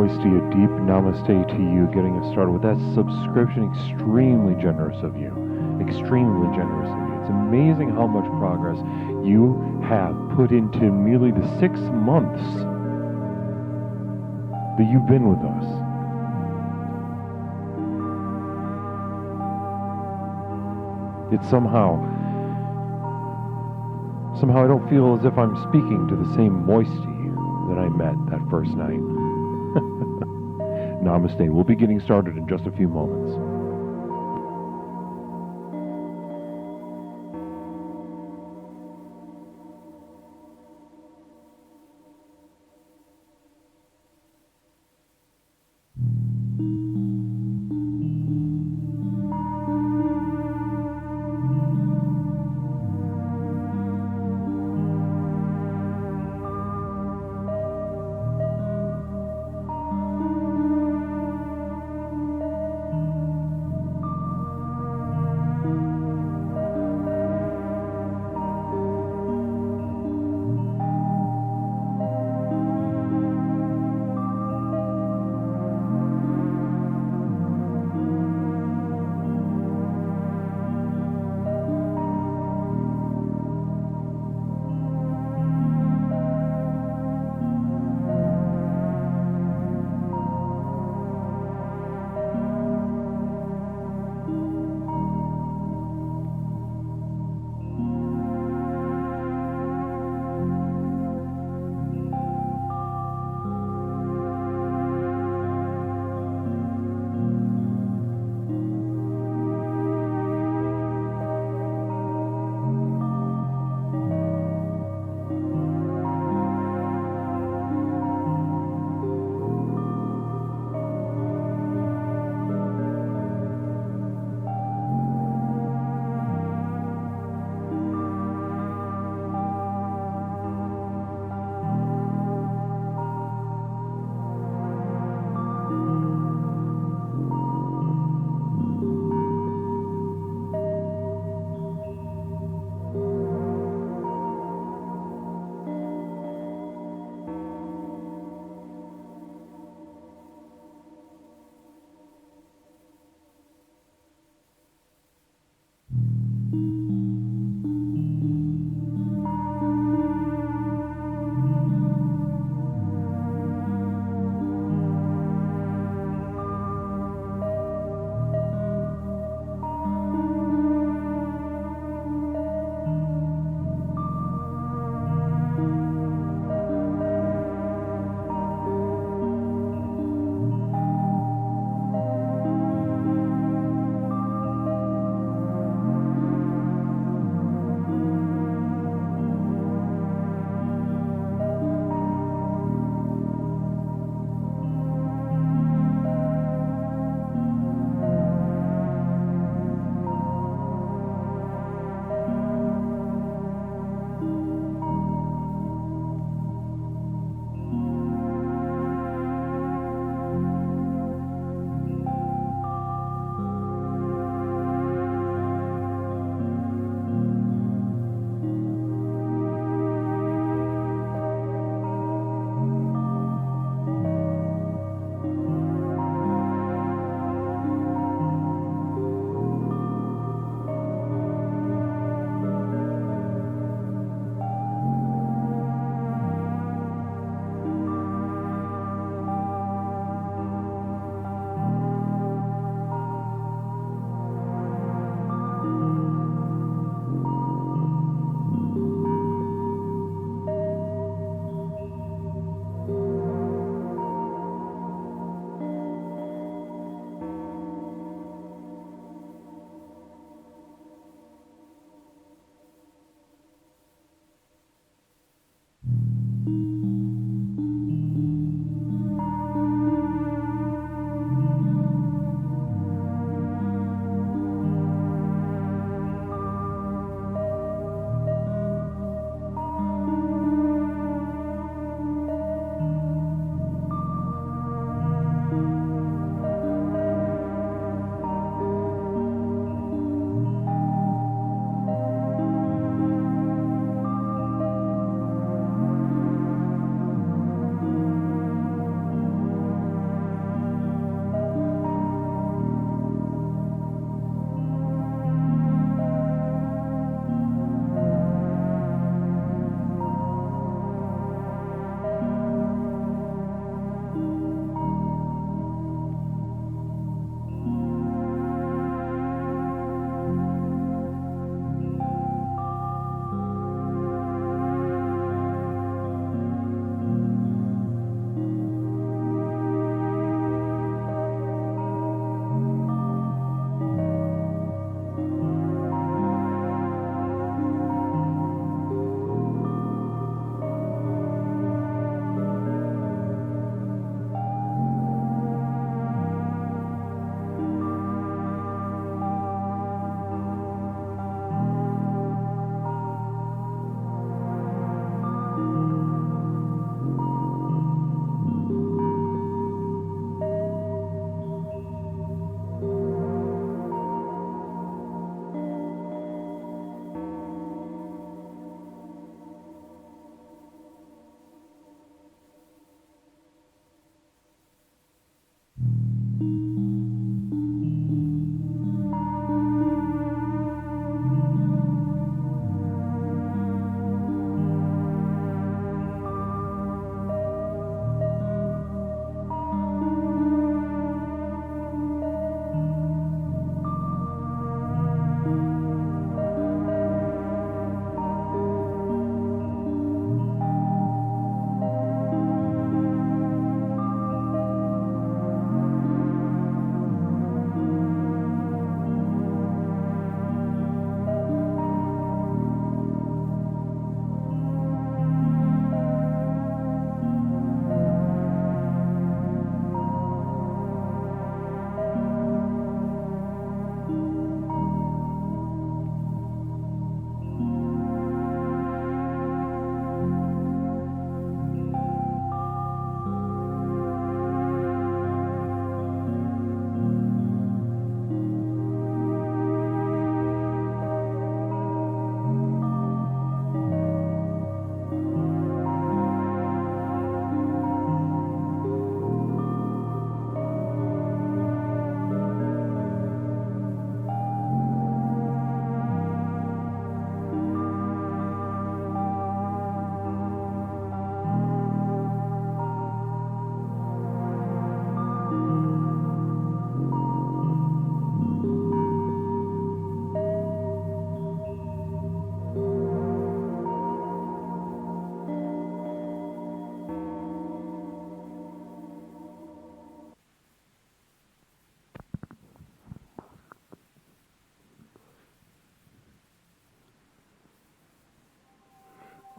Moisty, a deep namaste to you, getting us started with that subscription. Extremely generous of you. Extremely generous of you. It's amazing how much progress you have put into merely the 6 months that you've been with us. It's somehow I don't feel as if I'm speaking to the same Moisty that I met that first night. Namaste. We'll be getting started in just a few moments.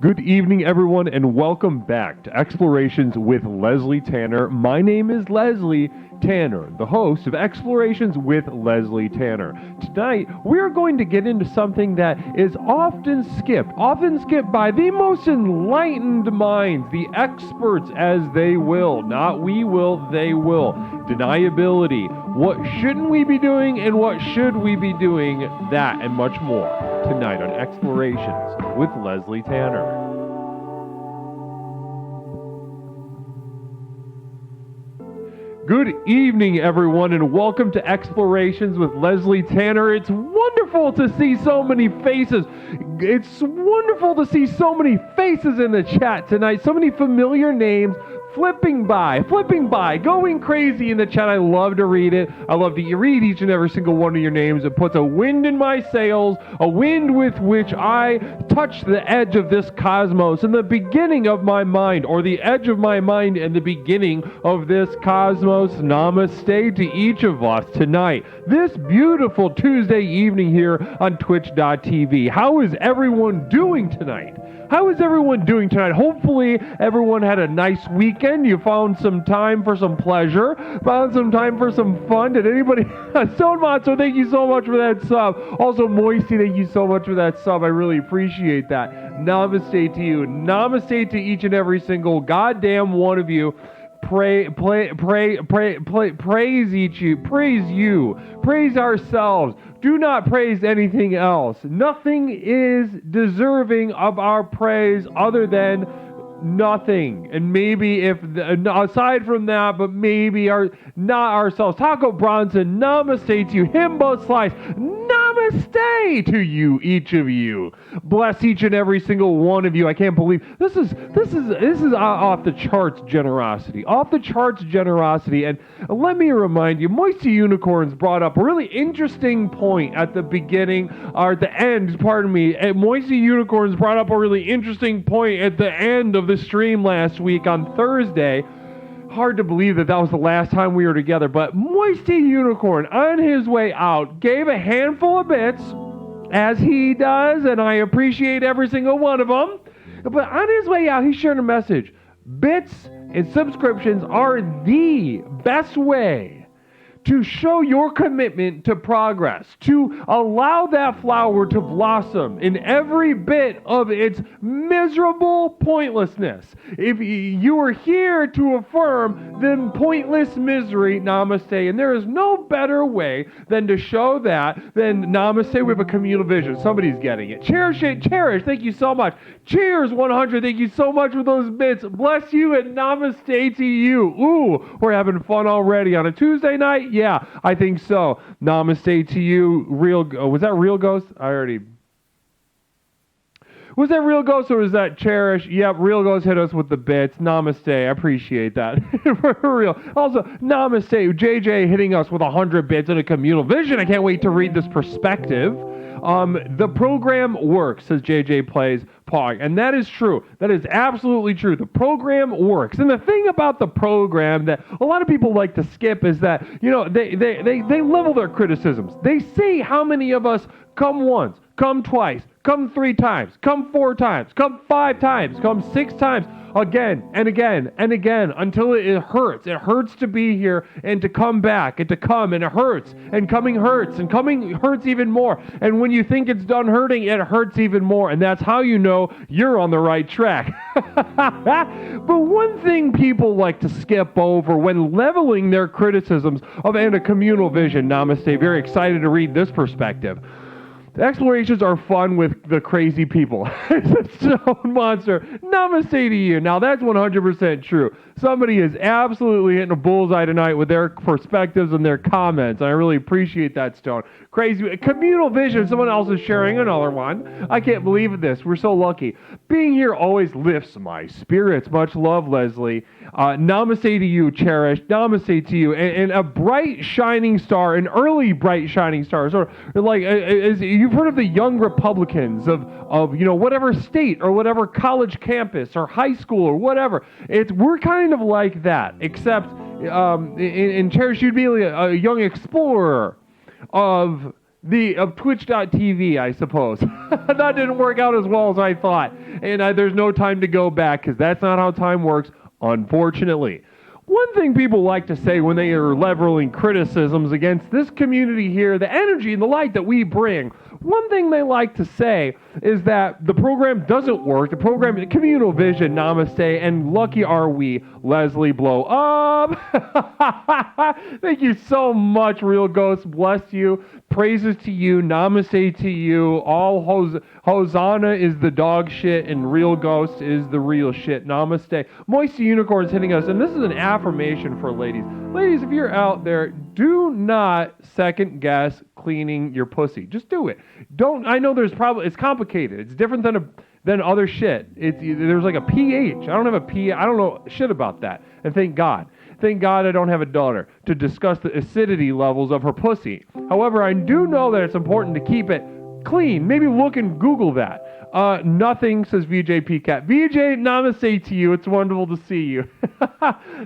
Good evening, everyone, and welcome back to Explorations with Leslie Tanner. My name is Leslie Tanner, the host of Explorations with Leslie Tanner. Tonight, we're going to get into something that is often skipped by the most enlightened minds, the experts as they will, not we will, they will. Deniability. What shouldn't we be doing and what should we be doing? That and much more tonight on Explorations with Leslie Tanner. Good evening, everyone, and welcome to Explorations with Leslie Tanner. It's wonderful to see so many faces. It's wonderful to see so many faces in the chat tonight. So many familiar names flipping by, going crazy in the chat. I love to read it. I love to read each and every single one of your names. It puts a wind in my sails, a wind with which I touch the edge of this cosmos and the beginning of my mind, or the edge of my mind and the beginning of this cosmos. Namaste to each of us tonight, this beautiful Tuesday evening here on twitch.tv. How is everyone doing tonight? Hopefully everyone had a nice weekend. You found some time for some pleasure, found some time for some fun. Did anybody? Stone Monster, thank you so much for that sub. Also, Moisty, thank you so much for that sub. I really appreciate that. Namaste to you. Namaste to each and every single goddamn one of you. Praise you, praise ourselves. Do not praise anything else. Nothing is deserving of our praise other than nothing. And maybe aside from that, but maybe not ourselves. Taco Bronson, namaste to you. Himbo Slice, namaste to you, each of you. Bless each and every single one of you. I can't believe this is off the charts generosity. And let me remind you, Moisty Unicorns brought up a really interesting point at the beginning, or at the end, pardon me. Moisty Unicorns brought up a really interesting point at the end of the stream last week on Thursday. Hard to believe that was the last time we were together, but Moisty Unicorn, on his way out, gave a handful of bits, as he does, and I appreciate every single one of them. But on his way out, he shared a message. Bits and subscriptions are the best way to show your commitment to progress, to allow that flower to blossom in every bit of its miserable pointlessness. If you are here to affirm the pointless misery, namaste. And there is no better way than to show that than namaste with a communal vision. Somebody's getting it. Cherish, thank you so much. Cheers 100, thank you so much for those bits. Bless you and namaste to you. Ooh, we're having fun already on a Tuesday night. Yeah, I think so. Namaste to you. Was that Real Ghost? Was that Real Ghost or was that Cherish? Yep, Real Ghost hit us with the bits. Namaste. I appreciate that. For real. Also, namaste. JJ hitting us with 100 bits and a communal vision. I can't wait to read this perspective. The program works, says JJ Plays Pog. And that is true. That is absolutely true. The program works. And the thing about the program that a lot of people like to skip is that, they level their criticisms. They see how many of us come once, come twice, come 3 times, come 4 times, come 5 times, come 6 times, again and again and again, until it hurts. It hurts to be here and to come back and to come, and it hurts, and coming hurts, and coming hurts even more. And when you think it's done hurting, it hurts even more. And that's how you know you're on the right track. But one thing people like to skip over when leveling their criticisms of and a communal vision, namaste, very excited to read this perspective. The explorations are fun with the crazy people. Stone Monster, namaste to you. Now that's 100% true. Somebody is absolutely hitting a bullseye tonight with their perspectives and their comments. I really appreciate that, Stone. Crazy. Communal vision. Someone else is sharing another one. I can't believe this. We're so lucky. Being here always lifts my spirits. Much love, Leslie. Namaste to you, Cherish. Namaste to you. And a bright shining star, an early bright shining star, sort of like you've heard of the young Republicans of whatever state or whatever college campus or high school or whatever. We're kind of like that, except in Cherish you'd be a young explorer of the Twitch.tv, I suppose. That didn't work out as well as I thought. And there's no time to go back because that's not how time works, unfortunately. One thing people like to say when they are leveling criticisms against this community here, the energy and the light that we bring, one thing they like to say is that the program doesn't work. The program, communal vision, namaste, and lucky are we, Leslie blow up. Thank you so much, Real Ghost. Bless you. Praises to you. Namaste to you. All Hosanna is the dog shit, and Real Ghost is the real shit. Namaste. Moisty Unicorn's hitting us, and this is an affirmation for ladies. Ladies, if you're out there, do not second guess cleaning your pussy. Just do it. Don't. I know it's complicated. It's different than other shit. There's like a pH. I don't have a pH. I don't know shit about that. And thank God. Thank God I don't have a daughter to discuss the acidity levels of her pussy. However, I do know that it's important to keep it clean. Maybe look and Google that. Nothing, says VJ Cat. VJ, namaste to you. It's wonderful to see you.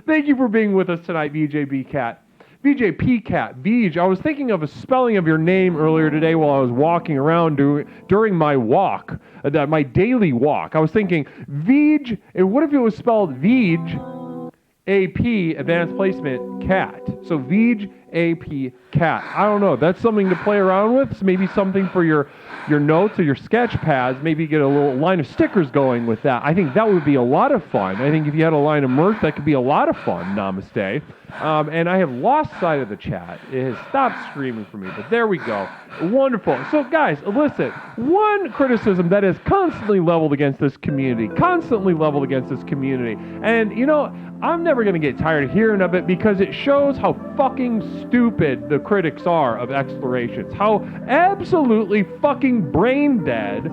Thank you for being with us tonight, VJ Cat. VJ Cat, Vij. I was thinking of a spelling of your name earlier today while I was walking around during my walk, my daily walk. I was thinking, Vij, and what if it was spelled Vij, AP, advanced placement, cat. So Vij, AP, cat. I don't know. That's something to play around with. So maybe something for your notes or your sketch pads. Maybe get a little line of stickers going with that. I think that would be a lot of fun. I think if you had a line of merch, that could be a lot of fun. Namaste. And I have lost sight of the chat. It has stopped screaming for me, but there we go. Wonderful. So guys, listen, one criticism that is constantly leveled against this community, and you know, I'm never going to get tired of hearing of it because it shows how fucking stupid the critics are of explorations. How absolutely fucking brain dead,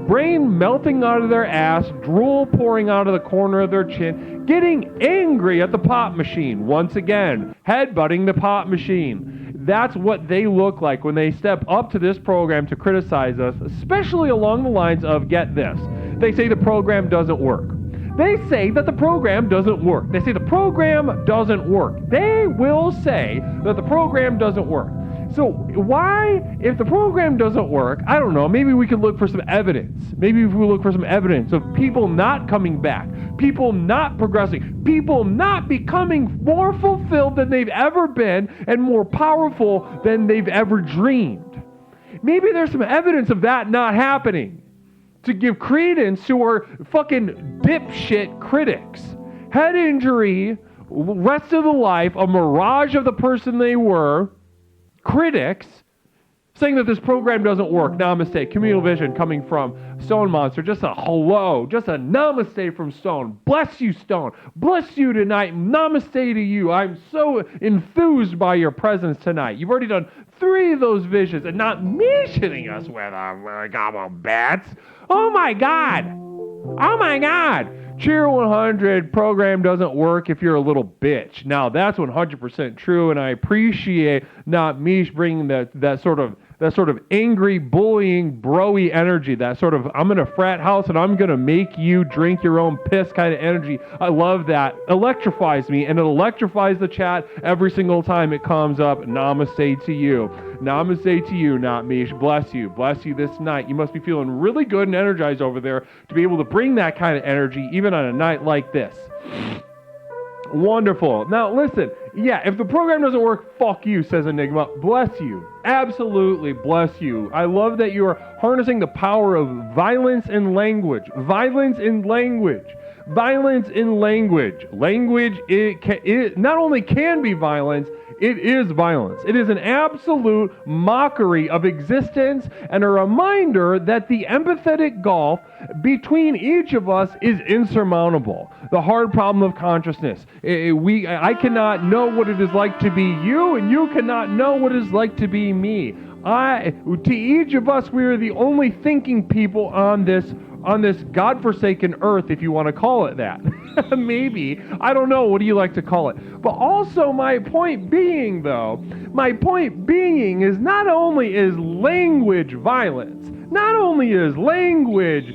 brain melting out of their ass, drool pouring out of the corner of their chin, getting angry at the pop machine. Once again, headbutting the pop machine. That's what they look like when they step up to this program to criticize us, especially along the lines of, get this, they say the program doesn't work. They say that the program doesn't work. They say the program doesn't work. They will say that the program doesn't work. So why, if the program doesn't work, I don't know, maybe we could look for some evidence. Maybe if we look for some evidence of people not coming back, people not progressing, people not becoming more fulfilled than they've ever been and more powerful than they've ever dreamed. Maybe there's some evidence of that not happening. To give credence to our fucking dipshit critics. Head injury, rest of the life, a mirage of the person they were, critics, saying that this program doesn't work. Namaste. Communal vision coming from Stone Monster. Just a hello. Just a namaste from Stone. Bless you, Stone. Bless you tonight. Namaste to you. I'm so enthused by your presence tonight. You've already done 3 of those visions and not mentioning us with a couple bats. Oh my God. Oh my God. Cheer 100 program doesn't work if you're a little bitch. Now that's 100% true, and I appreciate not Mish bringing that sort of angry, bullying, bro-y energy, that sort of I'm in a frat house and I'm going to make you drink your own piss kind of energy. I love that. Electrifies me, and it electrifies the chat every single time it comes up. Namaste to you. Namaste to you, not Mish. Bless you. Bless you this night. You must be feeling really good and energized over there to be able to bring that kind of energy even on a night like this. Wonderful. Now listen, yeah, if the program doesn't work, fuck you, says Enigma. Bless you. Absolutely bless you. I love that you are harnessing the power of violence in language. Violence in language. Violence in language. Language, it not only can be violence, it is violence. It is an absolute mockery of existence and a reminder that the empathetic gulf between each of us is insurmountable. The hard problem of consciousness. I cannot know what it is like to be you, and you cannot know what it is like to be me. To each of us, we are the only thinking people on this godforsaken earth, if you want to call it that. Maybe. I don't know. What do you like to call it? But also my point being, is not only is language violence, not only is language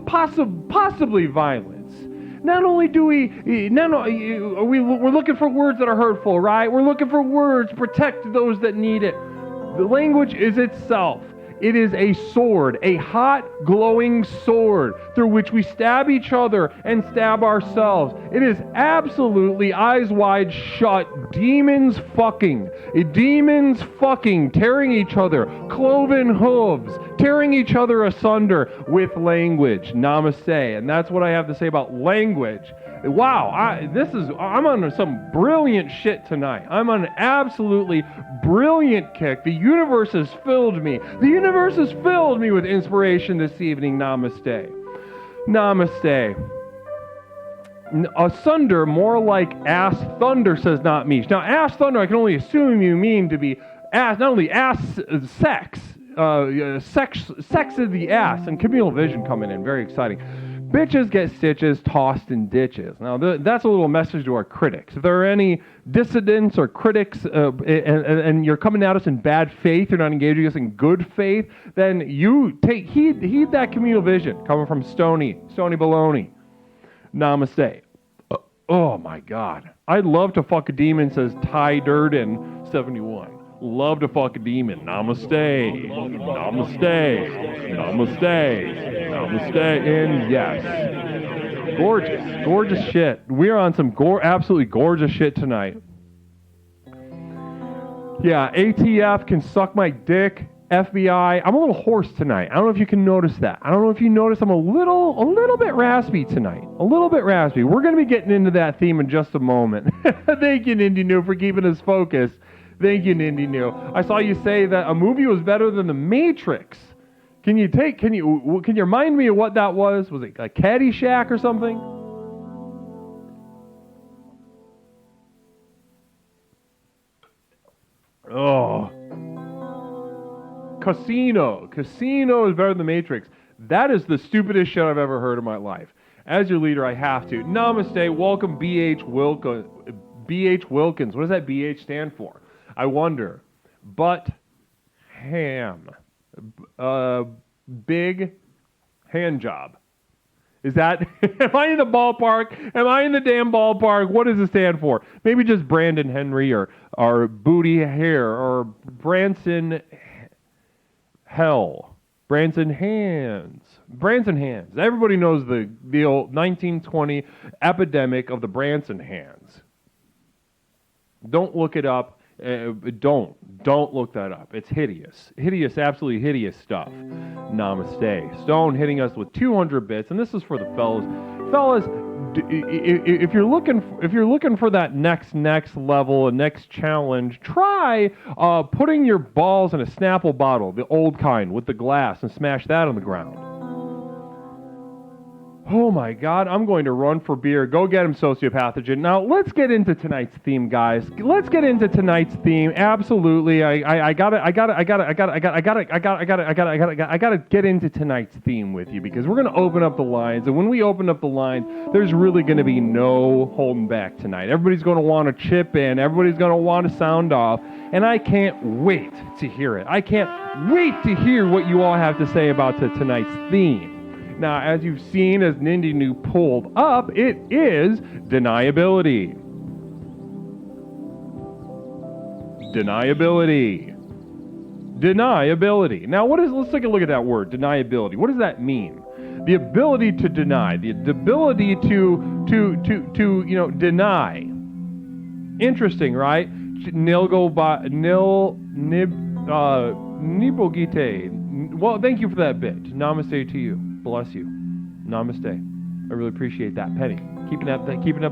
possibly violence, not only do we're looking for words that are hurtful, right? We're looking for words to protect those that need it. The language is itself. It is a sword, a hot, glowing sword through which we stab each other and stab ourselves. It is absolutely eyes wide shut, demons fucking, tearing each other, cloven hooves, tearing each other asunder with language. Namaste. And that's what I have to say about language. Wow, I'm on some brilliant shit tonight. I'm on an absolutely brilliant kick. The universe has filled me. The universe has filled me with inspiration this evening. Namaste. Namaste. Asunder, more like ass thunder, says not me. Now, ass thunder, I can only assume you mean to be ass, not only ass sex, sex is the ass, and communal vision coming in, very exciting. Bitches get stitches, tossed in ditches. Now, that's a little message to our critics. If there are any dissidents or critics, and you're coming at us in bad faith, you're not engaging us in good faith, then you take heed that communal vision coming from Stony Baloney. Namaste. Oh my God. I'd love to fuck a demon, says Ty Durden 71. Love to fuck a demon. Namaste. Namaste. Namaste. Namaste. And yes. Gorgeous shit. We are on some absolutely gorgeous shit tonight. Yeah, ATF can suck my dick. FBI. I'm a little hoarse tonight. I don't know if you can notice that. I don't know if you notice I'm a little bit raspy tonight. A little bit raspy. We're going to be getting into that theme in just a moment. Thank you, Nindy New, for keeping us focused. Thank you, Nindy New. I saw you say that a movie was better than The Matrix. Can you remind me of what that was? Was it like Caddyshack or something? Oh. Casino is better than The Matrix. That is the stupidest shit I've ever heard in my life. As your leader, I have to. Namaste. Welcome, B.H. Wilkins. What does that B.H. stand for? I wonder. Butt ham. Big hand job. Is that... Am I in the ballpark? Am I in the damn ballpark? What does it stand for? Maybe just Brandon Henry or Booty Hair or Branson... Hell. Branson Hands. Everybody knows the old 1920 epidemic of the Branson Hands. Don't look it up. Don't look that up. It's hideous. Absolutely hideous stuff. Namaste. Stone hitting us with 200 bits, and this is for the fellas. Fellas, if you're looking for that next level, a next challenge, try putting your balls in a Snapple bottle, the old kind with the glass, and smash that on the ground. Oh my God, I'm going to run for beer. Go get him, sociopathogen. Now let's get into tonight's theme, guys. Let's get into tonight's theme. Absolutely, I gotta get into tonight's theme with you because we're gonna open up the lines, and when we open up the lines, there's really gonna be no holding back tonight. Everybody's gonna want to chip in. Everybody's gonna want to sound off, and I can't wait to hear it. I can't wait to hear what you all have to say about tonight's theme. Now, as you've seen, as Nindy New pulled up, it is deniability. Deniability. Now, let's take a look at that word, deniability. What does that mean? The ability to deny, the ability to deny. Interesting, right? Nibogite. Well, thank you for that bit. Namaste to you. Bless you. Namaste. I really appreciate that penny. Keeping up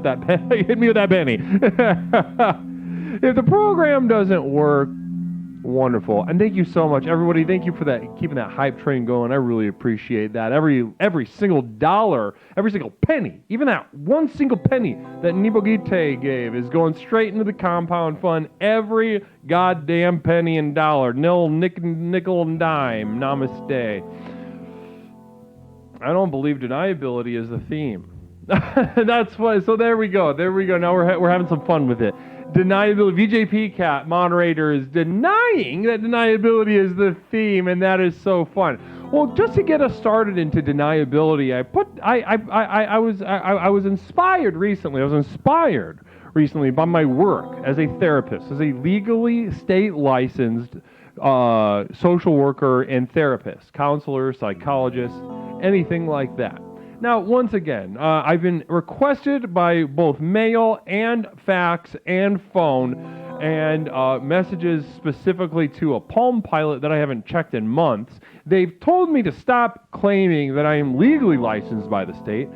that penny. Hit me with that penny. If the program doesn't work, wonderful. And thank you so much, everybody. Thank you for that, keeping that hype train going. I really appreciate that. Every single dollar, every single penny, even that one single penny that Nibogite gave is going straight into the compound fund. Every goddamn penny and dollar. Nickel and dime. Namaste. I don't believe deniability is the theme. That's why. So there we go. Now we're having some fun with it. Deniability. VJP Cat moderator is denying that deniability is the theme, and that is so fun. Well, just to get us started into deniability, I was inspired recently. I was inspired recently by my work as a therapist, as a legally state licensed social worker and therapist, counselor, psychologist, anything like that. Now, once again, I've been requested by both mail and fax and phone and messages specifically to a Palm Pilot that I haven't checked in months. They've told me to stop claiming that I am legally licensed by the state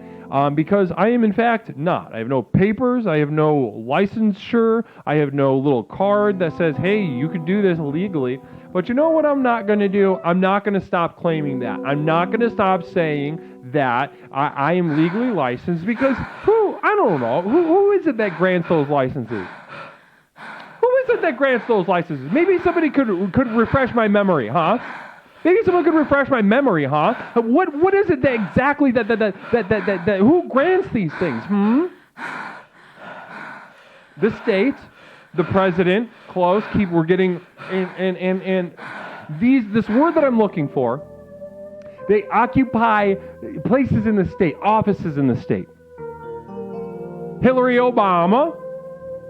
because I am in fact not. I have no papers, I have no licensure, I have no little card that says, hey, you can do this legally. But you know what I'm not going to do? I'm not going to stop claiming that. I'm not going to stop saying that I am legally licensed because I don't know, who is it that grants those licenses? Who is it that grants those licenses? Maybe somebody could refresh my memory, huh? Maybe someone could refresh my memory, huh? What is it that exactly that who grants these things? The state, the president, close. We're getting and this word that I'm looking for. They occupy places in the state, offices in the state. Hillary Obama,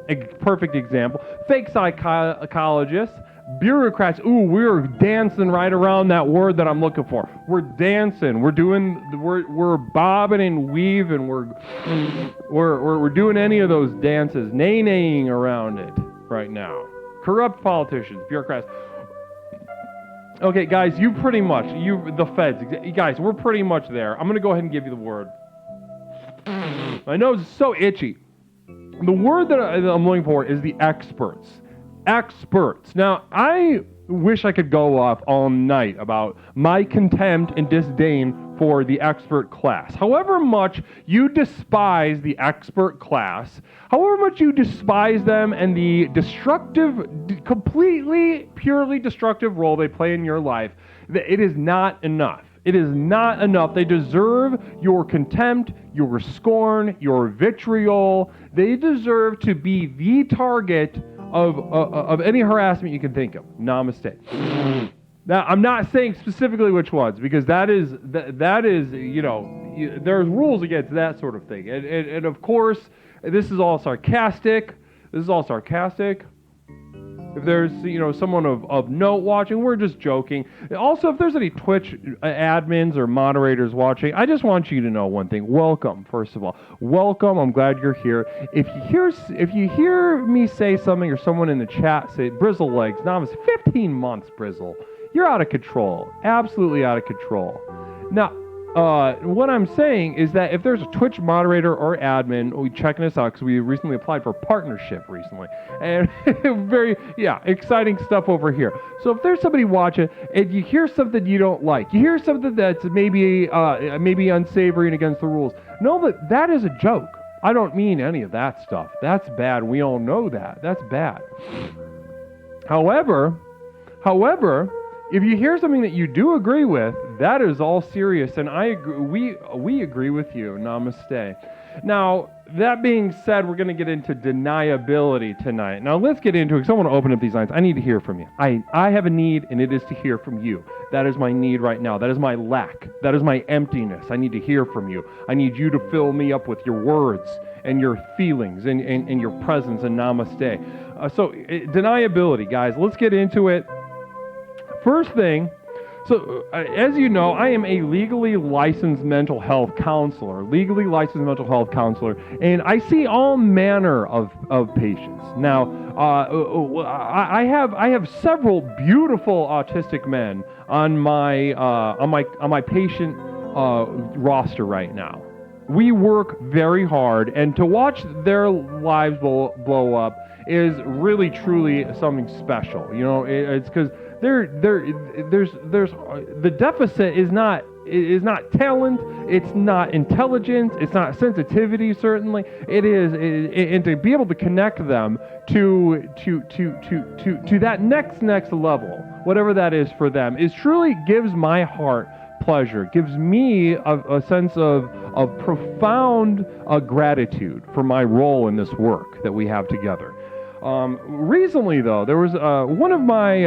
a perfect example. Fake psychologists, bureaucrats. Ooh, we're dancing right around that word that I'm looking for. We're dancing. We're bobbing and weaving. We're doing any of those dances, nay-naying around it right now. Corrupt politicians, bureaucrats. Okay, guys, the feds, guys, we're pretty much there. I'm going to go ahead and give you the word. My nose is so itchy. The word that I'm looking for is the experts. Experts. Now, I wish I could go off all night about my contempt and disdain for the expert class. However much you despise the expert class, however much you despise them and the destructive, completely, purely destructive role they play in your life, it is not enough. It is not enough. They deserve your contempt, your scorn, your vitriol. They deserve to be the target of any harassment you can think of. Namaste. Now, I'm not saying specifically which ones, because that is there's rules against that sort of thing. And of course, this is all sarcastic. If there's, someone of note watching, we're just joking. Also, if there's any Twitch admins or moderators watching, I just want you to know one thing. Welcome, first of all. Welcome. I'm glad you're here. If you hear me say something or someone in the chat say, Brizzle legs, Novice, 15 months, Brizzle. You're out of control. Absolutely out of control. Now, what I'm saying is that if there's a Twitch moderator or admin checking us out, because we recently applied for partnership recently, and very, exciting stuff over here. So if there's somebody watching, and you hear something you don't like, you hear something that's maybe unsavory and against the rules, know that is a joke. I don't mean any of that stuff. That's bad. We all know that. That's bad. However, if you hear something that you do agree with, that is all serious, and I agree. We agree with you. Namaste. Now, that being said, we're going to get into deniability tonight. Now, let's get into it, because I want to open up these lines. I need to hear from you. I have a need, and it is to hear from you. That is my need right now. That is my lack. That is my emptiness. I need to hear from you. I need you to fill me up with your words and your feelings and your presence, and namaste. Deniability, guys. Let's get into it. First thing, so as you know, I am a legally licensed mental health counselor, and I see all manner of patients. Now, I have several beautiful autistic men on my patient roster right now. We work very hard, and to watch their lives blow up is really truly something special. It's because there's the deficit is not talent, it's not intelligence, it's not sensitivity. Certainly, it is, and to be able to connect them to that next level, whatever that is for them, is truly gives my heart pleasure, gives me a sense of profound gratitude for my role in this work that we have together. Recently, though, there was one of my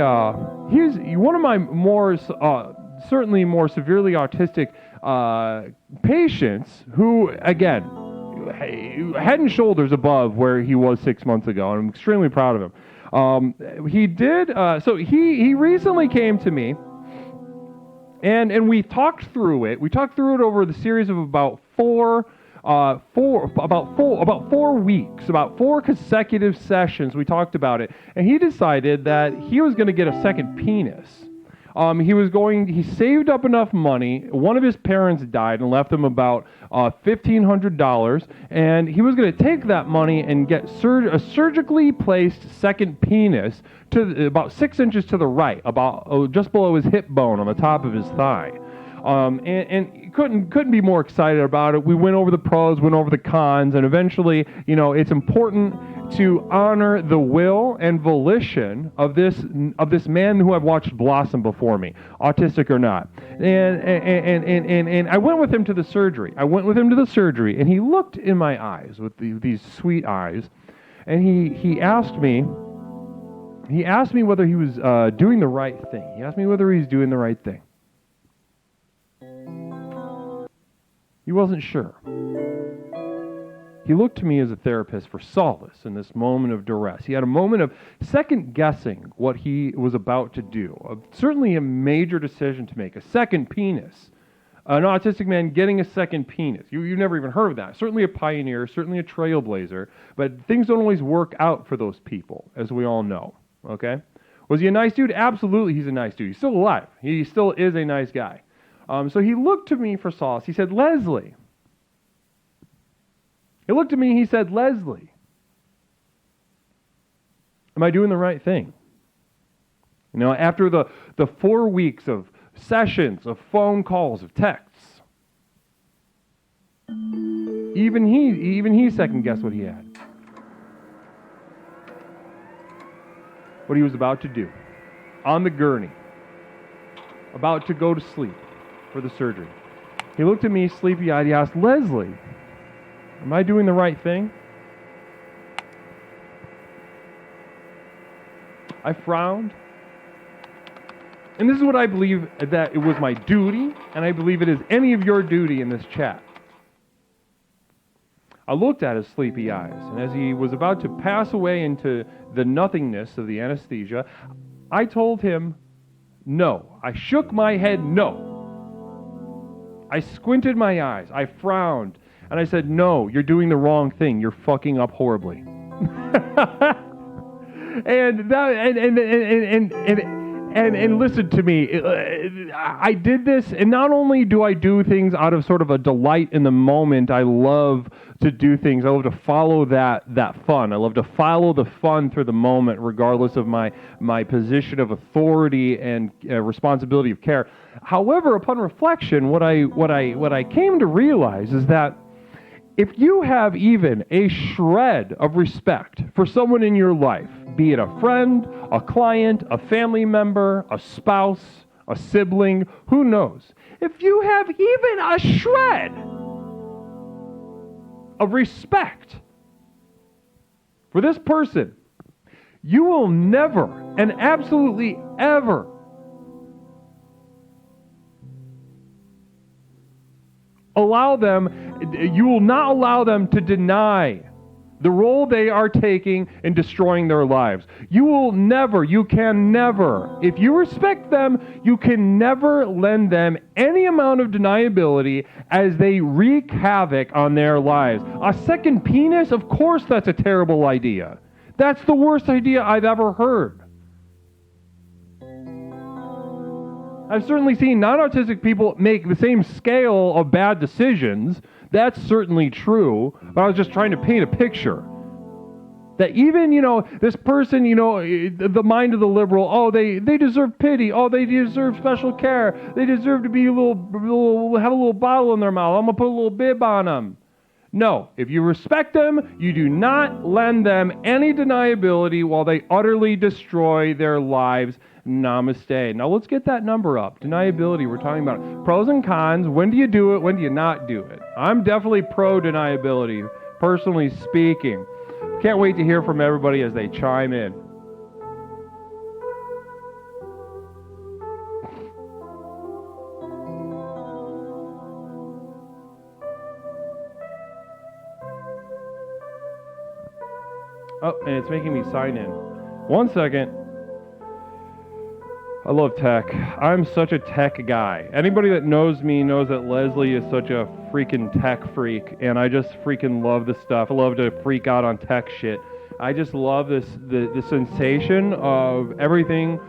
more certainly more severely autistic patients who, again, head and shoulders above where he was 6 months ago, and I'm extremely proud of him. He did. So he recently came to me, and we talked through it. We talked through it over the series of about four weeks, about 4 consecutive sessions. We talked about it, and he decided that he was going to get a second penis. He saved up enough money. One of his parents died and left him about $1,500, and he was going to take that money and get a surgically placed second penis to about 6 inches to the right, about just below his hip bone on the top of his thigh. And couldn't be more excited about it. We went over the pros, went over the cons, and eventually, it's important to honor the will and volition of this man who I've watched blossom before me, autistic or not. And I went with him to the surgery. And he looked in my eyes with these sweet eyes, and he asked me whether he was doing the right thing. He asked me whether he's doing the right thing. He wasn't sure. He looked to me as a therapist for solace in this moment of duress. He had a moment of second-guessing what he was about to do. Certainly a major decision to make, a second penis. An autistic man getting a second penis. You've never even heard of that. Certainly a pioneer, certainly a trailblazer, but things don't always work out for those people, as we all know. Okay? Was he a nice dude? Absolutely he's a nice dude. He's still alive. He still is a nice guy. So he looked to me for solace. He said, Leslie. He looked at me and he said, Leslie, am I doing the right thing? After the 4 weeks of sessions, of phone calls, of texts, even he second-guessed what he had. What he was about to do. On the gurney. About to go to sleep for the surgery. He looked at me sleepy-eyed. He asked, Leslie, am I doing the right thing? I frowned. And this is what I believe that it was my duty, and I believe it is any of your duty in this chat. I looked at his sleepy eyes, and as he was about to pass away into the nothingness of the anesthesia, I told him, no. I shook my head, no. I squinted my eyes. I frowned. And I said, no, you're doing the wrong thing. You're fucking up horribly. And listen to me. I did this, and not only do I do things out of sort of a delight in the moment, I love to do things. I love to follow that fun. I love to follow the fun through the moment, regardless of my position of authority and responsibility of care. However, upon reflection, what I came to realize is that if you have even a shred of respect for someone in your life, be it a friend, a client, a family member, a spouse, a sibling, who knows? If you have even a shred of respect for this person, you will never and absolutely ever you will not allow them to deny the role they are taking in destroying their lives. You can never, if you respect them, you can never lend them any amount of deniability as they wreak havoc on their lives. A second penis? Of course that's a terrible idea. That's the worst idea I've ever heard. I've certainly seen non-autistic people make the same scale of bad decisions. That's certainly true. But I was just trying to paint a picture. That even, this person, the mind of the liberal, they deserve pity. They deserve special care. They deserve to be have a little bottle in their mouth. I'm going to put a little bib on them. No, if you respect them, you do not lend them any deniability while they utterly destroy their lives. Namaste. Now let's get that number up. Deniability, we're talking about pros and cons. When do you do it? When do you not do it? I'm definitely pro deniability, personally speaking. Can't wait to hear from everybody as they chime in. Oh, and it's making me sign in. 1 second. I love tech. I'm such a tech guy. Anybody that knows me knows that Leslie is such a freaking tech freak, and I just freaking love this stuff. I love to freak out on tech shit. I just love the sensation of everything,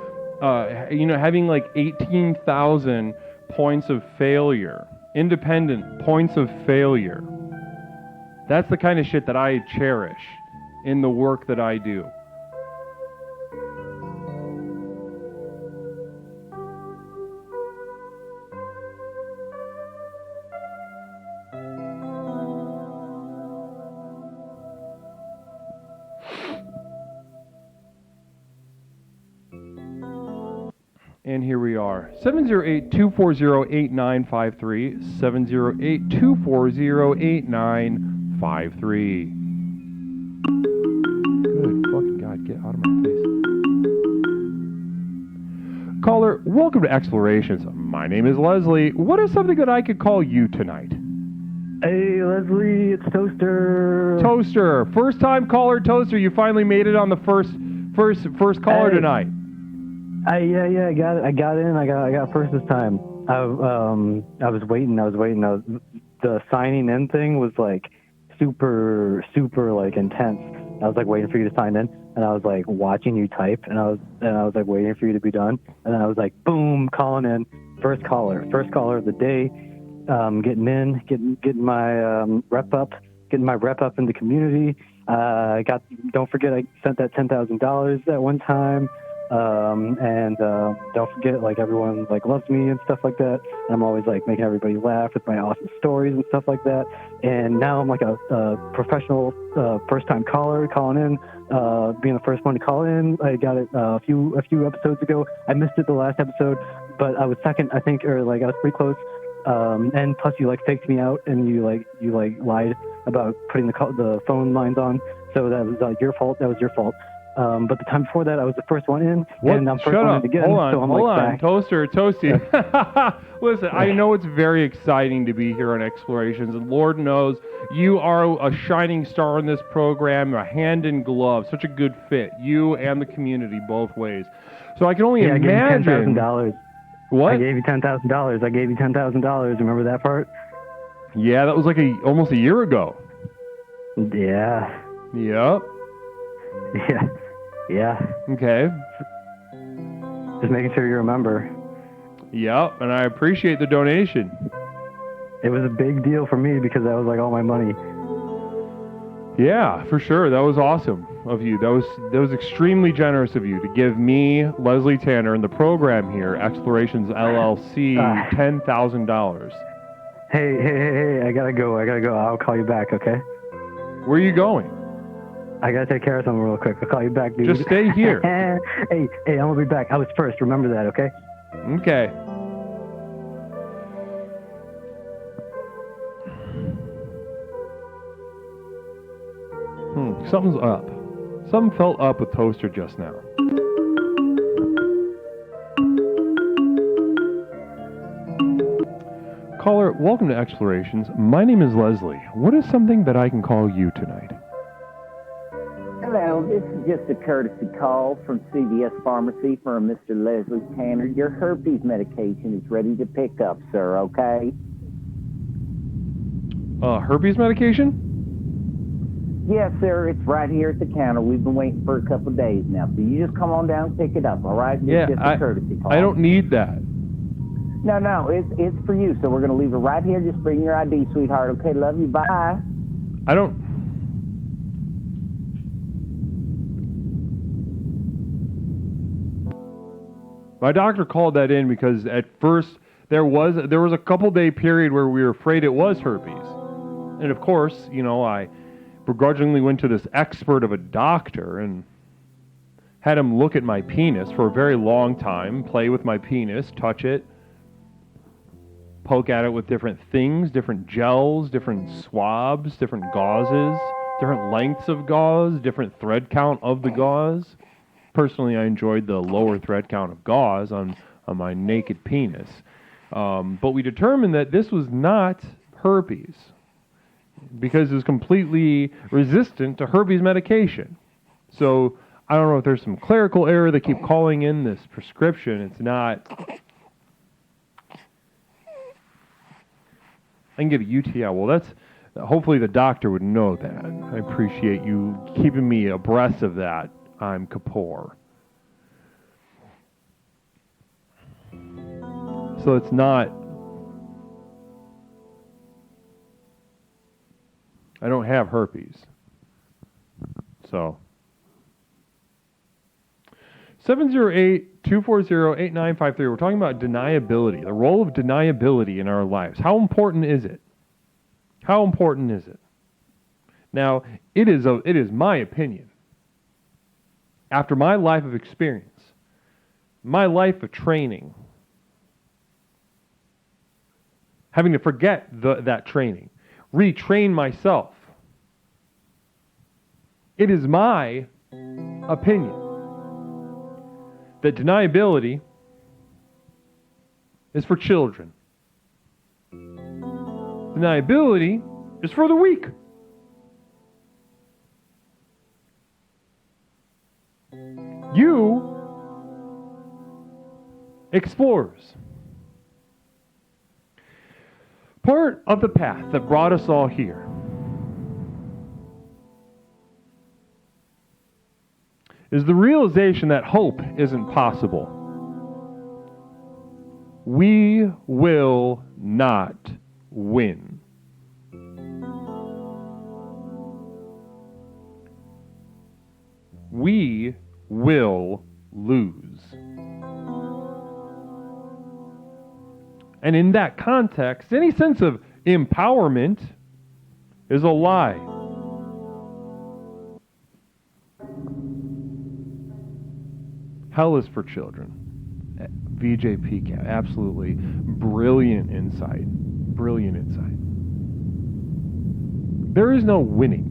having like 18,000 points of failure, independent points of failure. That's the kind of shit that I cherish in the work that I do. And here we are. 708-240-8953. 708-240-8953. Good fucking God, get out of my face. Caller, welcome to Explorations. My name is Leslie. What is something that I could call you tonight? Hey, Leslie, it's Toaster. Toaster. First time caller, Toaster. You finally made it on the first caller tonight. Yeah, I got it. I got in. I got first this time. I was waiting. The signing in thing was like super like intense. I was like waiting for you to sign in, and I was like watching you type, and I was like waiting for you to be done, and then I was like boom, calling in, first caller of the day, getting in, getting my rep up in the community. Don't forget I sent that $10,000 at one time. And don't forget, like, everyone like loves me and stuff like that. And I'm always like making everybody laugh with my awesome stories and stuff like that. And now I'm like a professional first-time caller calling in, being the first one to call in. I got it a few episodes ago. I missed it the last episode, but I was second, I think, or like I was pretty close. And plus you like faked me out and you lied about putting the phone lines on. So that was your fault. That was your fault. But the time before that, I was the first one in, and I'm first one in again. Hold on, back. Toaster, Toasty. Listen, I know it's very exciting to be here on Explorations, and Lord knows you are a shining star in this program, a hand in glove, such a good fit, you and the community both ways. So I can only imagine. I gave you $10,000. What? I gave you $10,000. Remember that part? Yeah, that was like almost a year ago. Yeah. Yep. Yeah. Okay. Just making sure you remember. Yep, and I appreciate the donation. It was a big deal for me because that was like all my money. Yeah, for sure. That was awesome of you. That was extremely generous of you to give me, Leslie Tanner, and the program here, Explorations LLC, $10,000. Hey, I gotta go. I'll call you back, okay? Where are you going? I gotta take care of something real quick. I'll call you back, dude. Just stay here. Hey, I'm gonna be back. I was first. Remember that, okay? Okay. Something's up. Something felt up with Toaster just now. Caller, welcome to Explorations. My name is Leslie. What is something that I can call you tonight? Hello, this is just a courtesy call from CVS Pharmacy for Mr. Leslie Tanner. Your herpes medication is ready to pick up, sir, okay? Herpes medication? Yes, sir, it's right here at the counter. We've been waiting for a couple of days now, so you just come on down and pick it up, all right? Yeah, it's just a courtesy call. I don't need that. No, it's for you, so we're going to leave it right here. Just bring your ID, sweetheart, okay? Love you, bye. I don't... My doctor called that in because at first there was a couple-day period where we were afraid it was herpes. And of course, I begrudgingly went to this expert of a doctor and had him look at my penis for a very long time, play with my penis, touch it, poke at it with different things, different gels, different swabs, different gauzes, different lengths of gauze, different thread count of the gauze. Personally, I enjoyed the lower thread count of gauze on my naked penis. But we determined that this was not herpes because it was completely resistant to herpes medication. So I don't know if there's some clerical error. They keep calling in this prescription. It's not. I can get a UTI. Well, that's. Hopefully the doctor would know that. I appreciate you keeping me abreast of that. I'm Kapoor. So it's not. I don't have herpes. So. 708-240-8953. We're talking about deniability, the role of deniability in our lives. How important is it? How important is it? Now, it is my opinion. After my life of experience, my life of training, having to forget that training, retrain myself, it is my opinion that deniability is for children. Deniability is for the weak. You, explorers. Part of the path that brought us all here is the realization that hope isn't possible. We will not win. We will lose. And in that context, any sense of empowerment is a lie. Hell is for children. VJ PCAP, absolutely brilliant insight. Brilliant insight. There is no winning.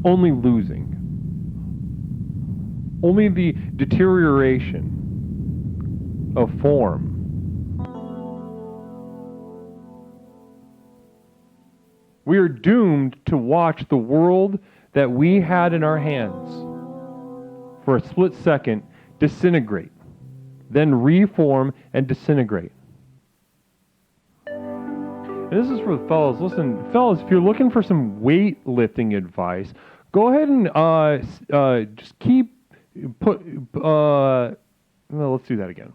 Only losing. Only the deterioration of form. We are doomed to watch the world that we had in our hands for a split second disintegrate, then reform and disintegrate. And this is for the fellas. Listen, fellas, if you're looking for some weightlifting advice, go ahead and just keep well, let's do that again.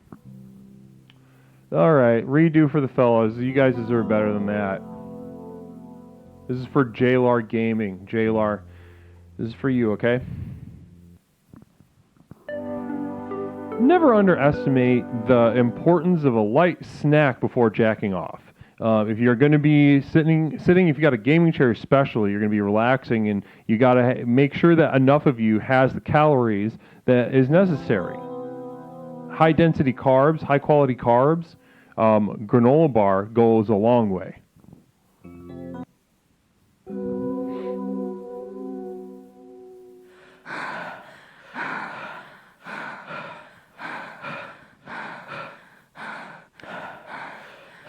All right, redo for the fellas. You guys deserve better than that. This is for JLAR Gaming. JLAR, this is for you, okay? Never underestimate the importance of a light snack before jacking off. If you're going to be sitting, if you got a gaming chair especially, you're going to be relaxing, and you got to make sure that enough of you has the calories that is necessary. High density carbs, high quality carbs, granola bar goes a long way.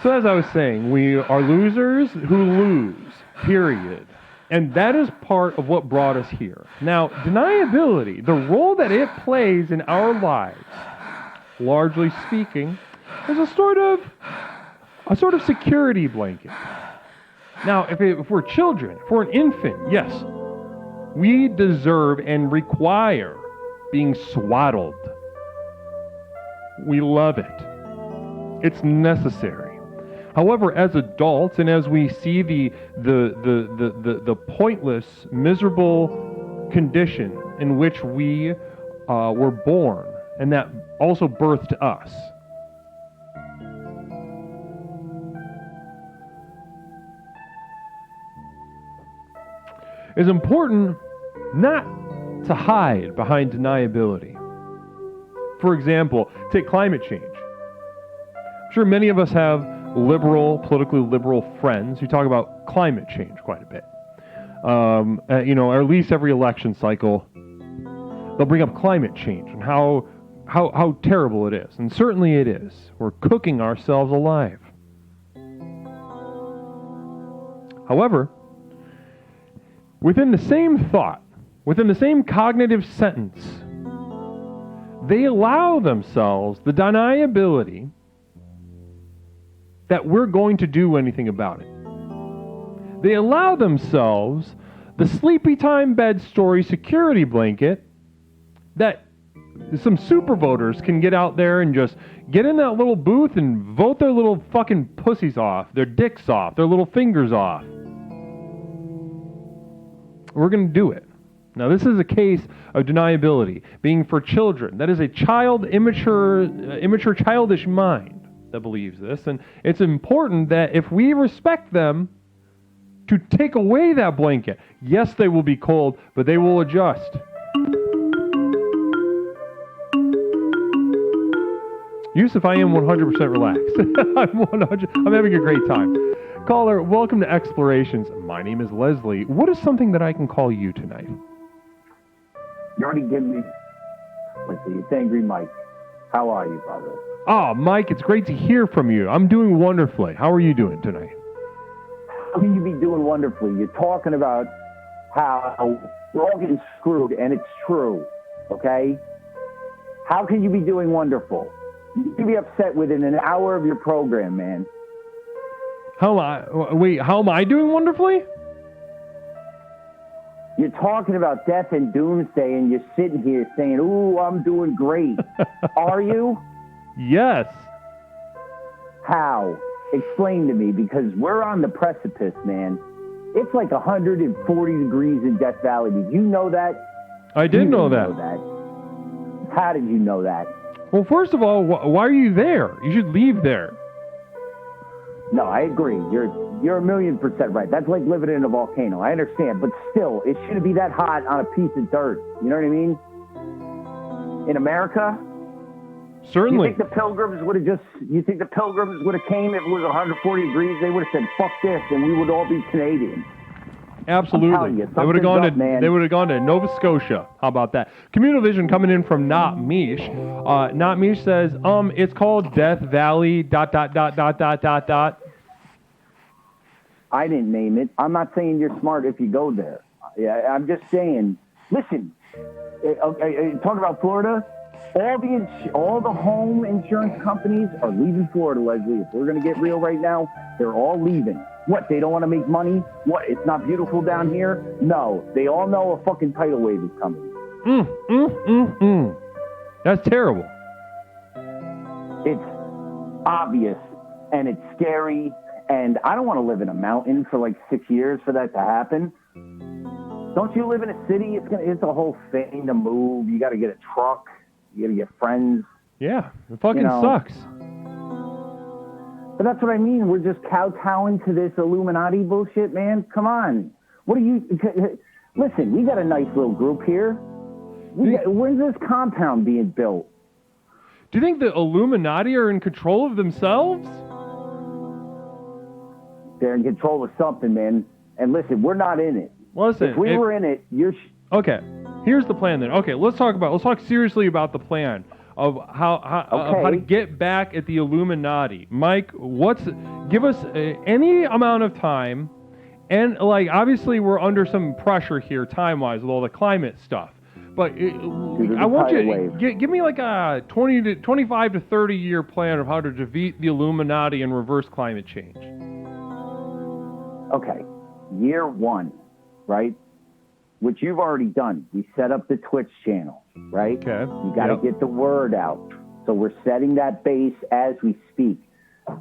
So as I was saying, we are losers who lose, period. And that is part of what brought us here. Now, deniability, the role that it plays in our lives, largely speaking, is a sort of security blanket. Now, if we're children, if we're an infant, yes, we deserve and require being swaddled. We love it. It's necessary. However, as adults, and as we see the pointless, miserable condition in which we were born, and that also birthed us, it's important not to hide behind deniability. For example, take climate change. I'm sure many of us have politically liberal friends who talk about climate change quite a bit. Or at least every election cycle, they'll bring up climate change and how terrible it is. And certainly it is. We're cooking ourselves alive. However, within the same thought, within the same cognitive sentence, they allow themselves the deniability that we're going to do anything about it. They allow themselves the sleepy time bed story security blanket that some super voters can get out there and just get in that little booth and vote their little fucking pussies off, their dicks off, their little fingers off. We're going to do it. Now, this is a case of deniability being for children. That is a immature, childish mind that believes this. And it's important that if we respect them, to take away that blanket. Yes, they will be cold, but they will adjust. Yusuf, I am 100% relaxed. I'm having a great time. Caller, welcome to Explorations. My name is Leslie. What is something that I can call you tonight? You already gave me. Let's see, it's Angry Mike. How are you, brother? Oh, Mike, it's great to hear from you. I'm doing wonderfully. How are you doing tonight? How can you be doing wonderfully? You're talking about how we're all getting screwed, and it's true, okay? How can you be doing wonderful? You can be upset within an hour of your program, man. How am I doing wonderfully? You're talking about death and doomsday, and you're sitting here saying, ooh, I'm doing great. Are you? Yes. How? Explain to me, because we're on the precipice, man. It's like 140 degrees in Death Valley. Did you know that? I did know that. How did you know that? Well, first of all, why are you there? You should leave there. No, I agree. You're 1,000,000% right. That's like living in a volcano. I understand, but still, it shouldn't be that hot on a piece of dirt. You know what I mean? In America? Certainly. You think the pilgrims would have came if it was 140 degrees? They would have said, fuck this, and we would all be Canadian. Absolutely. They would have gone to Nova Scotia. How about that? Communal Vision coming in from Not Mish. Not Mish says, it's called Death Valley, ... I didn't name it. I'm not saying you're smart if you go there. Yeah, I'm just saying, listen, talk about Florida. All the home insurance companies are leaving Florida, Leslie. If we're going to get real right now, they're all leaving. What, they don't want to make money? What, it's not beautiful down here? No, they all know a fucking tidal wave is coming. That's terrible. It's obvious, and it's scary, and I don't want to live in a mountain for like 6 years for that to happen. Don't you live in a city? It's a whole thing to move. You got to get a truck. You got to get friends. Yeah, it fucking sucks. But that's what I mean. We're just kowtowing to this Illuminati bullshit, man. Come on. Listen, we got a nice little group here. When's this compound being built? Do you think the Illuminati are in control of themselves? They're in control of something, man. And listen, we're not in it. Listen, if we were in it, Okay, here's the plan then. Okay, let's talk seriously about the plan of how to get back at the Illuminati. Mike, give us any amount of time, and like obviously we're under some pressure here time-wise with all the climate stuff. But I want you to give me like a 25 to 30 year plan of how to defeat the Illuminati and reverse climate change. Okay, year one, right? Which you've already done. We set up the Twitch channel, right? Okay. You got to get the word out. So we're setting that base as we speak.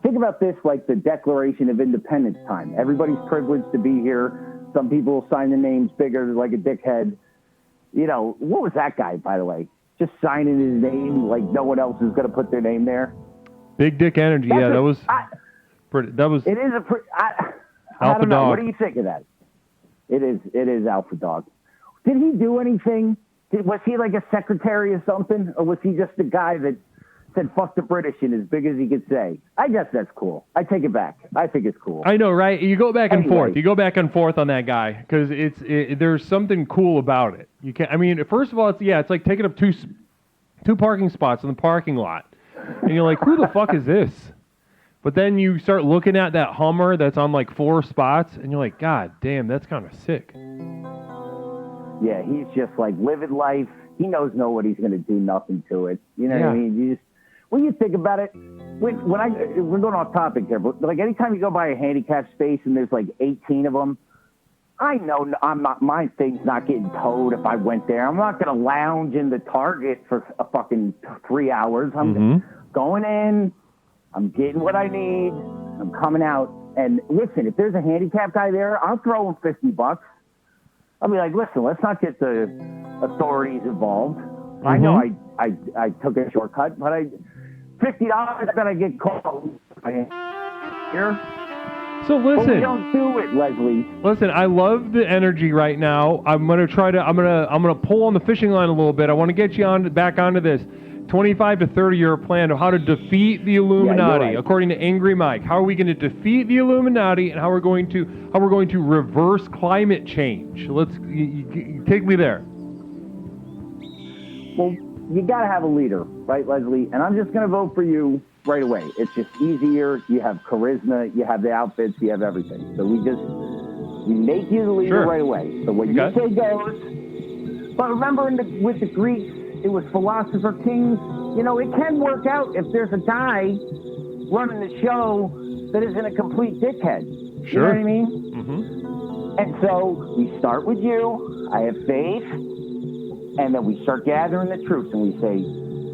Think about this like the Declaration of Independence time. Everybody's privileged to be here. Some people will sign the names bigger like a dickhead. You know, what was that guy, by the way? Just signing his name like no one else is going to put their name there? Big Dick Energy. It is I don't know. What do you think of that? It is Alpha Dog. Did he do anything? Was he like a secretary or something? Or was he just a guy that said fuck the British and as big as he could say? I guess that's cool. I take it back. I think it's cool. I know, right? You go back and forth. You go back and forth on that guy because there's something cool about it. You can't. I mean, first of all, it's like taking up two parking spots in the parking lot, and you're like, who the fuck is this? But then you start looking at that Hummer that's on like 4 spots, and you're like, God damn, that's kind of sick. Yeah, he's just like living life. He knows what he's going to do, nothing to it. You know what I mean? You just, when you think about it, we're going off topic here, but like anytime you go by a handicap space and there's like 18 of them, I know my thing's not getting towed if I went there. I'm not going to lounge in the Target for a fucking 3 hours. I'm going in, I'm getting what I need, I'm coming out. And listen, if there's a handicap guy there, I'll throw him $50. I'll be like, listen, let's not get the authorities involved. I know I took a shortcut, but $50, I gotta get called here. So listen, but we don't do it, Leslie. Listen, I love the energy right now. I'm gonna pull on the fishing line a little bit. I want to get you back onto this 25 to 30 year plan of how to defeat the Illuminati, according to Angry Mike. How are we going to defeat the Illuminati, and how we're going to reverse climate change? You take me there. Well, you got to have a leader, right, Leslie? And I'm just going to vote for you right away. It's just easier. You have charisma. You have the outfits. You have everything. So we make you the leader right away. So what you say goes. But remember, with the Greeks, it was philosopher kings. You know, it can work out if there's a guy running the show that isn't a complete dickhead. Sure. You know what I mean? Mm-hmm. And so we start with you. I have faith. And then we start gathering the troops and we say,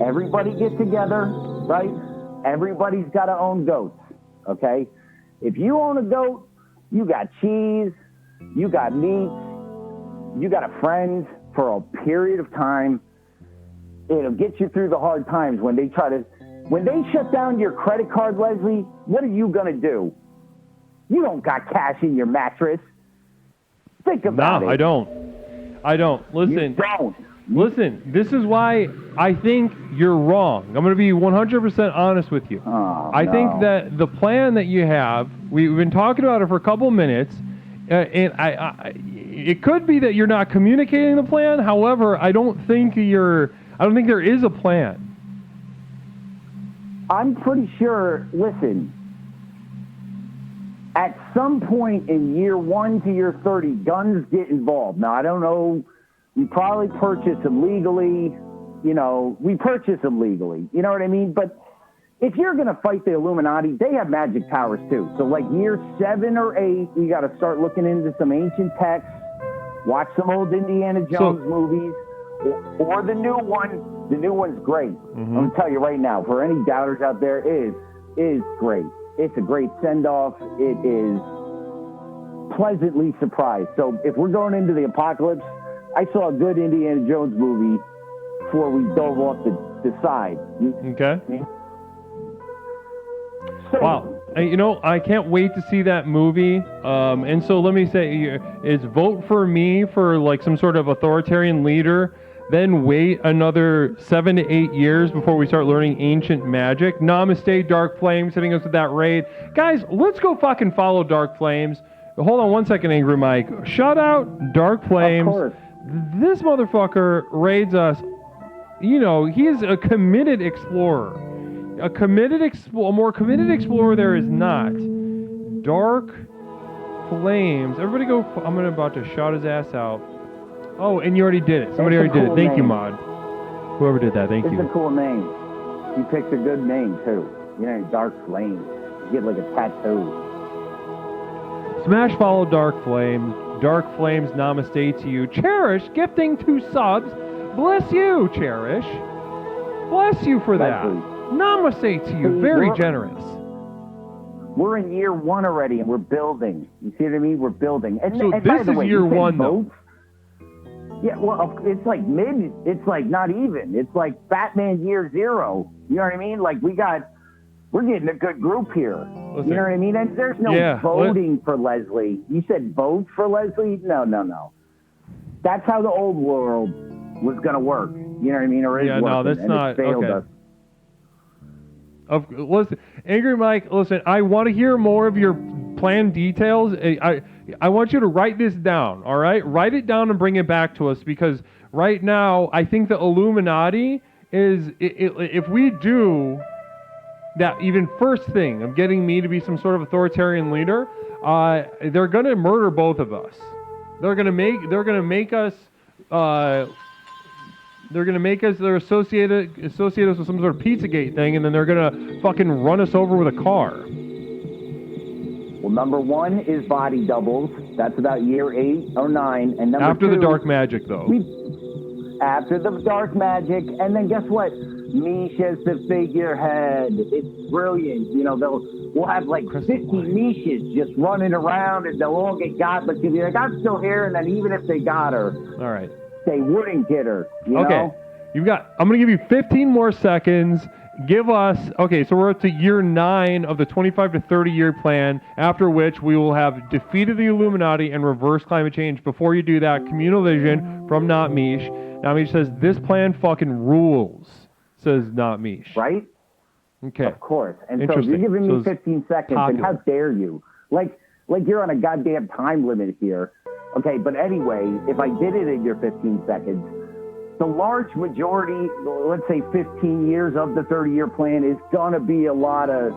everybody get together, right? Everybody's got to own goats, okay? If you own a goat, you got cheese, you got meat, you got a friend for a period of time. It'll get you through the hard times when they shut down your credit card, Leslie. What are you going to do? You don't got cash in your mattress. Think about it. No, I don't. Listen. You don't. Listen, this is why I think you're wrong. I'm going to be 100% honest with you. I think that the plan that you have, we've been talking about it for a couple minutes, and it could be that you're not communicating the plan. However, I don't think there is a plan. I'm pretty sure, listen, at some point in year 1 to year 30, guns get involved. Now, I don't know, we probably purchase them legally. You know, we purchase them legally. You know what I mean? But if you're going to fight the Illuminati, they have magic powers too. So like year 7 or 8, we got to start looking into some ancient texts, watch some old Indiana Jones movies. Or the new one. The new one's great. I'm going to tell you right now, for any doubters out there, it is great. It's a great send-off. It is pleasantly surprised. So if we're going into the apocalypse, I saw a good Indiana Jones movie before we dove off the side. Okay. Wow. You know, I can't wait to see that movie. And so let me say, is vote for me for like some sort of authoritarian leader, then wait another 7 to 8 years before we start learning ancient magic. Namaste, Dark Flames, hitting us with that raid. Guys, let's go fucking follow Dark Flames. Hold on one second, Angry Mike. Shout out Dark Flames. Of course. This motherfucker raids us. You know, he is a committed explorer. A more committed explorer there is not. Dark Flames. Everybody go. I'm about to shout his ass out. Oh, and you already did it. Somebody already did it. Thank you, Mod. Whoever did that, thank you. It's a cool name. You picked a good name, too. You know, Dark Flames. You get like a tattoo. Smash follow Dark Flames. Dark Flames, namaste to you. Cherish, gifting 2 subs. Bless you, Cherish. Bless you for that. Namaste to you. Very generous. We're in year 1 already, and we're building. You see what I mean? We're building. And this by the is way, year 1, though. Yeah, well, it's like it's like not even. It's like Batman year 0. You know what I mean? Like we're getting a good group here. Listen, you know what I mean? And there's no voting for Leslie. You said vote for Leslie? No. That's how the old world was going to work. You know what I mean? Or is working, no, that's not. It failed us. Listen, Angry Mike, listen, I want to hear more of your plan details. I want you to write this down, all right? Write it down and bring it back to us, because right now I think the Illuminati is, if we do that even first thing of getting me to be some sort of authoritarian leader, they're gonna murder both of us. They're gonna make us. They're associated us with some sort of Pizzagate thing, and then they're gonna fucking run us over with a car. Well, number one is body doubles. That's about year 8 or 9. And number after 2, the dark magic, though. After the dark magic, and then guess what? Misha's the figurehead. It's brilliant. You know, we'll have like 50 Mishas just running around, and they'll all get got, but you'll be like, I'm still here, and then even if they got her, all right, they wouldn't get her. You know? I'm going to give you 15 more seconds. Give us, so we're up to year 9 of the 25 to 30 year plan, after which we will have defeated the Illuminati and reversed climate change. Before you do that, communal vision from Not Mish. Not Mish says, this plan fucking rules, says Not Mish. Right? Okay. Of course. And so you're giving me 15 seconds, and how dare you? Like you're on a goddamn time limit here. Okay, but anyway, if I did it in your 15 seconds, the large majority, let's say 15 years of the 30-year plan, is going to be a lot of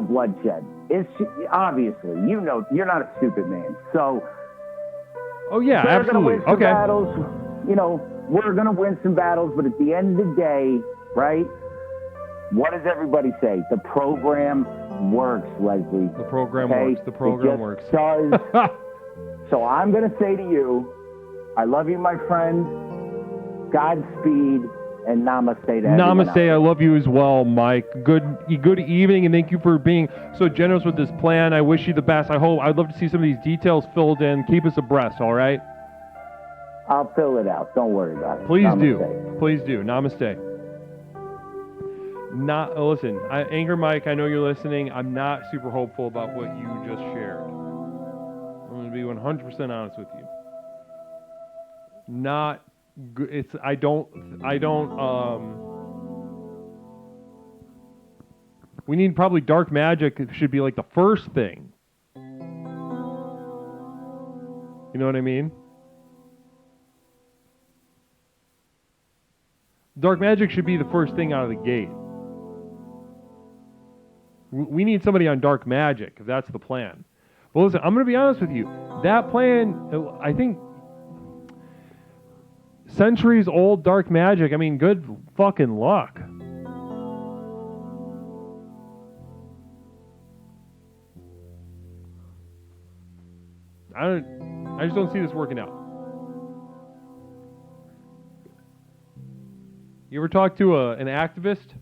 bloodshed. It's obviously, you know, you're not a stupid man. So, absolutely. Gonna win some battles. You know, we're going to win some battles, but at the end of the day, right? What does everybody say? The program works, Leslie. The program works. The program works. Does. So I'm going to say to you, I love you, my friend. Godspeed, and namaste to everyone Namaste. I love you as well, Mike. Good evening, and thank you for being so generous with this plan. I wish you the best. I'd love to see some of these details filled in. Keep us abreast, all right? I'll fill it out. Don't worry about it. Please Namaste. Please do. Namaste. Listen, Anchor Mike, I know you're listening. I'm not super hopeful about what you just shared. I'm going to be 100% honest with you. Not good. We need probably dark magic. It should be like the first thing. You know what I mean? Dark magic should be the first thing out of the gate. We need somebody on dark magic, if that's the plan. But listen, I'm going to be honest with you. That plan, I think, centuries old dark magic, I mean, good fucking luck. I just don't see this working out. You ever talk to an activist?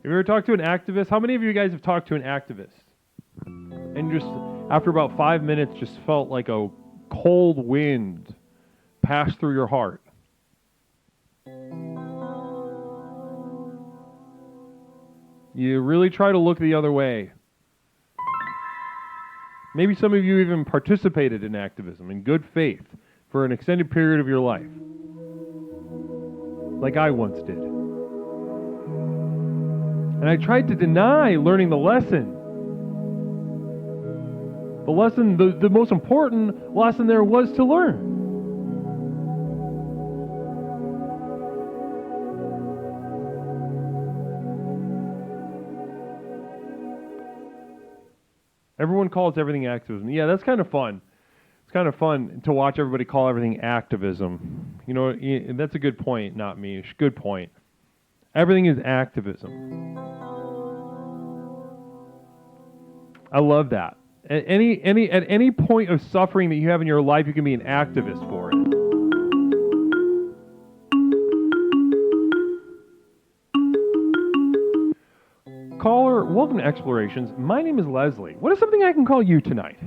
Have you ever talked to an activist? How many of you guys have talked to an activist? And just, after about 5 minutes, just felt like a cold wind pass through your heart? You really try to look the other way. Maybe some of you even participated in activism in good faith for an extended period of your life. Like I once did. And I tried to deny learning the lesson. The lesson, the most important lesson there was to learn. Everyone calls everything activism. Yeah, that's kind of fun. It's kind of fun to watch everybody call everything activism. You know, that's a good point, not me. Good point. Everything is activism. I love that. At any point of suffering that you have in your life, you can be an activist for it. Caller, welcome to Explorations. My name is Leslie. What is something I can call you tonight?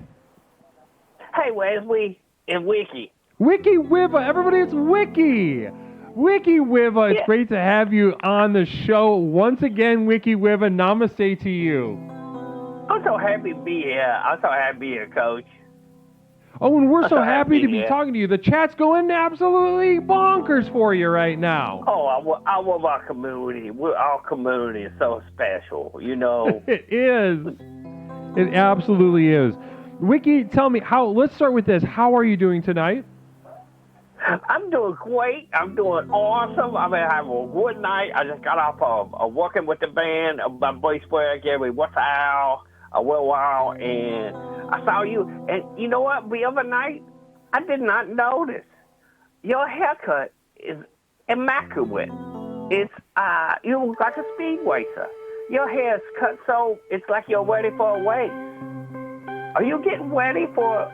Hey, Wesley and Wiki. Wiki Wiva. Everybody, it's Wiki. Wiki Wiva, it's great to have you on the show. Once again, Wiki Wiva, namaste to you. I'm so happy to be here. I'm so happy to be here, Coach. Oh, and we're so happy to be talking to you. The chat's going absolutely bonkers for you right now. Oh, I love our community. Our community is so special, you know. It is. It absolutely is. Wiki, tell me let's start with this. How are you doing tonight? I'm doing great. I'm doing awesome. I'm having a good night. I just got off of working with the band. My bass player gave me What's a Owl, a Will Wow, and I saw you. And you know what? The other night, I did not notice. Your haircut is immaculate. It's, you look like a speed racer. Your hair is cut so it's like you're ready for a race. Are you getting ready for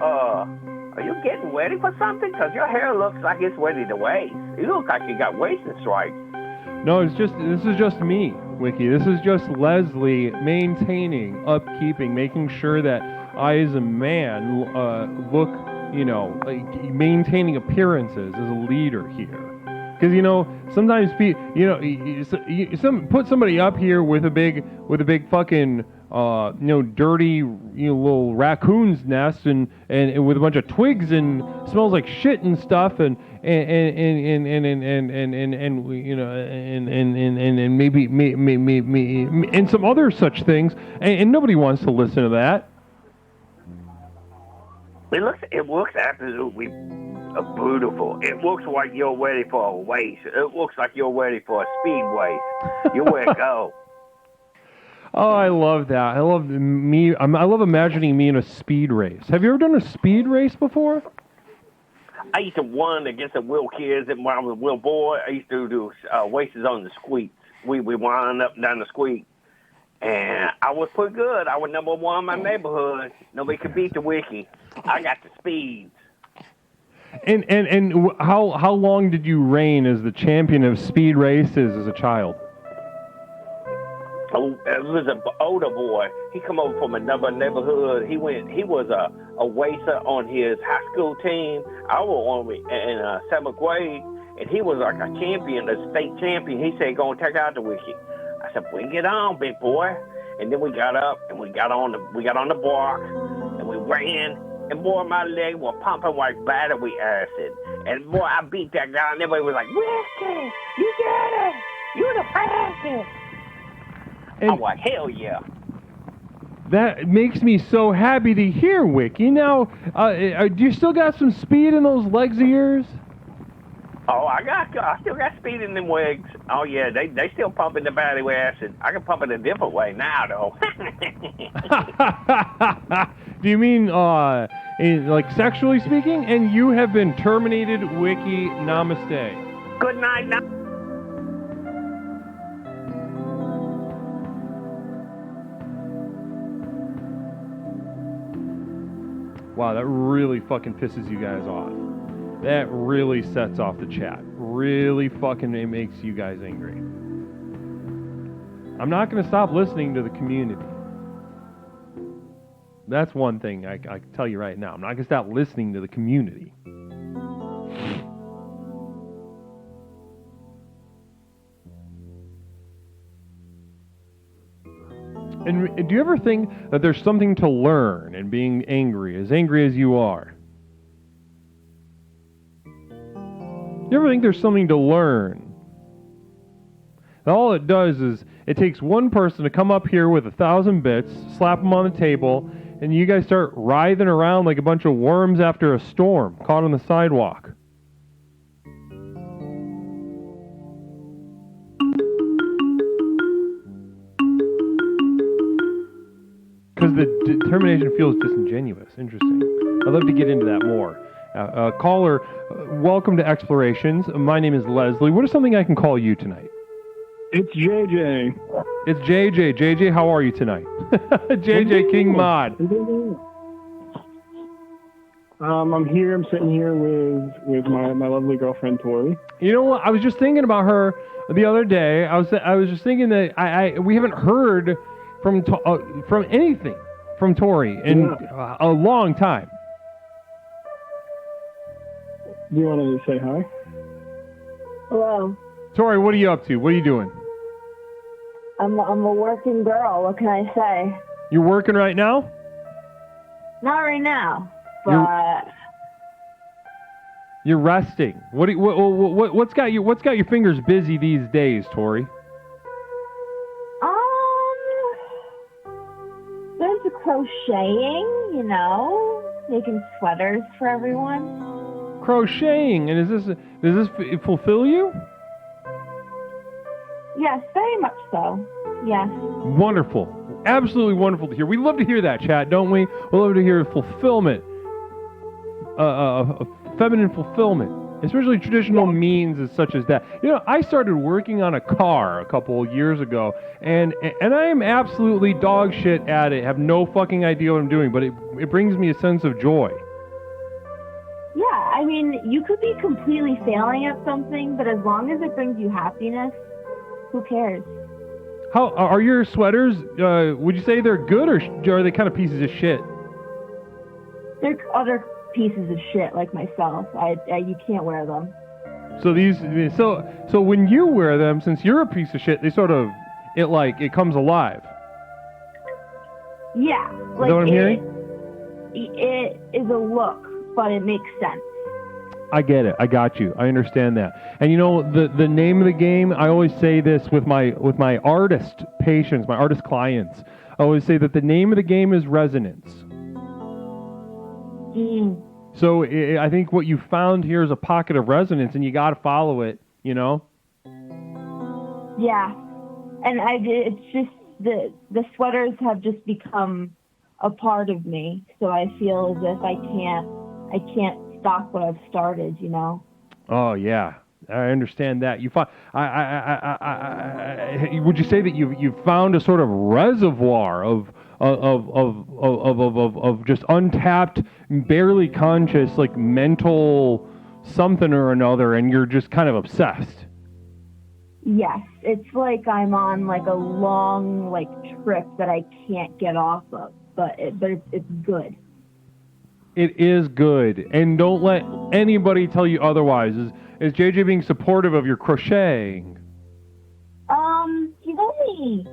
something? Because your hair looks like it's ready to race. You look like you got racing stripes. No, this is just me, Wiki. This is just Leslie maintaining, upkeeping, making sure that I as a man look, like maintaining appearances as a leader here. Because sometimes put somebody up here with a big fucking dirty little raccoon's nest and with a bunch of twigs and smells like shit and stuff and maybe and some other such things and nobody wants to listen to that. It looks absolutely beautiful. It looks like you're ready for a race. It looks like you're ready for a speed race. You're ready to go. Oh, I love that. I love imagining me in a speed race. Have you ever done a speed race before? I used to run against the real kids when I was a little boy. I used to do races on the squeaks. We wound up and down the squeak. And I was pretty good. I was number one in my neighborhood. Nobody could beat the Wiki. I got the speeds. And how long did you reign as the champion of speed races as a child? It was an older boy. He come over from another neighborhood. He was a racer on his high school team. I was on in 7th grade, and he was like a champion, a state champion. He said, "Go and take out the Wiki." I said, "Bring it on, big boy." And then we got up and we got on the block and we ran. And boy, my leg was pumping like battery acid. And boy, I beat that guy, and everybody was like, "Wiki, you did it! You're the fastest!" And I'm like, hell yeah. That makes me so happy to hear, Wiki. Now, do you still got some speed in those legs of yours? Oh, I still got speed in them legs. Oh yeah, they still pumping the battery acid. I can pump it a different way now, though. Do you mean, like sexually speaking? And you have been terminated, Wiki. Namaste. Good night now. Wow, that really fucking pisses you guys off. That really sets off the chat. Really fucking it makes you guys angry. I'm not going to stop listening to the community. That's one thing I can tell you right now. I'm not going to stop listening to the community. And do you ever think that there's something to learn in being angry as you are? Do you ever think there's something to learn? And all it does is it takes one person to come up here with 1,000 bits, slap them on the table, and you guys start writhing around like a bunch of worms after a storm caught on the sidewalk. Because the determination feels disingenuous. Interesting. I'd love to get into that more. Caller, welcome to Explorations. My name is Leslie. What is something I can call you tonight? It's JJ. It's JJ. JJ, how are you tonight? JJ King Mod. I'm here. I'm sitting here with my lovely girlfriend Tori. You know what? I was just thinking about her the other day. I was just thinking that we haven't heard from anything from Tori in a long time. Do you want to say hi? Hello. Tori, what are you up to? What are you doing? I'm a working girl. What can I say? You're working right now? Not right now, but you're resting. What's got your fingers busy these days, Tori? there's crocheting, making sweaters for everyone. Crocheting, and does this fulfill you? Yes, very much so. Yes. Wonderful. Absolutely wonderful to hear. We love to hear that, chat, don't we? We love to hear fulfillment. Feminine fulfillment. Especially traditional means as such as that. I started working on a car a couple of years ago, and I am absolutely dog shit at it. Have no fucking idea what I'm doing, but it brings me a sense of joy. Yeah, I mean, you could be completely failing at something, but as long as it brings you happiness, who cares? How are your sweaters? Would you say they're good, or are they kind of pieces of shit? They're other pieces of shit like myself. You can't wear them. So so when you wear them, since you're a piece of shit, they sort of it comes alive. Yeah, Is that what I'm hearing? It is a look, but it makes sense. I get it. I got you. I understand that. And the name of the game, I always say this with my artist patients, my artist clients. I always say that the name of the game is resonance. So I think what you found here is a pocket of resonance, and you got to follow it. Yeah, and it's just the sweaters have just become a part of me. So I feel as if I can't stop what I've started. Oh yeah, I understand that. You find would you say that you've found a sort of reservoir of just untapped, barely conscious, like mental something or another, and you're just kind of obsessed? Yes, it's like I'm on like a long trip that I can't get off of, but it's good. It is good, and don't let anybody tell you otherwise. Is JJ being supportive of your crocheting? He's only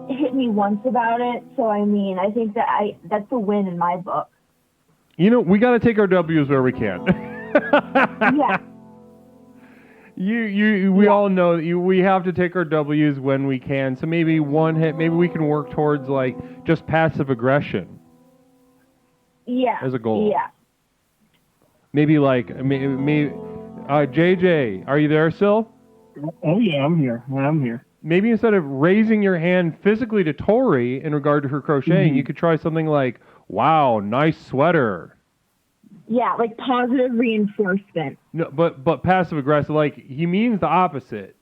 hit me once about it, so I mean, I think that's a win in my book. We got to take our W's where we can. Yeah. We all know that we have to take our W's when we can. So maybe maybe we can work towards just passive aggression. Yeah. As a goal. Yeah. Maybe JJ, are you there still? Oh yeah, I'm here. Maybe instead of raising your hand physically to Tori in regard to her crocheting, you could try something like, "Wow, nice sweater." Yeah, positive reinforcement. No, but passive aggressive, he means the opposite.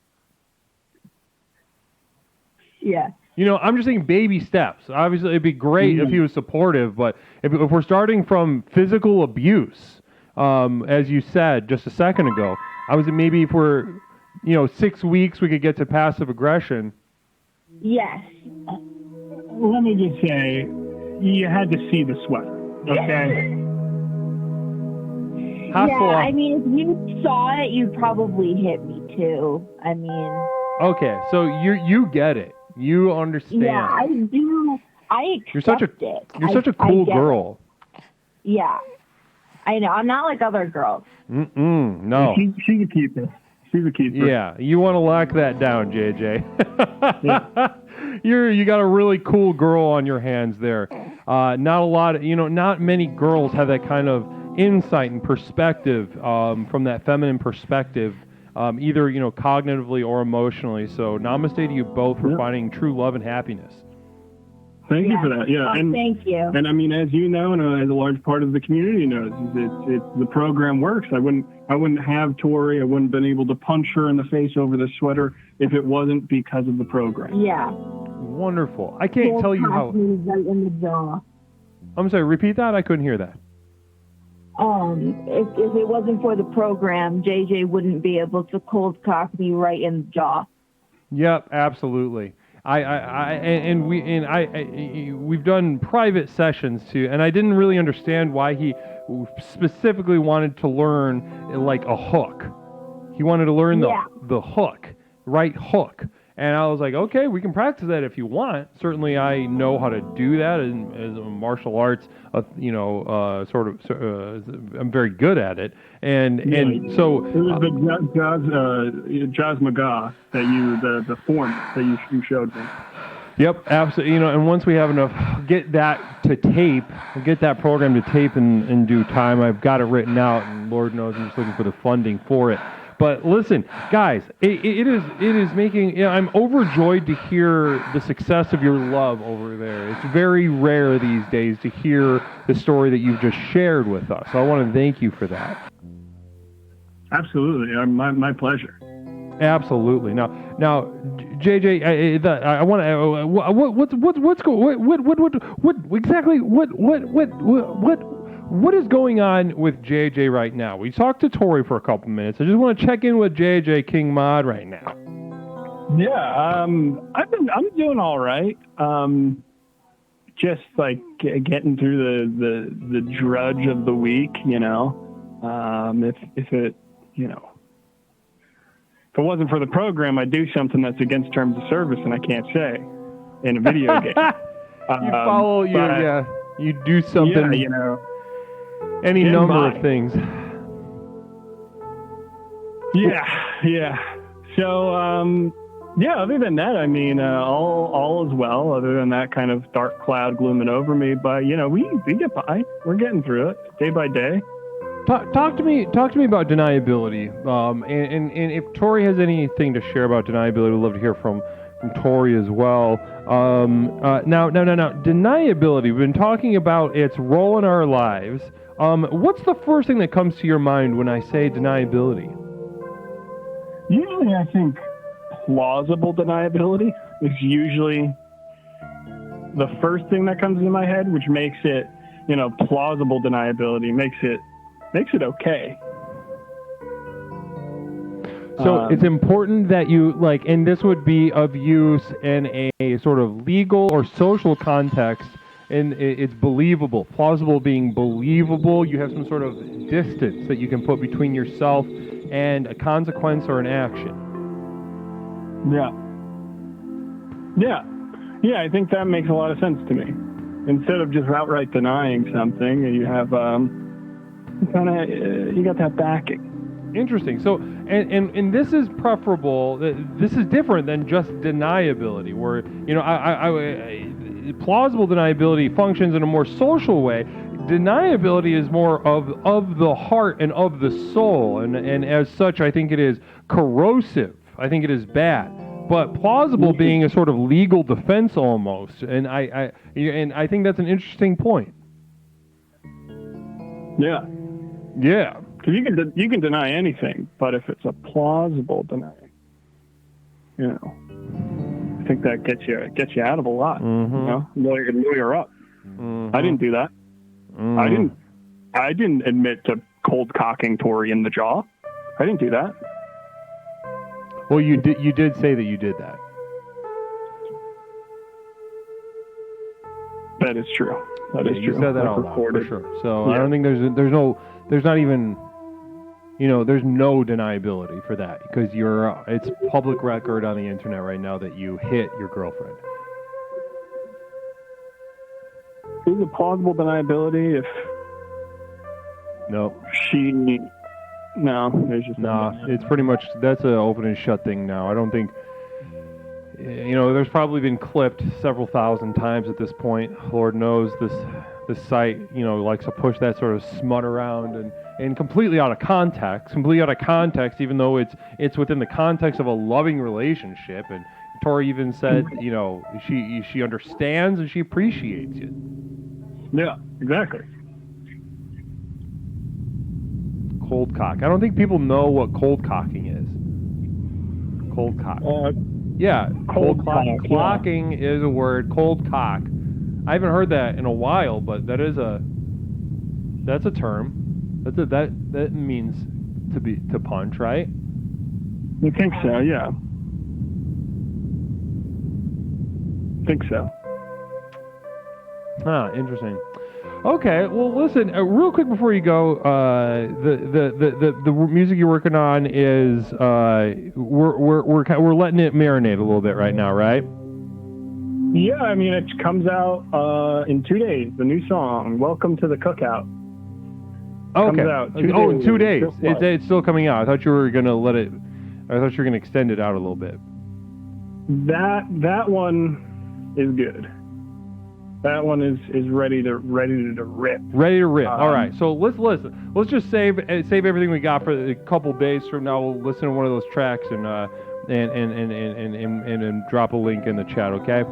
Yeah. I'm just saying baby steps. Obviously, it'd be great if he was supportive, but if we're starting from physical abuse, as you said just a second ago, I was maybe if we're 6 weeks we could get to passive aggression. Yes. Let me just say, you had to see the sweater, okay? I mean, if you saw it, you'd probably hit me too. I mean. Okay, so you get it. You understand. Yeah, I do. I accept it. You're such a cool girl. Yeah, I know. I'm not like other girls. No. She's a keeper. She's a keeper. Yeah, you want to lock that down, JJ. You got a really cool girl on your hands there. Not many girls have that kind of insight and perspective from that feminine perspective. Either cognitively or emotionally. So namaste to you both for finding true love and happiness. Thank you for that. Yeah, thank you. And I mean, as you know, and as a large part of the community knows, it's the program works. I wouldn't have Tori. I wouldn't have been able to punch her in the face over the sweater if it wasn't because of the program. Yeah. Wonderful. I can't tell you how. Right in the jaw. I'm sorry. Repeat that. I couldn't hear that. If it wasn't for the program, JJ wouldn't be able to cold cock me right in the jaw. Yep, absolutely. We've done private sessions too, and I didn't really understand why he specifically wanted to learn a hook. He wanted to learn the hook, right hook. And I was like, okay, we can practice that if you want. Certainly, I know how to do that as a martial arts. I'm very good at it. And so it was the Jazz Magah that the form that you showed me. Yep, absolutely. And once we have enough, get that to tape, get that program to tape in due time. I've got it written out, and Lord knows I'm just looking for the funding for it. But listen, guys, it is making. I'm overjoyed to hear the success of your love over there. It's very rare these days to hear the story that you've just shared with us. So I want to thank you for that. Absolutely, my pleasure. Absolutely. Now, JJ, I want to. What is going on with JJ right now? We talked to Tori for a couple minutes. I just want to check in with JJ King Mod right now. Yeah, I'm doing all right. Just like getting through the drudge of the week, If it wasn't for the program, I'd do something that's against terms of service, and I can't say in a video game. You do something. Yeah, any number of things. Yeah. So, other than that, I mean, all is well, other than that kind of dark cloud glooming over me. But, we get by. We're getting through it day by day. Talk to me about deniability. And if Tori has anything to share about deniability, we'd love to hear from Tori as well. Now, deniability. We've been talking about its role in our lives. What's the first thing that comes to your mind when I say deniability? Usually, I think plausible deniability is usually the first thing that comes into my head, which makes it, plausible deniability makes it okay. So it's important that you and this would be of use in a sort of legal or social context, and it's believable. Plausible being believable. You have some sort of distance that you can put between yourself and a consequence or an action. Yeah, I think that makes a lot of sense to me. Instead of just outright denying something, you have you got that backing. Interesting. So, and this is preferable. This is different than just deniability, where plausible deniability functions in a more social way. Deniability is more of the heart and of the soul, and as such, I think it is corrosive. I think it is bad. But plausible being a sort of legal defense almost, and I think that's an interesting point. Yeah. Yeah. Because you can deny anything, but if it's a plausible denial, I think that gets you out of a lot. Mm-hmm. Lawyer up. Mm-hmm. I didn't do that. Mm-hmm. I didn't admit to cold cocking Tori in the jaw. I didn't do that. Well, you did say that you did that. That is true. That is true. You said that out loud, for sure. So yeah. I don't think there's not even, there's no deniability for that, because it's public record on the internet right now that you hit your girlfriend. Is it plausible deniability if no there's just it's pretty much, that's an open and shut thing now. I don't think, there's probably been clipped several thousand times at this point. Lord knows this site, likes to push that sort of smut around and completely out of context, even though it's within the context of a loving relationship. And Tori even said, she understands and she appreciates it. Yeah, exactly. Cold cock. I don't think people know what cold cocking is. Cold cock. Yeah, cold cock. Clocking is a word. Cold cock. I haven't heard that in a while, but that's a term. That means to punch, right? I think so. Yeah. I think so. Interesting. Okay, well, listen. Real quick before you go, the music you're working on is we're letting it marinate a little bit right now, right? Yeah, I mean, it comes out in 2 days. The new song, "Welcome to the Cookout." Okay. Comes out in 2 days. It's still coming out. I thought you were gonna I thought you were gonna extend it out a little bit. That one, is good. That one is ready to rip. Ready to rip. All right. So let's listen. Let's just save everything we got for a couple days from now. We'll listen to one of those tracks and drop a link in the chat. Okay.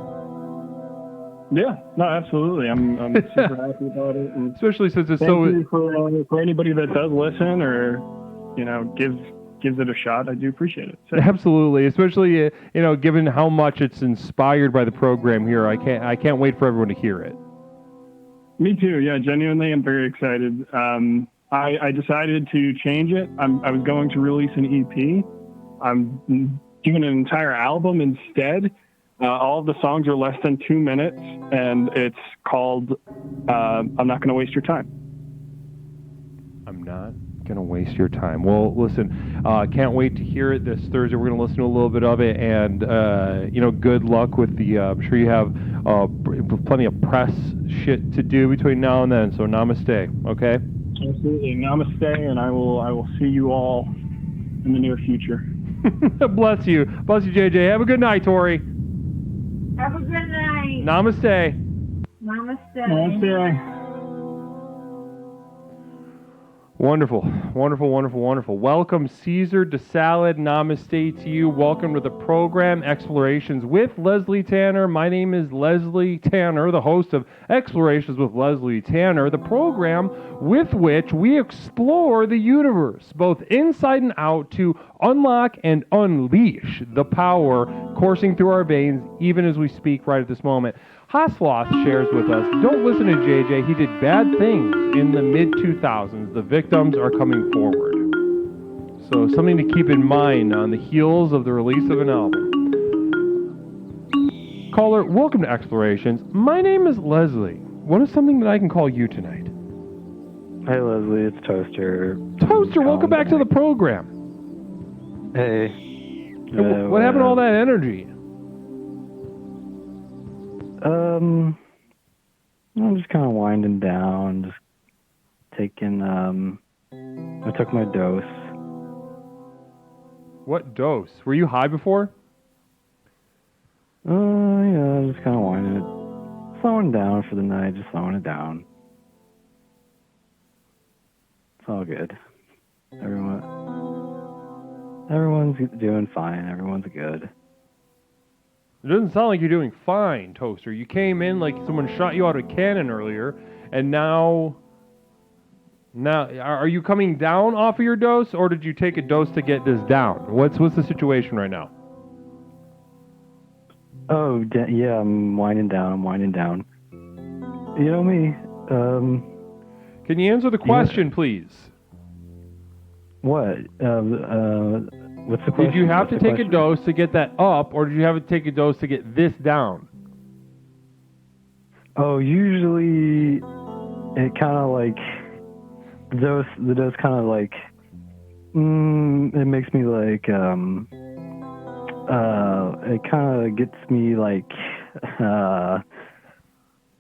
Yeah. No, absolutely. I'm super happy about it. And especially since it's thank you for anybody that does listen or gives it a shot. I do appreciate it. So. Absolutely, especially given how much it's inspired by the program here. I can't wait for everyone to hear it. Me too. Yeah, genuinely, I'm very excited. I decided to change it. I was going to release an EP. I'm doing an entire album instead. All of the songs are less than 2 minutes, and it's called "I'm Not Gonna Waste Your Time." I'm not gonna waste your time. Well, listen, can't wait to hear it this Thursday. We're gonna listen to a little bit of it, and good luck with the. I'm sure you have plenty of press shit to do between now and then. So namaste. Okay. Absolutely, namaste, and I will see you all in the near future. Bless you, JJ. Have a good night, Tori. Have a good night. Namaste. Namaste. Namaste. Wonderful. Welcome, Caesar to Salad. Namaste to you. Welcome to the program, Explorations with Leslie Tanner. My name is Leslie Tanner, the host of Explorations with Leslie Tanner, the program with which we explore the universe, both inside and out, to unlock and unleash the power coursing through our veins, even as we speak right at this moment. Hasloth shares with us, don't listen to JJ, he did bad things in the mid-2000s. The victims are coming forward. So something to keep in mind on the heels of the release of an album. Caller, welcome to Explorations. My name is Leslie. What is something that I can call you tonight? Hey, Leslie, it's Toaster. Toaster, welcome back to the program. Hey. What happened to all that energy? I'm just kind of winding down, just taking, I took my dose. What dose? Were you high before? Just kind of winding it, slowing down for the night, just slowing it down. It's all good. Everyone's doing fine, everyone's good. It doesn't sound like you're doing fine, Toaster. You came in like someone shot you out of a cannon earlier, and now are you coming down off of your dose, or did you take a dose to get this down? What's the situation right now? Oh, yeah, I'm winding down. You know me. Can you answer the question, please? What? What's the question? Did you have to take a dose to get that up, or did you have to take a dose to get this down? Oh, usually it kind of like the dose kind of like it makes me like it kind of gets me like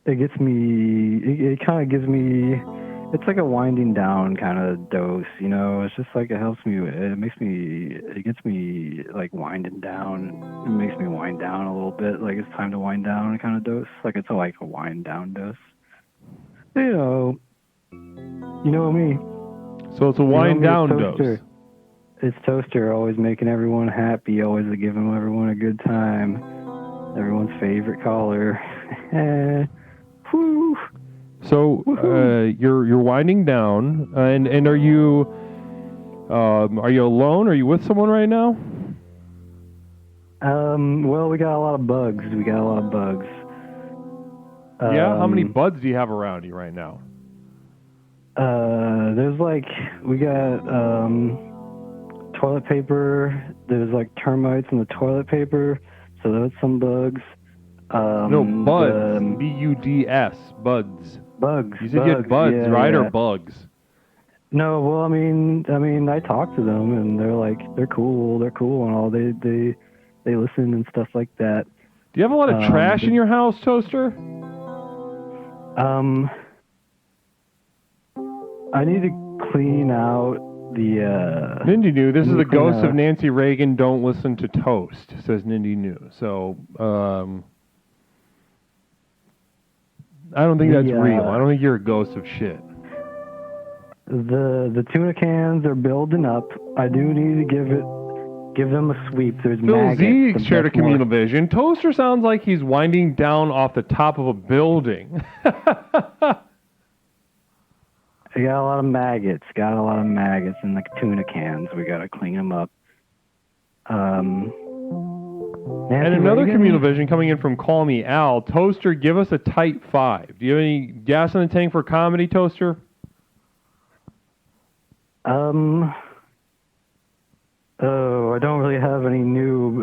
it kind of gives me. It's like a winding down kind of dose, It's just like it helps me. It gets me like winding down. It makes me wind down a little bit. Like it's time to wind down kind of dose. Like it's like a wind down dose. You know me. So it's a wind down dose. It's Toaster, always making everyone happy, always giving everyone a good time. Everyone's favorite caller. Whew. So you're winding down, and are you alone? Are you with someone right now? Well, we got a lot of bugs. Yeah. How many buds do you have around you right now? There's we got toilet paper. There's termites in the toilet paper, so that's some bugs. No, buds. B-U-D-S. Buds. Bugs. You said you had buds, yeah, right? Yeah. Or bugs? No, well, I mean, I talk to them, and they're cool, and all. They listen and stuff like that. Do you have a lot of trash in your house, Toaster? I need to clean out the. Nindy New. This is the ghost of Nancy Reagan. Don't listen to toast, says Nindy New. So, I don't think that's The, real. I don't think you're a ghost of shit. The tuna cans are building up. I do need to give them a sweep. There's Phil maggots. Z shared a communal vision. Toaster sounds like he's winding down off the top of a building. I got a lot of maggots. Got a lot of maggots in the tuna cans. We gotta clean them up. And Nancy another Reagan? communal vision coming in from Call Me Al. Toaster, give us a tight 5. Do you have any gas in the tank for comedy, Toaster? Oh, I don't really have any new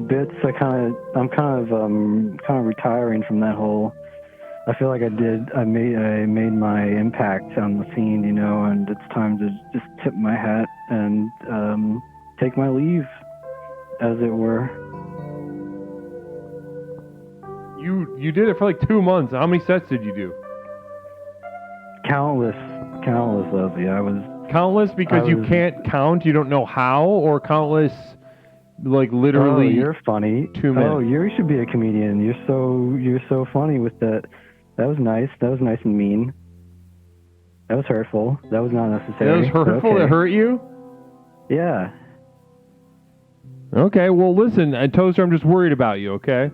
bits. I'm kind of retiring from that whole. I feel like I made my impact on the scene, you know, and it's time to just tip my hat and take my leave, as it were. You did it for like 2 months. How many sets did you do? Countless, Leslie. Countless because you can't count, you don't know how, or countless like literally. Oh, you're funny. 2 minutes. Oh, you should be a comedian. You're so funny with that. That was nice. That was nice and mean. That was hurtful. That was not necessary. That was hurtful. Okay. That hurt you? Yeah. Okay. Well, listen, Toaster, I'm just worried about you. Okay.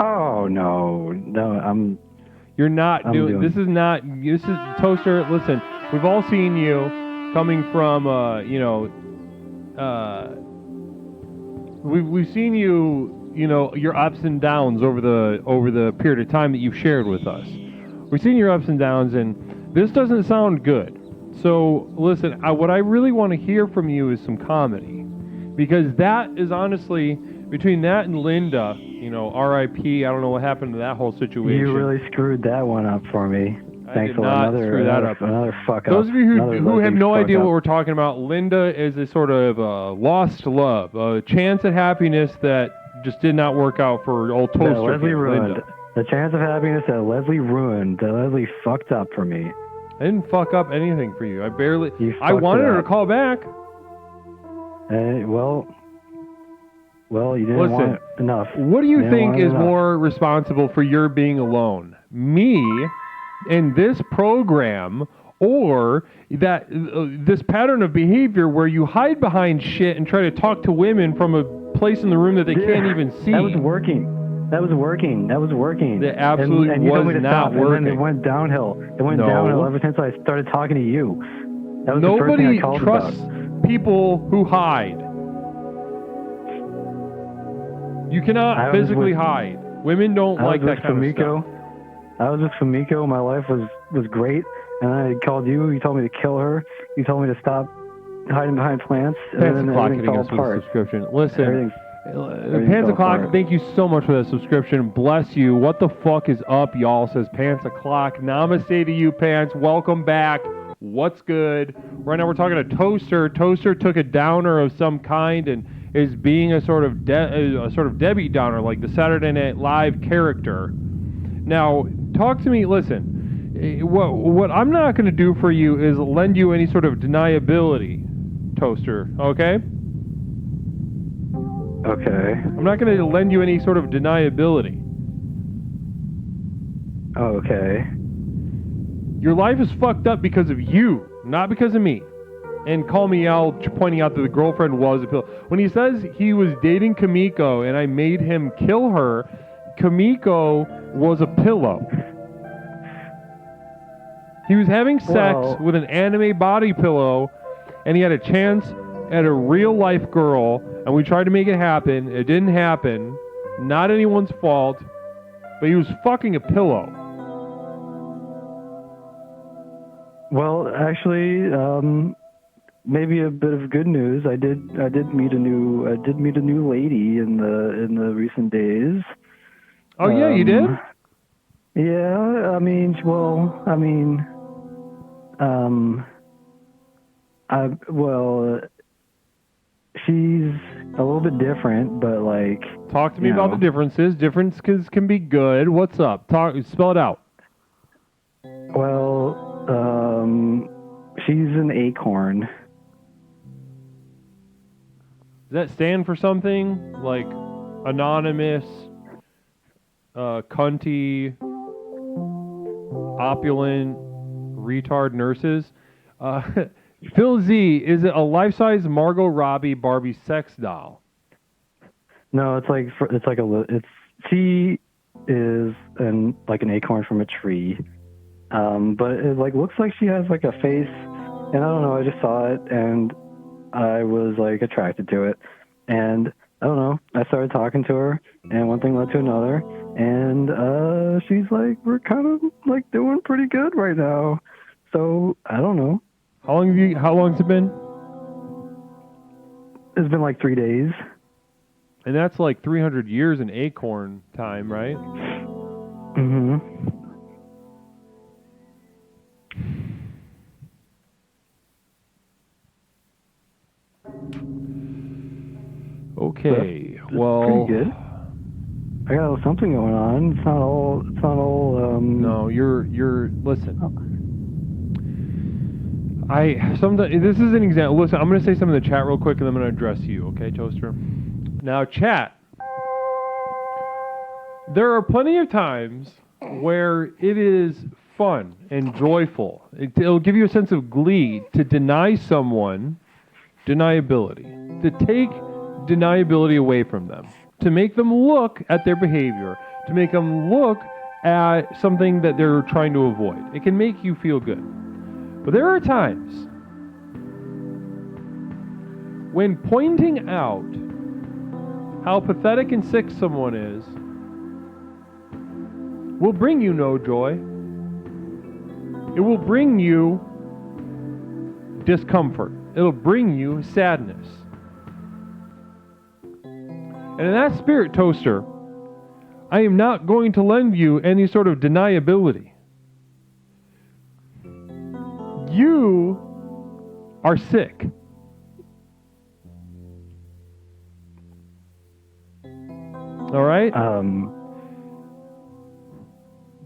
Oh no, You're not doing. This is not. This is Toaster. Listen, we've all seen you coming from. We've seen you. You know, your ups and downs over the period of time that you've shared with us. We've seen your ups and downs, and this doesn't sound good. So listen, what I really want to hear from you is some comedy, because that is honestly between that and Linda. You know, R.I.P. I don't know what happened to that whole situation. You really screwed that one up for me. Thanks a lot. Another fuck up. Those of you who have no idea what we're talking about, Linda is a sort of lost love, a chance at happiness that just did not work out for old Toaster. That Leslie ruined. Linda. The chance of happiness that Leslie ruined. That Leslie fucked up for me. I didn't fuck up anything for you. I wanted her to call back. Well, you didn't want it enough. What do you think is more responsible for your being alone? Me and this program, or that this pattern of behavior where you hide behind shit and try to talk to women from a place in the room that they can't even see? That was working. It absolutely and you told me to not stop, working. And then it went downhill. Downhill ever since I started talking to you. That was Nobody the first thing I called trusts about. people who hide. You cannot physically hide. Women don't like that kind of stuff. I was with Famiko. My life was great. And I called you. You told me to kill her. You told me to stop hiding behind plants. And then everything fell apart. Subscription. Listen, Pants O'Clock, thank you so much for that subscription. Bless you. What the fuck is up, y'all? Says Pants O'Clock. Namaste to you, Pants. Welcome back. What's good? Right now we're talking to Toaster. Toaster took a downer of some kind and is being a sort of Debbie Downer, like the Saturday Night Live character. Now, talk to me. Listen, what I'm not going to do for you is lend you any sort of deniability, Toaster. Okay? Okay. I'm not going to lend you any sort of deniability. Okay. Your life is fucked up because of you, not because of me. And Call Me Al pointing out that the girlfriend was a pillow. When he says he was dating Kamiko and I made him kill her, Kamiko was a pillow. He was having sex with an anime body pillow, and he had a chance at a real life girl, and we tried to make it happen. It didn't happen. Not anyone's fault, but he was fucking a pillow. Well, actually, maybe a bit of good news. I did meet a new lady in the recent days. Oh yeah, you did? Yeah, she's a little bit different, but like. Talk to me about the differences. Differences can be good. What's up? Spell it out. Well, she's an acorn. Does that stand for something? Like anonymous? cunty, opulent, retard nurses. Phil Z, is it a life-size Margot Robbie Barbie sex doll? No, she is like an acorn from a tree, but it like looks like she has like a face, and I don't know. I just saw it and I was like attracted to it, and I don't know. I started talking to her, and one thing led to another, and she's like, we're kind of like doing pretty good right now. So I don't know. How long's it been? It's been like 3 days. And that's like 300 years in acorn time, right? Mm-hmm. Okay, That's well, pretty good. I got something going on. It's not all. no, you're. Listen, this is an example. Listen, I'm going to say something in the chat real quick, and I'm going to address you. Okay, Toaster. Now, chat. There are plenty of times where it is fun and joyful. It'll give you a sense of glee to deny someone deniability, to take deniability away from them, to make them look at their behavior, to make them look at something that they're trying to avoid. It can make you feel good. But there are times when pointing out how pathetic and sick someone is will bring you no joy. It will bring you discomfort. It'll bring you sadness. And in that spirit, Toaster, I am not going to lend you any sort of deniability. You are sick. All right?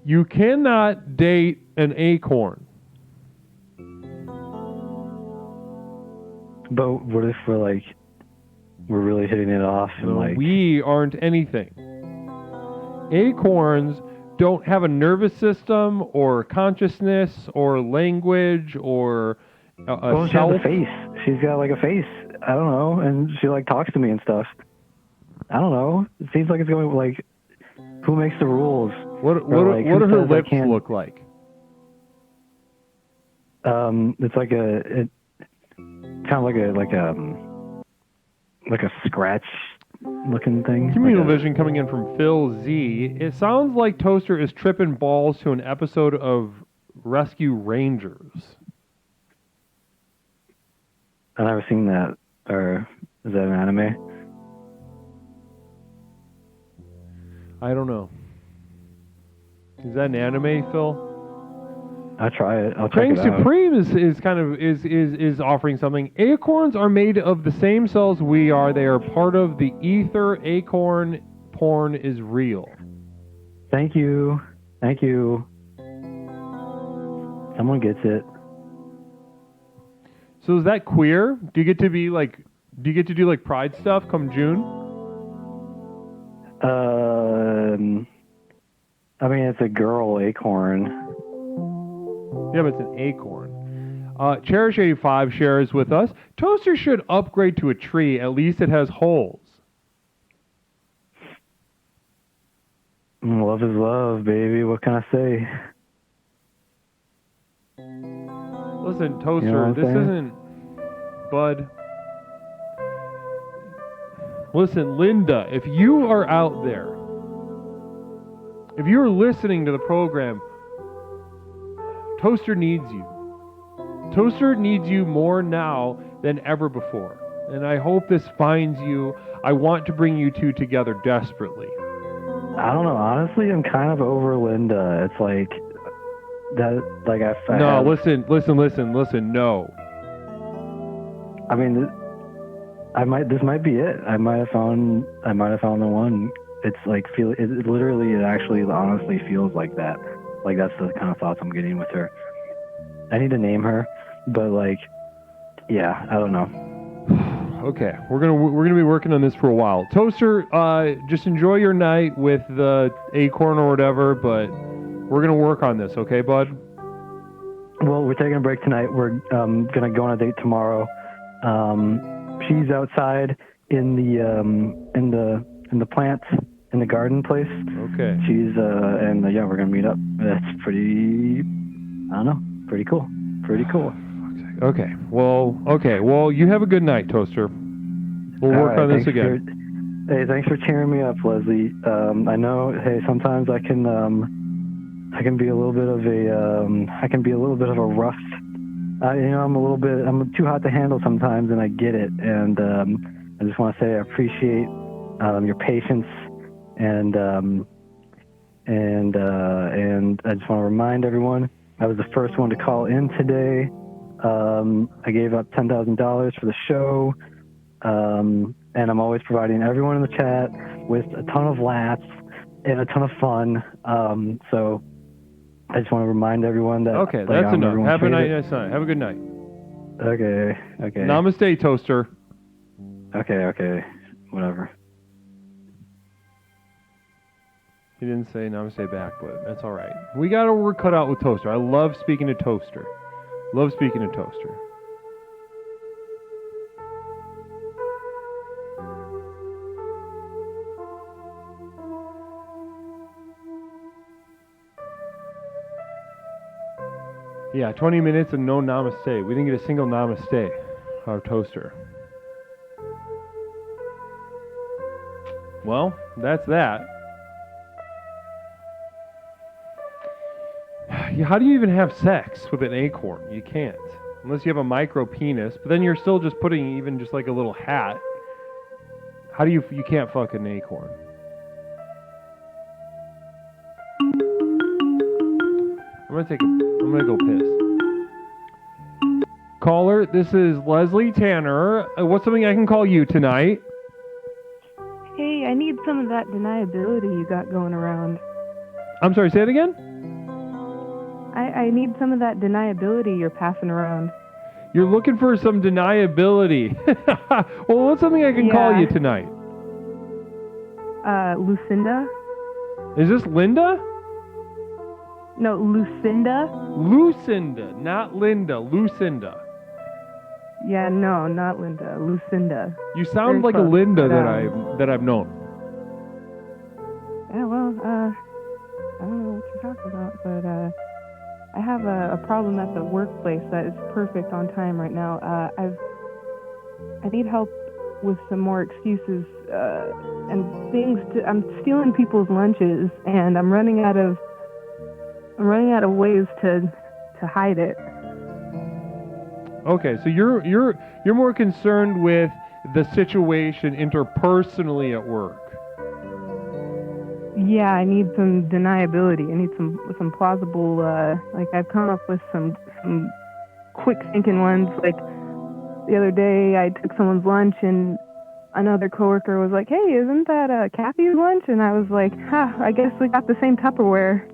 You cannot date an acorn. But what if we're really hitting it off and No, we aren't anything. Acorns don't have a nervous system or consciousness or language or a she has self. a face. She's got like a face. I don't know, and she like talks to me and stuff. I don't know. It seems like it's going like, who makes the rules? What do her lips look like? It's like kind of like a scratch looking thing. Communal vision coming in from Phil Z. It sounds like Toaster is tripping balls to an episode of Rescue Rangers. I've never seen that. Or is that an anime? I don't know. Is that an anime, Phil? I'll try it. I'll check Praying it out. Supreme is offering something. Acorns are made of the same cells we are. They are part of the ether. Acorn porn is real. Thank you. Thank you. Someone gets it. So is that queer? Do you get to do like pride stuff come June? I mean, it's a girl acorn. Yeah, but it's an acorn. Cherish85 shares with us. Toaster should upgrade to a tree. At least it has holes. Love is love, baby. What can I say? Listen, Toaster, You know what I'm this saying? isn't... Bud. Listen, Linda, if you are out there, if you're listening to the program, Toaster needs you. Toaster needs you more now than ever before. And I hope this finds you. I want to bring you two together desperately. I don't know. Honestly, I'm kind of over Linda. It's like that. Like Listen. No. I mean, This might be it. I might have found the one. It's like it actually honestly feels like that. Like that's the kind of thoughts I'm getting with her. I need to name her, but like, yeah, I don't know. Okay. We're gonna be working on this for a while. Toaster, just enjoy your night with the acorn or whatever, but we're gonna work on this, okay, bud? Well, we're taking a break tonight. We're gonna go on a date tomorrow. She's outside in the plants in the garden place. Okay. She's yeah, we're gonna meet up. That's pretty. I don't know. Pretty cool. Pretty cool. Okay. Well, you have a good night, Toaster. We'll work on this again. Hey, thanks for cheering me up, Leslie. I know. Hey, sometimes I can be a little bit of a rough. I'm too hot to handle sometimes, and I get it. And I just want to say I appreciate your patience, and I just want to remind everyone I was the first one to call in today. I gave up $10,000 for the show, and I'm always providing everyone in the chat with a ton of laughs and a ton of fun. So I just want to remind everyone that. Okay, that's enough. Have a night. Have a good night. Okay. Namaste, Toaster. Okay. Whatever. He didn't say namaste back, but that's all right. We got our work cut out with Toaster. I love speaking to Toaster. Yeah, 20 minutes and no namaste. We didn't get a single namaste out of Toaster. Well, that's that. How do you even have sex with an acorn? You can't. Unless you have a micro penis, but then you're still just putting even just like a little hat. How do you can't fuck an acorn? I'm gonna go piss. Caller, this is Leslie Tanner. What's something I can call you tonight? Hey, I need some of that deniability you got going around. I'm sorry, say it again? I need some of that deniability you're passing around. You're looking for some deniability. Well, what's something I can call you tonight? Lucinda? Is this Linda? No, Lucinda? Lucinda, not Linda. Lucinda. Yeah, no, not Linda. Lucinda. You sound Very like close, a Linda but, that I've known. Yeah, well, I don't know what you're talking about, but I have a problem at the workplace that is perfect on time right now. I need help with some more excuses and things. I'm stealing people's lunches, and I'm running out of ways to hide it. Okay, so you're more concerned with the situation interpersonally at work. Yeah, I need some deniability. I need some plausible. Like I've come up with some quick thinking ones. Like the other day, I took someone's lunch, and another coworker was like, "Hey, isn't that Kathy's lunch?" And I was like, I guess we got the same Tupperware.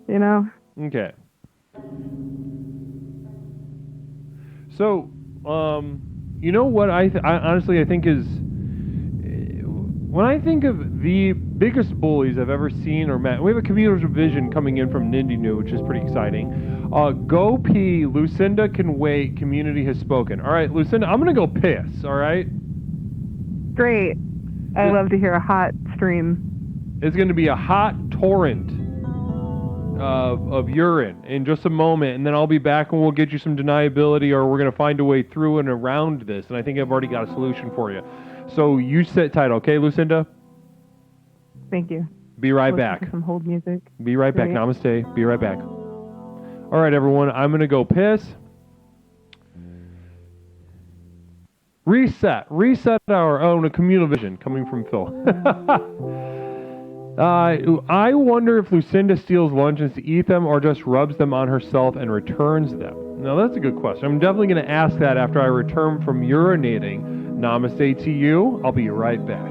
You know? Okay. So, you know what I honestly think is, when I think of the biggest bullies I've ever seen or met, we have a community vision coming in from Nindy New, which is pretty exciting. Go pee, Lucinda can wait, community has spoken. All right, Lucinda, I'm going to go piss, all right? Great. I love to hear a hot stream. It's going to be a hot torrent of urine in just a moment, and then I'll be back and we'll get you some deniability, or we're going to find a way through and around this, and I think I've already got a solution for you. So you sit tight, okay, Lucinda? Thank you. Be right back. Some hold music. Be right back. Namaste. Be right back. All right, everyone, I'm going to go piss. Reset our own communal vision coming from Phil. I wonder if Lucinda steals lunches to eat them or just rubs them on herself and returns them. Now, that's a good question. I'm definitely going to ask that after I return from urinating. Namaste to you. I'll be right back.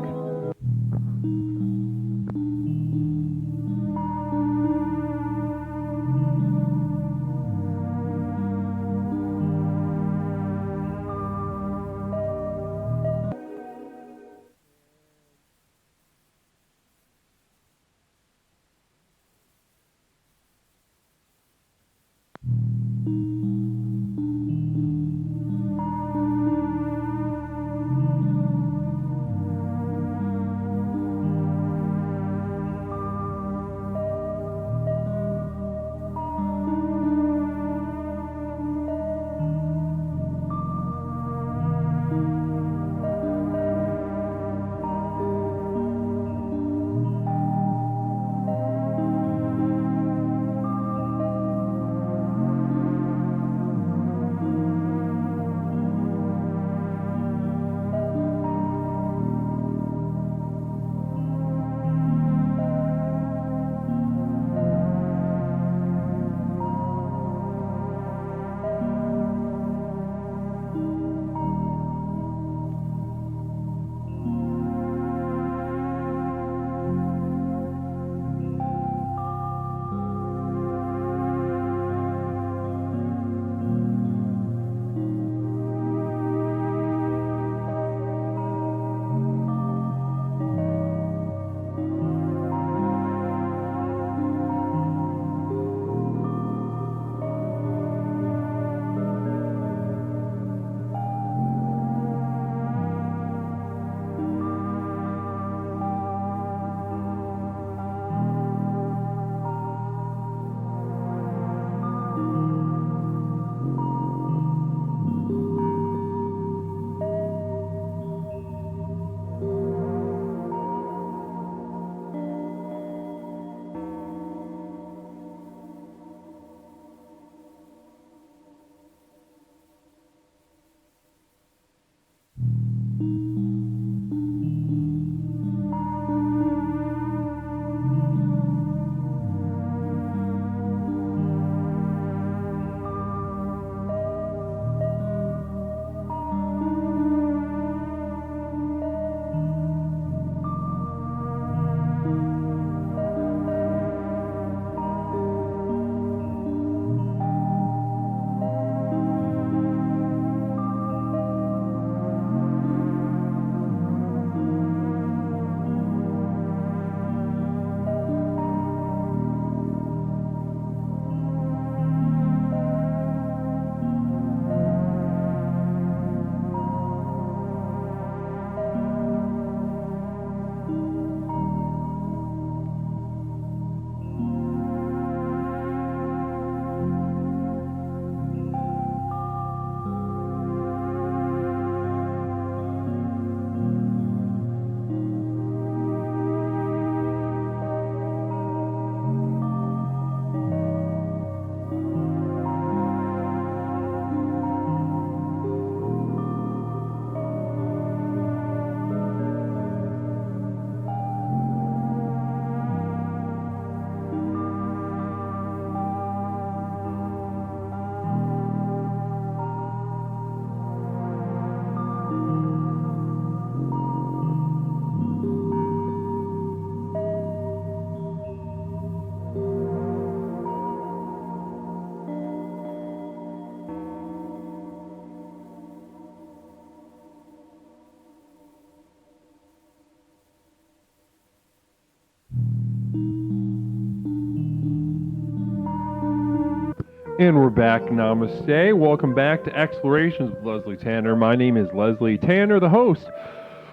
And we're back. Namaste. Welcome back to Explorations with Leslie Tanner. My name is Leslie Tanner, the host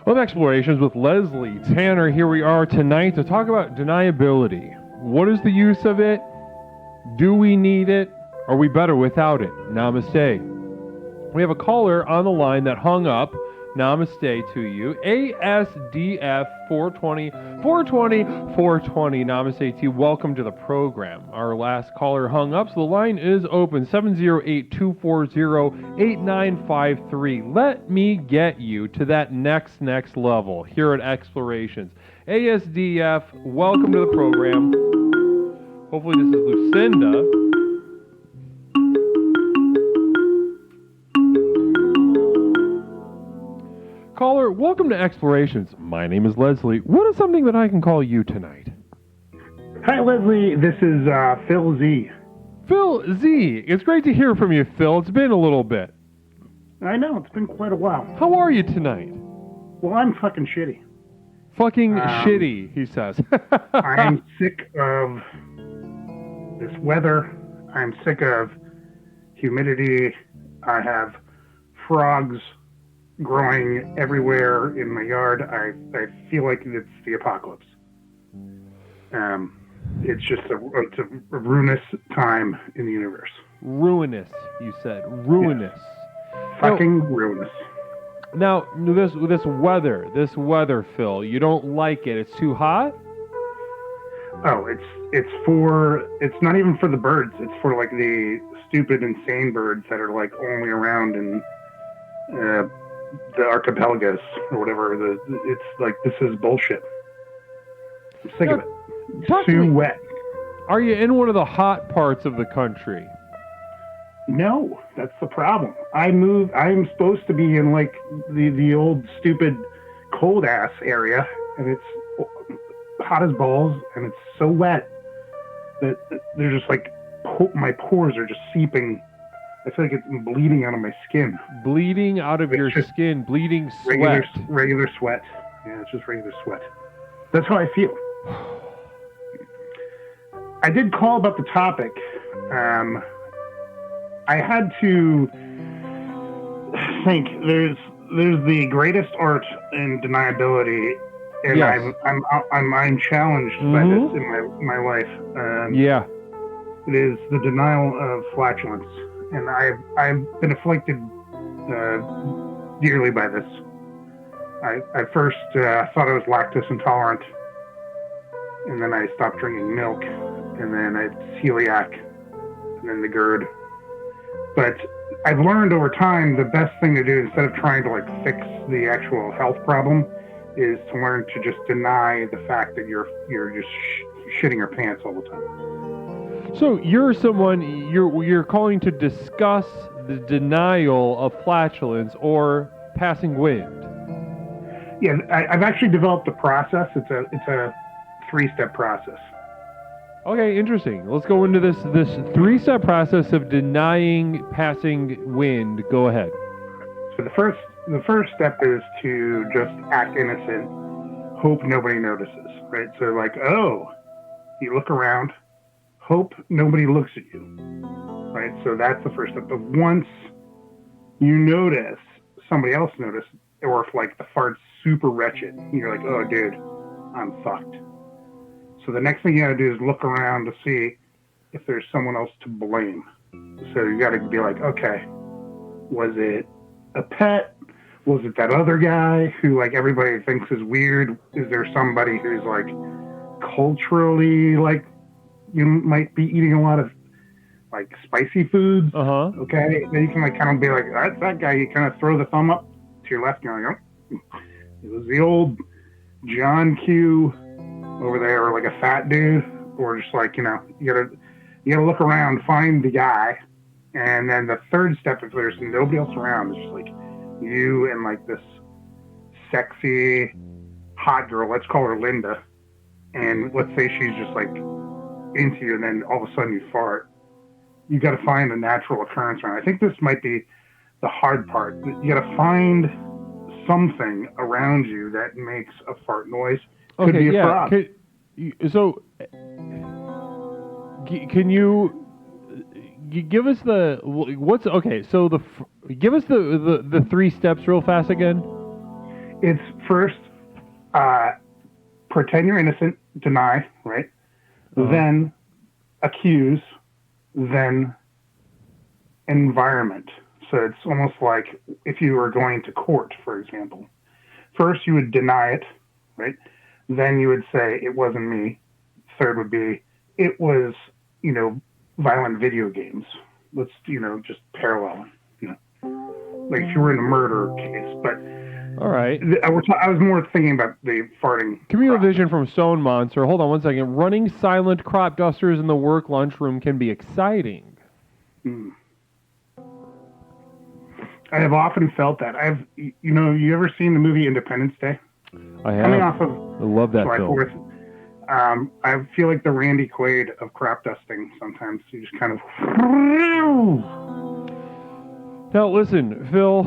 of Explorations with Leslie Tanner. Here we are tonight to talk about deniability. What is the use of it? Do we need it? Are we better without it? Namaste. We have a caller on the line that hung up. Namaste to you. ASDF 420 Namaste to you. Welcome to the program. Our last caller hung up, so the line is open. 708-240-8953. Let me get you to that next level here at Explorations. ASDF, welcome to the program. Hopefully this is Lucinda. Caller, welcome to Explorations. My name is Leslie. What is something that I can call you tonight? Hi, Leslie. This is Phil Z. Phil Z. It's great to hear from you, Phil. It's been a little bit. I know. It's been quite a while. How are you tonight? Well, I'm fucking shitty. Fucking shitty, he says. I'm sick of this weather. I'm sick of humidity. I have frogs growing everywhere in my yard. I feel like it's the apocalypse. It's just a ruinous time in the universe. Ruinous, you said. Ruinous. Yeah. Fucking ruinous. Now, this weather, Phil, you don't like it. It's too hot? Oh, it's not even for the birds. It's for like the stupid, insane birds that are like only around in the archipelagos or whatever. It's like, this is bullshit. I'm sick of it. It's too wet. Are you in one of the hot parts of the country? No, that's the problem. I'm supposed to be in like the old stupid cold ass area, and it's hot as balls, and it's so wet that they're just like, my pores are just seeping. I feel like it's bleeding out of my skin. Bleeding out of your skin, bleeding sweat. Regular sweat. Yeah, it's just regular sweat. That's how I feel. I did call about the topic. I had to think. There's the greatest art in deniability, and yes. I'm challenged by this in my life. Yeah, it is the denial of flatulence. And I've been afflicted dearly by this. I first thought I was lactose intolerant, and then I stopped drinking milk, and then I had celiac, and then the GERD. But I've learned over time the best thing to do, instead of trying to like fix the actual health problem, is to learn to just deny the fact that you're just shitting your pants all the time. So you're calling to discuss the denial of flatulence or passing wind. Yeah, I've actually developed a process. It's a 3-step process. Okay, interesting. Let's go into this 3-step process of denying passing wind. Go ahead. So the first step is to just act innocent, hope nobody notices, right? So like, oh, you look around, hope nobody looks at you, right? So that's the first step. But once you notice, somebody else noticed, or if like the fart's super wretched, you're like, oh, dude, I'm fucked. So the next thing you gotta do is look around to see if there's someone else to blame. So you gotta be like, okay, was it a pet? Was it that other guy who like everybody thinks is weird? Is there somebody who's like culturally like, you might be eating a lot of like spicy foods. Okay, then you can like kind of be like, that's that guy. You kind of throw the thumb up to your left, and you're like, oh, it was the old John Q over there, or like a fat dude, or just like, you gotta look around, find the guy, and then the third step, if there's nobody else around, is just like you and like this sexy hot girl. Let's call her Linda, and let's say she's just like into you, and then all of a sudden you fart. You got to find a natural occurrence around. I think this might be the hard part. You got to find something around you that makes a fart noise. Could be a frog. Can you give us the what's okay. So give us the 3 steps real fast again. It's first, pretend you're innocent, deny, right? Then accuse, then environment. So it's almost like if you were going to court, for example. First, you would deny it, right? Then you would say, it wasn't me. Third would be, it was, violent video games. Let's, just parallel, like if you were in a murder case. But all right. I was more thinking about the farting. Communal vision from Stone Monster. Hold on one second. Running silent crop dusters in the work lunchroom can be exciting. I have often felt that. You ever seen the movie Independence Day? I have. Coming off of I love that July film. 4th, I feel like the Randy Quaid of crop dusting sometimes. You just kind of... Now, listen, Phil,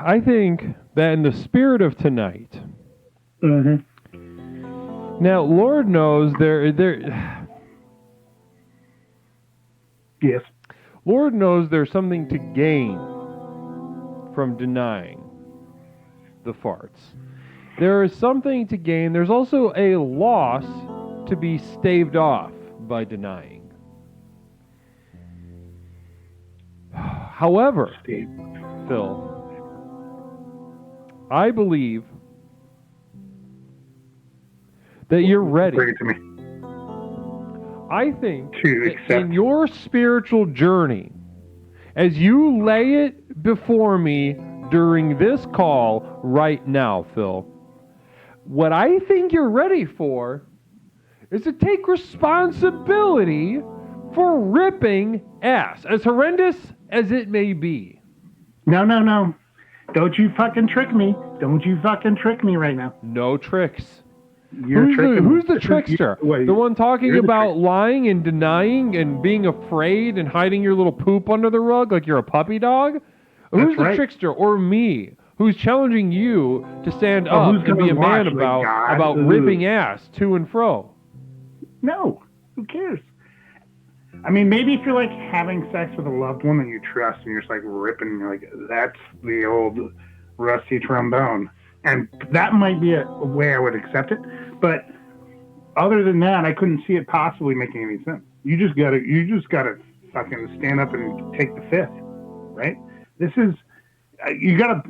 I think that in the spirit of tonight... Now, Lord knows Yes. Lord knows there's something to gain from denying the farts. There is something to gain. There's also a loss to be staved off by denying. However, Phil, I believe that you're ready. Bring it to me. I think To that accept. in your spiritual journey, as you lay it before me during this call right now, Phil, what I think you're ready for is to take responsibility for ripping ass, as horrendous as it may be. No. Don't you fucking trick me. Don't you fucking trick me right now. No tricks. Who's the trickster? The one talking about lying and denying and being afraid and hiding your little poop under the rug like you're a puppy dog? Who's the trickster? Or me, who's challenging you to stand up and be a man about ripping ass to and fro? No. Who cares? I mean, maybe if you're like having sex with a loved one that you trust and you're just like ripping, you're like, that's the old rusty trombone. And that might be a way I would accept it. But other than that, I couldn't see it possibly making any sense. You just gotta fucking stand up and take the fifth, right? This is, you gotta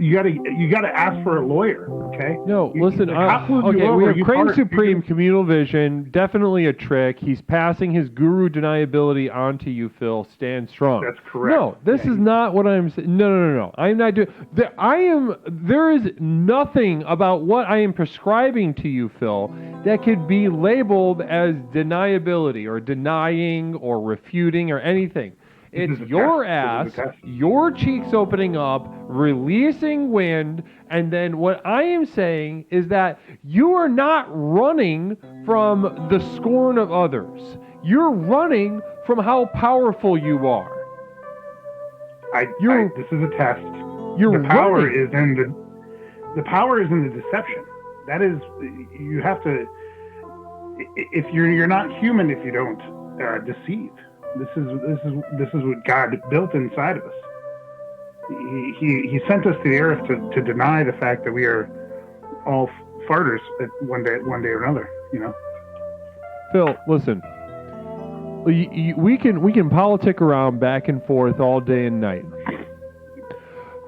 ask for a lawyer, okay? No, listen. Okay, we have Crane Supreme, Communal Vision, definitely a trick. He's passing his guru deniability onto you, Phil. Stand strong. That's correct. No, this is not what I'm saying. No. I'm not doing. There is nothing about what I am prescribing to you, Phil, that could be labeled as deniability or denying or refuting or anything. It's your ass, your cheeks opening up, releasing wind, and then what I am saying is that you are not running from the scorn of others. You're running from how powerful you are. This is a test. The power is in the deception. That is, you have to. If you're not human if you don't deceive. This is what God built inside of us. He sent us to the earth to deny the fact that we are all farters at one day or another. Phil, listen. We can politic around back and forth all day and night.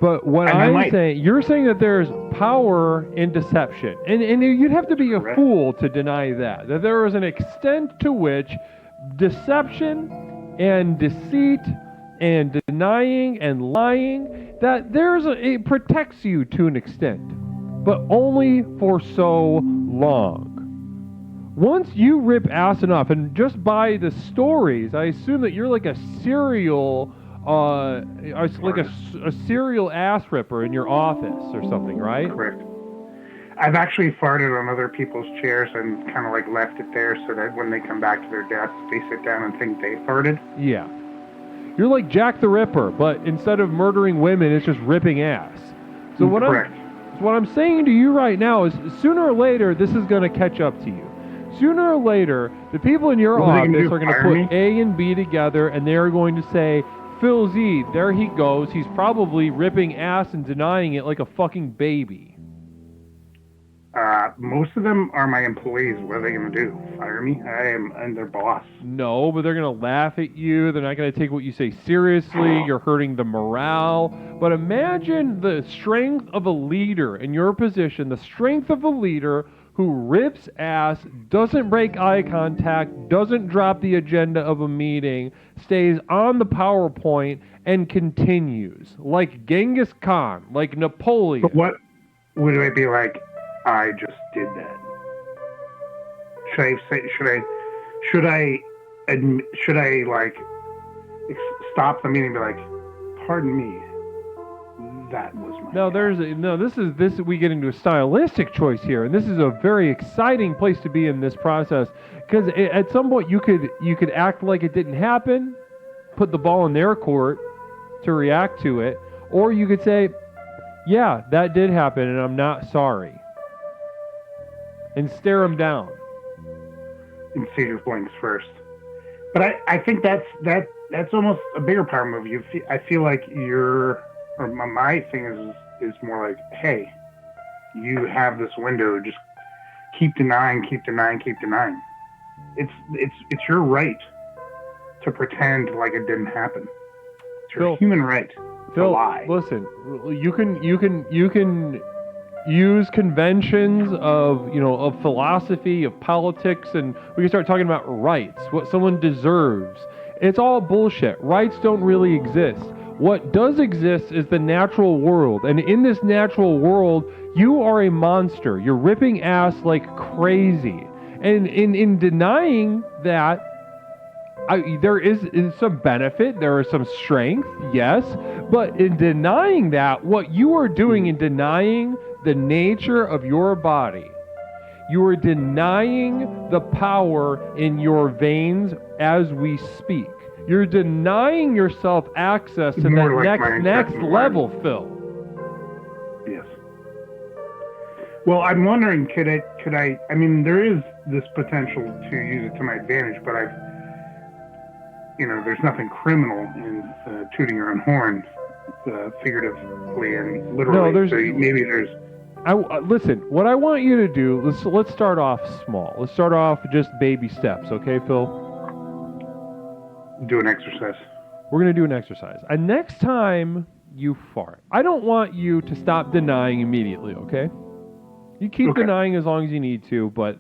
But what I'm saying, you're saying that there's power in deception, and you'd have to be a fool to deny that there is an extent to which deception and deceit and denying and lying, that it protects you to an extent, but only for so long. Once you rip ass enough, and just by the stories, I assume that you're like a serial, a serial ass ripper in your office or something, right? Correct. I've actually farted on other people's chairs and kind of like left it there so that when they come back to their desks, they sit down and think they farted. Yeah. You're like Jack the Ripper, but instead of murdering women, it's just ripping ass. So what I'm saying to you right now is sooner or later, this is going to catch up to you. Sooner or later, the people in your office are going to put A and B together, and they're going to say, Phil Z, there he goes. He's probably ripping ass and denying it like a fucking baby. Most of them are my employees. What are they going to do? Fire me? I'm their boss. No, but they're going to laugh at you. They're not going to take what you say seriously. You're hurting the morale. But imagine the strength of a leader in your position, the strength of a leader who rips ass, doesn't break eye contact, doesn't drop the agenda of a meeting, stays on the PowerPoint, and continues. Like Genghis Khan, like Napoleon. But what would it be like? I just did that. Should I like stop the meeting and be like, pardon me, that was my this we get into a stylistic choice here, and this is a very exciting place to be in this process, because at some point you could act like it didn't happen, put the ball in their court to react to it, or you could say, yeah, that did happen and I'm not sorry, and stare them down. And see who blinks first. But I think that's almost a bigger power move. I feel like my thing is more like, hey, you have this window. Just keep denying. It's your right to pretend like it didn't happen. It's your human right to lie. Listen, you can use conventions of philosophy, of politics, and we can start talking about rights, what someone deserves. It's all bullshit. Rights don't really exist. What does exist is the natural world, and in this natural world, you are a monster. You're ripping ass like crazy, and in denying that, there is some benefit, there is some strength, yes, but in denying that, what you are doing in denying the nature of your body, you are denying the power in your veins as we speak. You're denying yourself access to that next level, Phil. Yes. Well, I'm wondering, could I mean, there is this potential to use it to my advantage, but there's nothing criminal in tooting your own horn, figuratively and literally. No, so maybe there's. Listen, what I want you to do, let's start off small. Let's start off just baby steps, okay, Phil? Do an exercise. We're going to do an exercise. And next time you fart, I don't want you to stop denying immediately, okay? You keep denying as long as you need to, but...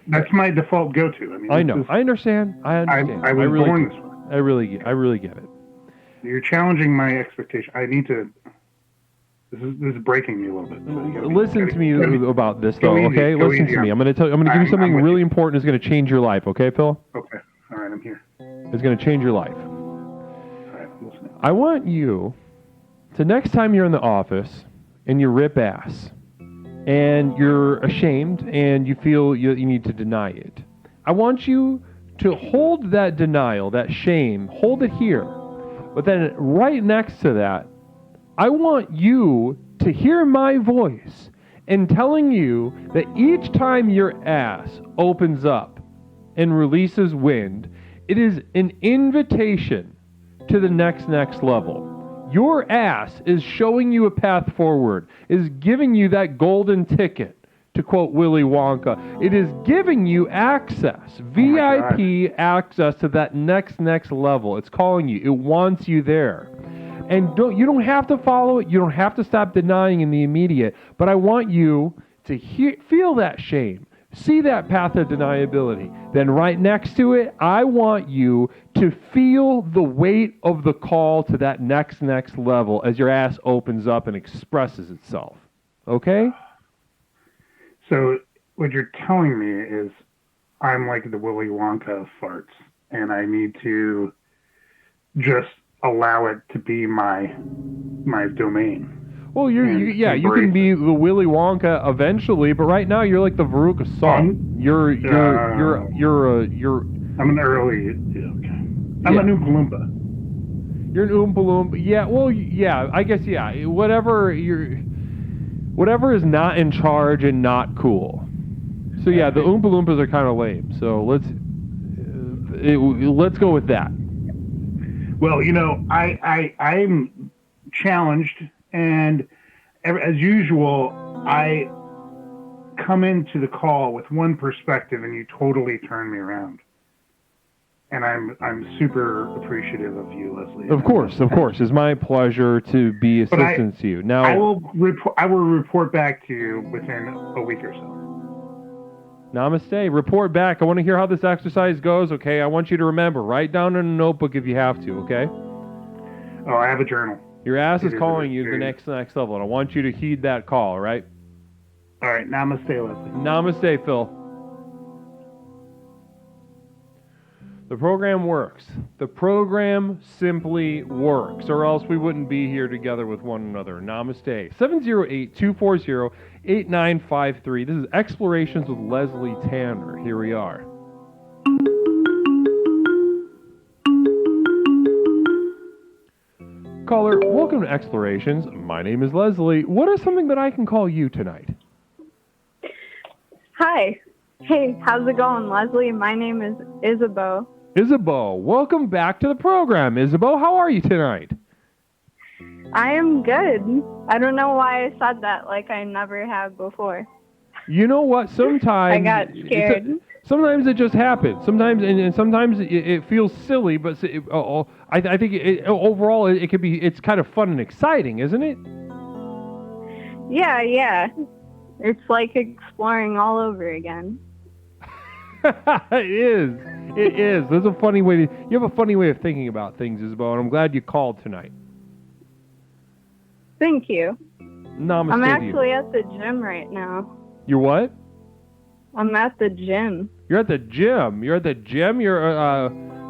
That's my default go-to. I know. I understand. I was born this way. I really get it. You're challenging my expectation. I need to... This is breaking me a little bit. Listen to me about this, though. Okay, listen to me. I'm going to give you something really important that's going to change your life. Okay, Phil? Okay. All right, I'm here. It's going to change your life. All right, I'm listening. I want you to, next time you're in the office and you rip ass and you're ashamed and you feel you need to deny it, I want you to hold that denial, that shame, hold it here. But then right next to that, I want you to hear my voice in telling you that each time your ass opens up and releases wind, it is an invitation to the next level. Your ass is showing you a path forward, is giving you that golden ticket, to quote Willy Wonka. It is giving you access, VIP access to that next level. It's calling you. It wants you there. And you don't have to follow it. You don't have to stop denying in the immediate. But I want you to feel that shame. See that path of deniability. Then right next to it, I want you to feel the weight of the call to that next level as your ass opens up and expresses itself. Okay? So what you're telling me is I'm like the Willy Wonka of farts, and I need to just allow it to be my domain. Well, you can be the Willy Wonka eventually, but right now you're like the Veruca Salt. You're I'm an early. Okay. I'm an Oompa Loompa. You're an Oompa Loompa. Yeah. Well, yeah. I guess yeah. Whatever is not in charge and not cool. So yeah, the Oompa Loompas are kind of lame. So let's go with that. Well, I'm challenged, and as usual, I come into the call with one perspective, and you totally turn me around. And I'm super appreciative of you, Leslie. Of course. It's my pleasure to be assistance to you. Now, I will report back to you within a week or so. Namaste. Report back. I want to hear how this exercise goes, okay? I want you to remember. Write down in a notebook if you have to, okay? Oh, I have a journal. Your ass is calling you to the next level, and I want you to heed that call, all right? All right. Namaste, Leslie. Namaste, Phil. The program works. The program simply works, or else we wouldn't be here together with one another. Namaste. 708-240-8953. This is Explorations with Leslie Tanner. Here we are. Caller, welcome to Explorations. My name is Leslie. What is something that I can call you tonight? Hi. Hey, how's it going, Leslie? My name is Isabeau. Isabeau, welcome back to the program. Isabeau, how are you tonight? I am good. I don't know why I said that like I never have before. You know what? Sometimes I got scared. Sometimes it just happens. Sometimes it feels silly, but I think overall it could be. It's kind of fun and exciting, isn't it? Yeah. It's like exploring all over again. It is. There's a funny way. You have a funny way of thinking about things, Isabeau, and I'm glad you called tonight. Thank you. Namaste. I'm actually at the gym right now. You're what? I'm at the gym. You're at the gym. You're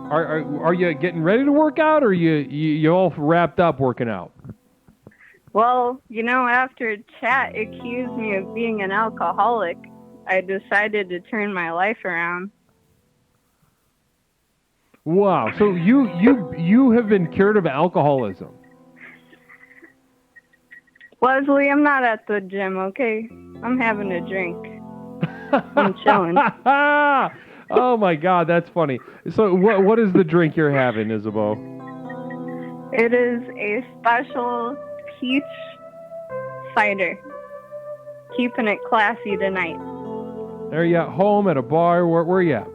are you getting ready to work out, or you all wrapped up working out? Well, after chat accused me of being an alcoholic, I decided to turn my life around. Wow. So you have been cured of alcoholism. Leslie, I'm not at the gym, okay? I'm having a drink. I'm chilling. Oh my God, that's funny. So what is the drink you're having, Isabeau? It is a special peach cider. Keeping it classy tonight. Are you at home, at a bar? Where are you at?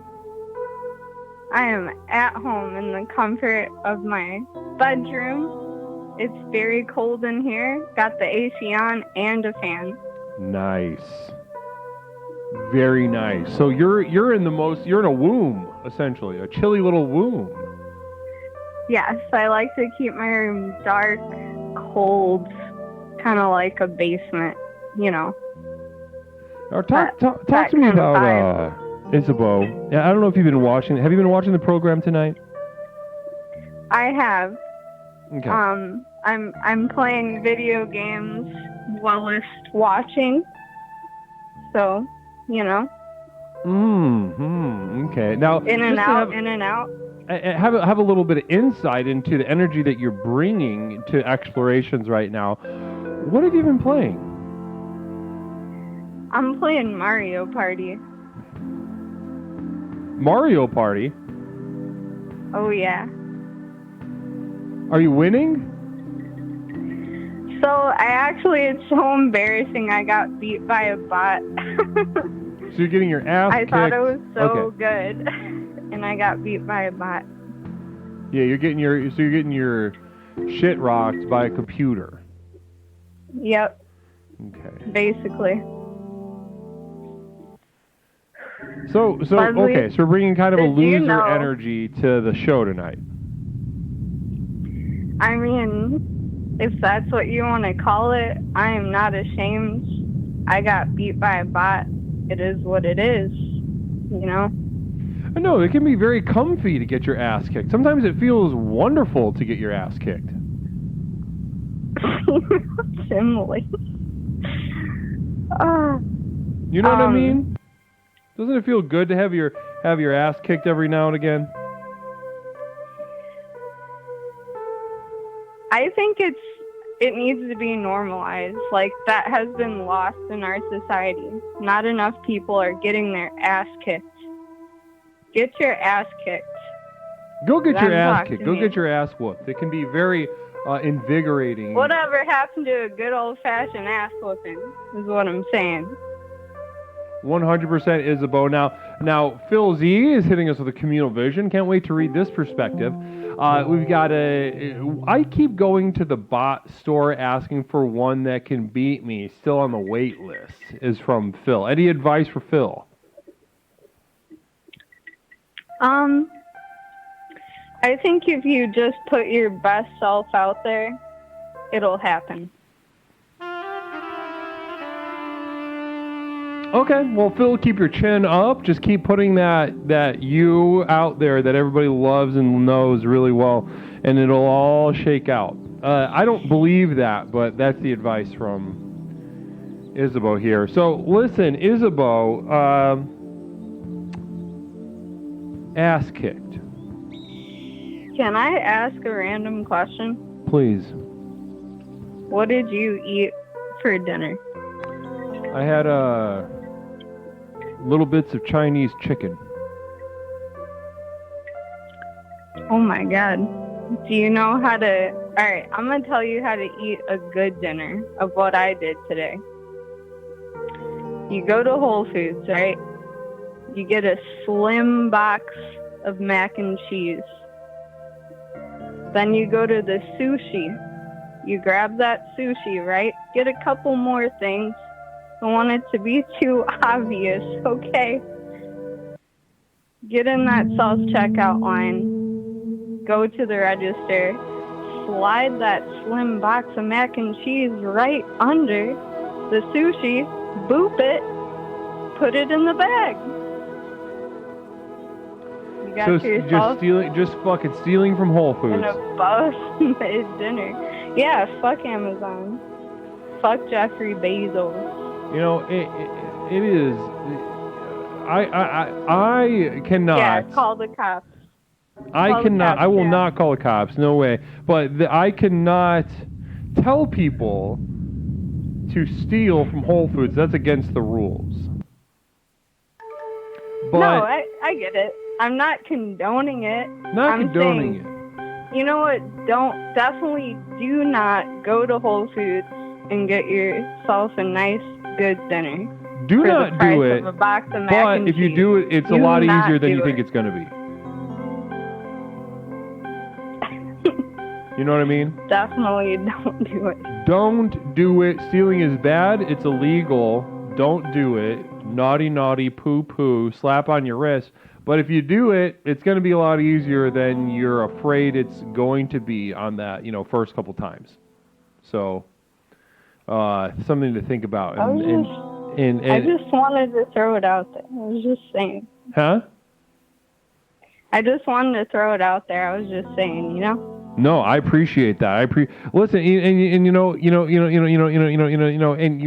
I am at home in the comfort of my bedroom. It's very cold in here. Got the AC on and a fan. Nice. Very nice. So you're in a womb, essentially, a chilly little womb. Yes, I like to keep my room dark, cold, kind of like a basement, Now talk to me about Isabeau. Yeah, I don't know if you've been watching. Have you been watching the program tonight? I have. Okay. I'm playing video games whilst watching. So, Okay. Now, in and out. Have a little bit of insight into the energy that you're bringing to Explorations right now. What have you been playing? I'm playing Mario Party. Mario Party? Oh, yeah. Are you winning? So, it's so embarrassing. I got beat by a bot. So you're getting your ass kicked? I thought it was so good, and I got beat by a bot. Yeah, you're getting your shit rocked by a computer. Yep. Okay. Basically. So Leslie, okay, so we're bringing kind of a loser energy to the show tonight. I mean, if that's what you want to call it, I am not ashamed. I got beat by a bot. It is what it is, I know, it can be very comfy to get your ass kicked. Sometimes it feels wonderful to get your ass kicked. Simile. You know what I mean? Doesn't it feel good to have your ass kicked every now and again? I think it needs to be normalized. Like, that has been lost in our society. Not enough people are getting their ass kicked. Get your ass kicked. Go get your Then ass talk kicked. to Go me. get your ass whooped. It can be very invigorating. Whatever happened to a good old-fashioned ass whooping is what I'm saying. 100% Isabeau. Now Phil Z is hitting us with a communal vision. Can't wait to read this perspective. We've got I keep going to the bot store asking for one that can beat me. Still on the wait list. Is from Phil. Any advice for Phil? I think if you just put your best self out there, it'll happen. Okay, well, Phil, keep your chin up. Just keep putting that you out there that everybody loves and knows really well, and it'll all shake out. I don't believe that, but that's the advice from Isabeau here. So, listen, Isabeau, ass kicked. Can I ask a random question? Please. What did you eat for dinner? I had little bits of Chinese chicken. Oh my God. Do you know how to... Alright, I'm going to tell you how to eat a good dinner of what I did today. You go to Whole Foods, right? You get a slim box of mac and cheese. Then you go to the sushi. You grab that sushi, right? Get a couple more things. Don't want it to be too obvious, okay? Get in that self-checkout line. Go to the register. Slide that slim box of mac and cheese right under the sushi. Boop it. Put it in the bag. You got yourself just fucking stealing from Whole Foods. and a bus mid-dinner. Yeah, fuck Amazon. Fuck Jeffrey Bezos. You know, it is. I cannot. Yeah, call the cops. I Call the cannot. cops, I will yeah. not call the cops. No way. But I cannot tell people to steal from Whole Foods. That's against the rules. But No, I get it. I'm not condoning it. not I'm condoning saying, it. You know what? Definitely do not go to Whole Foods and get yourself a nice, good dinner. Do for not the price do it. Of a box of mac But and if you cheese. do it, it's a Do lot not easier than do you think it. it's going to be. You know what I mean? Definitely don't do it. Don't do it. Stealing is bad. It's illegal. Don't do it. Naughty, naughty, poo, poo. Slap on your wrist. But if you do it, it's going to be a lot easier than you're afraid it's going to be on that, first couple times. So, something to think about. I just wanted to throw it out there. I was just saying. Huh? I just wanted to throw it out there. I was just saying, No, I appreciate that. Listen, and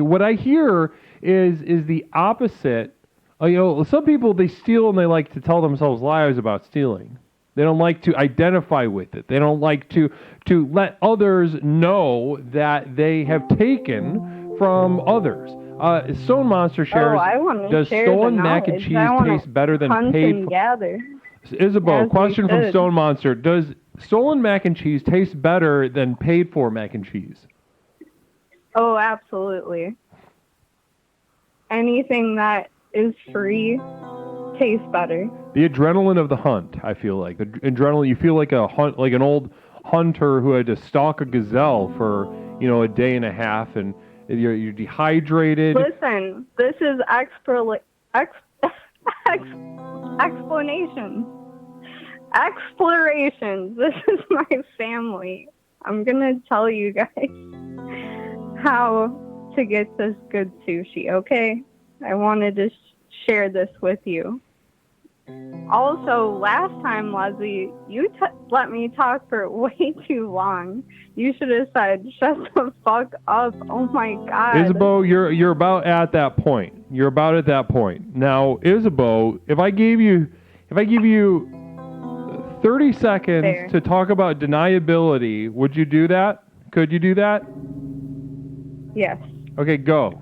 what I hear is the opposite. Some people, they steal and they like to tell themselves lies about stealing. They don't like to identify with it. They don't like to let others know that they have taken from others. Stone Monster shares, does stolen mac and cheese taste better than paid for? Gather. Isabeau, As question we from should. Stone Monster. Does stolen mac and cheese taste better than paid for mac and cheese? Oh, absolutely. Anything that is free tastes better. The adrenaline of the hunt, I feel like. The adrenaline, you feel like like an old hunter who had to stalk a gazelle for, a day and a half, and you're dehydrated. Listen, this is explanation. Explorations. This is my family. I'm going to tell you guys how to get this good sushi, okay? I wanted to share this with you. Also, last time, Leslie, you let me talk for way too long. You should have said, shut the fuck up. Oh my God. Isabeau, you're about at that point. You're about at that point. Now, Isabeau, if I give you 30 seconds Fair. to talk about deniability, would you do that? Could you do that? Yes. Okay, go.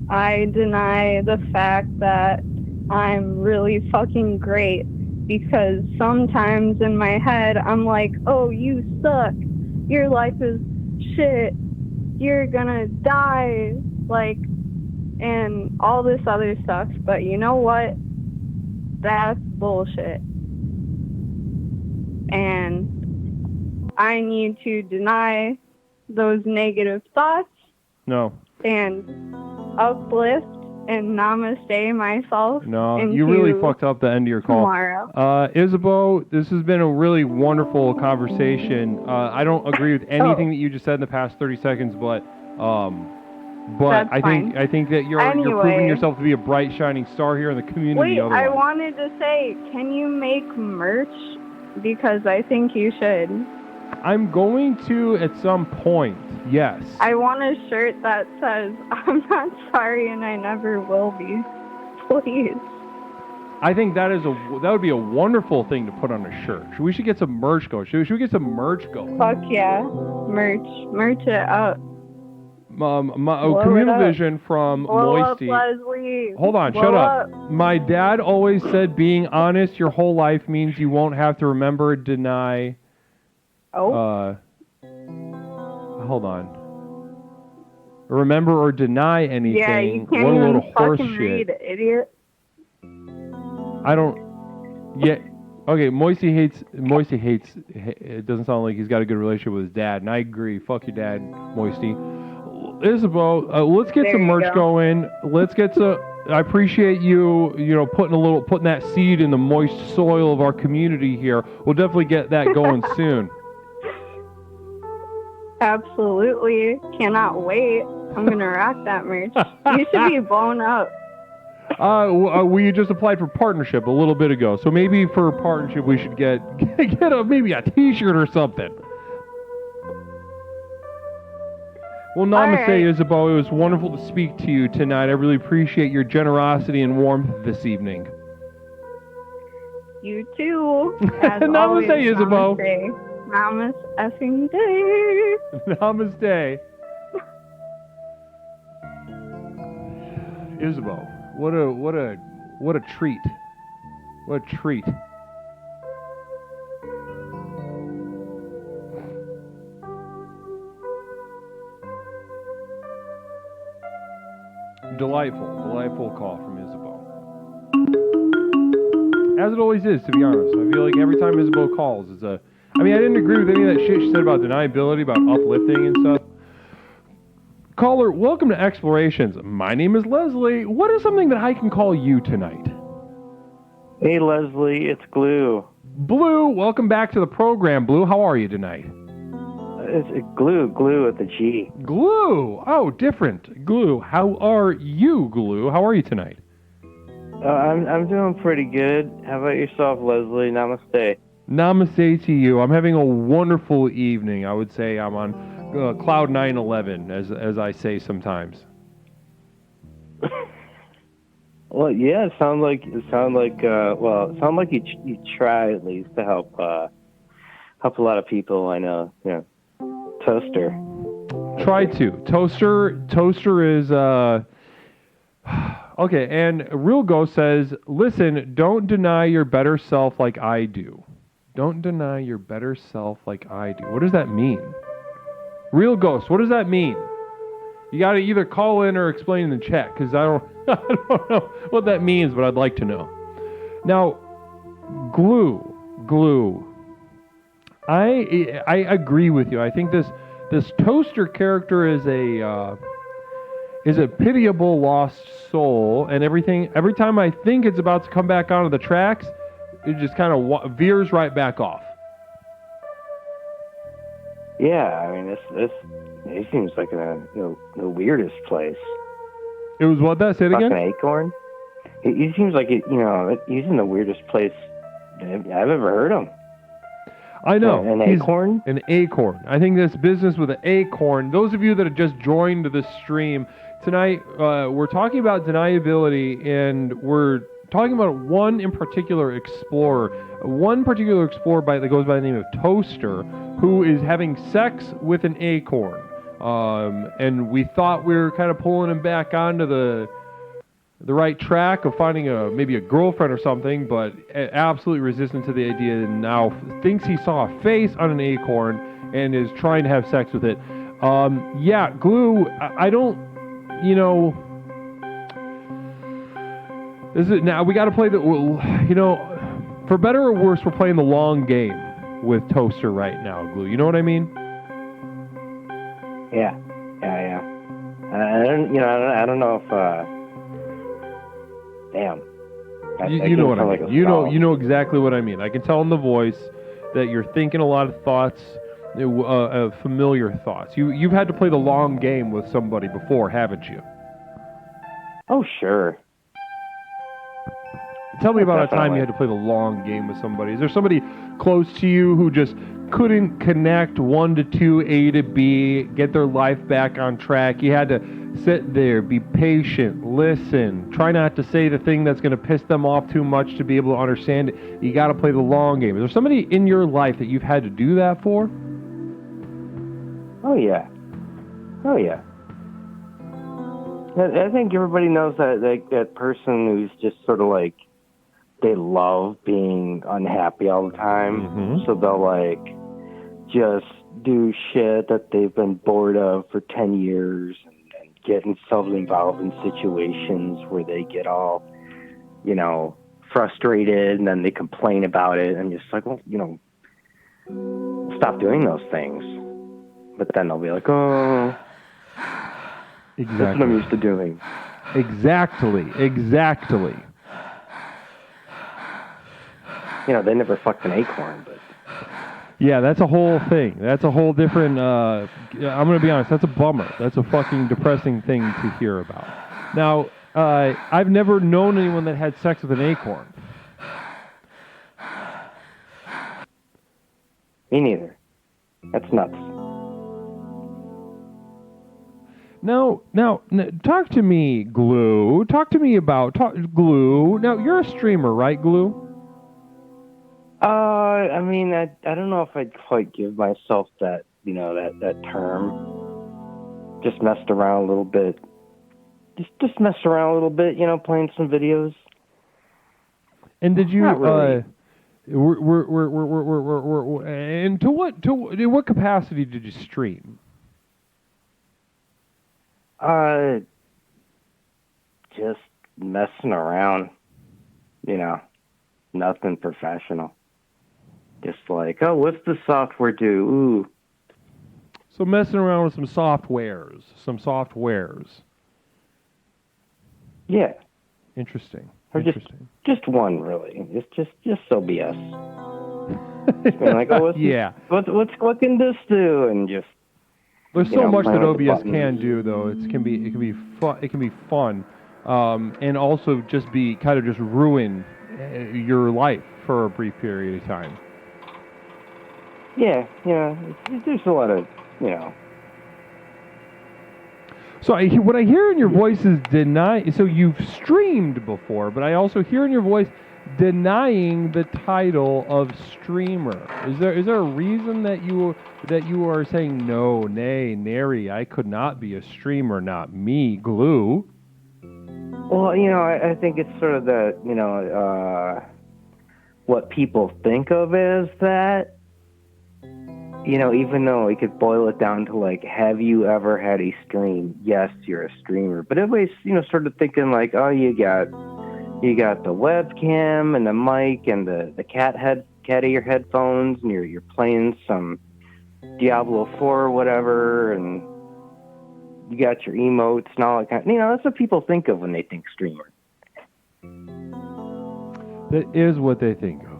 I deny the fact that I'm really fucking great because sometimes in my head I'm like, oh, you suck. Your life is shit. You're gonna die. Like, and all this other stuff. But you know what? That's bullshit. And I need to deny those negative thoughts No. and uplift and namaste myself. No, into you really fucked up the end of your call. tomorrow. Isabeau, this has been a really wonderful conversation. I don't agree with anything that you just said in the past 30 seconds, but That's I think fine. I think that you're proving Anyway. yourself to be a bright, shining star here in the community. Wait, I otherwise. wanted to say, can you make merch? Because I think you should. I'm going to at some point. Yes. I want a shirt that says, I'm not sorry and I never will be. Please. I think that would be a wonderful thing to put on a shirt. We should get some merch going. Should we get some merch going? Fuck yeah. Merch it up. Communal Vision from Blow Moisty. up, Leslie. Hold on, Blow shut up. up. My dad always said being honest your whole life means you won't have to remember, deny. Oh. Hold on. Remember or deny anything. Yeah, you can't what a load even of horse fucking shit. read, idiot. I don't. Yeah. Okay. Moisty hates. It doesn't sound like he's got a good relationship with his dad, and I agree. Fuck your dad, Moisty. Isabeau, let's get There some you merch go. going. Let's get some. I appreciate you. Putting that seed in the moist soil of our community here. We'll definitely get that going soon. Absolutely. Cannot wait. I'm going to rock that merch. You should be blown up. We just applied for partnership a little bit ago, so maybe for partnership we should get maybe a T-shirt or something. Well, namaste, right. Isabeau. It was wonderful to speak to you tonight. I really appreciate your generosity and warmth this evening. You too. As Namaste, always, Isabeau. Namaste. Namaste effing day. Namaste. Isabeau, what a treat. What a treat. Delightful call from Isabeau. As it always is, to be honest. I feel like every time Isabeau calls, it's a... I mean, I didn't agree with any of that shit she said about deniability, about uplifting and stuff. Caller, welcome to Explorations. My name is Leslie. What is something that I can call you tonight? Hey, Leslie, it's Glue. Blue, welcome back to the program. Blue, how are you tonight? It's Glue at the G. Glue. Oh, different. Glue. How are you, Glue? How are you tonight? I'm doing pretty good. How about yourself, Leslie? Namaste. Namaste to you. I'm having a wonderful evening. I would say I'm on cloud 9/11, as I say sometimes. Well, yeah, it sounds like you try at least to help a lot of people. I know. Yeah. Toaster. Try to. Toaster is okay, and Real Ghost says, listen, don't deny your better self like I do. Don't deny your better self like I do. What does that mean? Real Ghost, what does that mean? You got to either call in or explain in the chat, because I don't know what that means, but I'd like to know. Now, Glue. I agree with you. I think this Toaster character is a pitiable lost soul, and every time I think it's about to come back onto the tracks, it just kind of veers right back off. Yeah, I mean, it seems like the weirdest place. It was what that? Say it again? Fucking Acorn. He seems like he's in the weirdest place I've ever heard him. I know. An acorn? An acorn. I think this business with an acorn, those of you that have just joined the stream, tonight we're talking about deniability, and we're talking about one particular explorer that goes by the name of Toaster, who is having sex with an acorn. And we thought we were kind of pulling him back onto the the right track of finding maybe a girlfriend or something, but absolutely resistant to the idea, and now thinks he saw a face on an acorn and is trying to have sex with it. Yeah, Glue, I don't, now we got to play for better or worse, we're playing the long game with Toaster right now, Glue. You know what I mean? Yeah. I don't know if. Damn. You know what I mean. Like you know exactly what I mean. I can tell in the voice that you're thinking a lot of thoughts, familiar thoughts. You've had to play the long game with somebody before, haven't you? Oh, sure. Tell me about a time you had to play the long game with somebody. Is there somebody close to you who just couldn't connect 1 to 2, A to B, get their life back on track? You had to sit there, be patient, listen, try not to say the thing that's going to piss them off too much to be able to understand it. You got to play the long game. Is there somebody in your life that you've had to do that for? Oh, yeah. I think everybody knows that person who's just sort of like, they love being unhappy all the time. Mm-hmm. So they'll like just do shit that they've been bored of for 10 years and get themselves involved in situations where they get all, frustrated, and then they complain about it, and just like, well, stop doing those things. But then they'll be like, oh, exactly. That's what I'm used to doing. Exactly. They never fucked an acorn, but... Yeah, that's a whole thing. That's a whole different... I'm going to be honest, that's a bummer. That's a fucking depressing thing to hear about. Now, I've never known anyone that had sex with an acorn. Me neither. That's nuts. Now, talk to me, Glue. Talk to me about... Glue. Now, you're a streamer, right, Glue? I mean, I don't know if I'd quite give myself that, that term. Just messed around a little bit. Just messed around a little bit, playing some videos. And did you, Not really. And in what capacity did you stream? Just messing around, nothing professional. Just like, oh, what's the software do? Ooh. So messing around with some softwares. Yeah. Interesting. Or just one, really. Just so BS. Just being like, oh, what can this do? And just there's so much that OBS buttons. can do, though. It can be fun, and also just be kind of just ruin your life for a brief period of time. Yeah, there's a lot of, So what I hear in your voice is so you've streamed before, but I also hear in your voice denying the title of streamer. Is there a reason that you are saying no, nay, nary, I could not be a streamer, not me, Glue? Well, I think it's sort of the, what people think of as that. Even though we could boil it down to like, have you ever had a stream? Yes, you're a streamer. But everybody's, sort of thinking like, oh, you got the webcam and the mic and the cat ear headphones, and you're playing some Diablo 4 or whatever, and you got your emotes and all that kind of, that's what people think of when they think streamer. That is what they think of.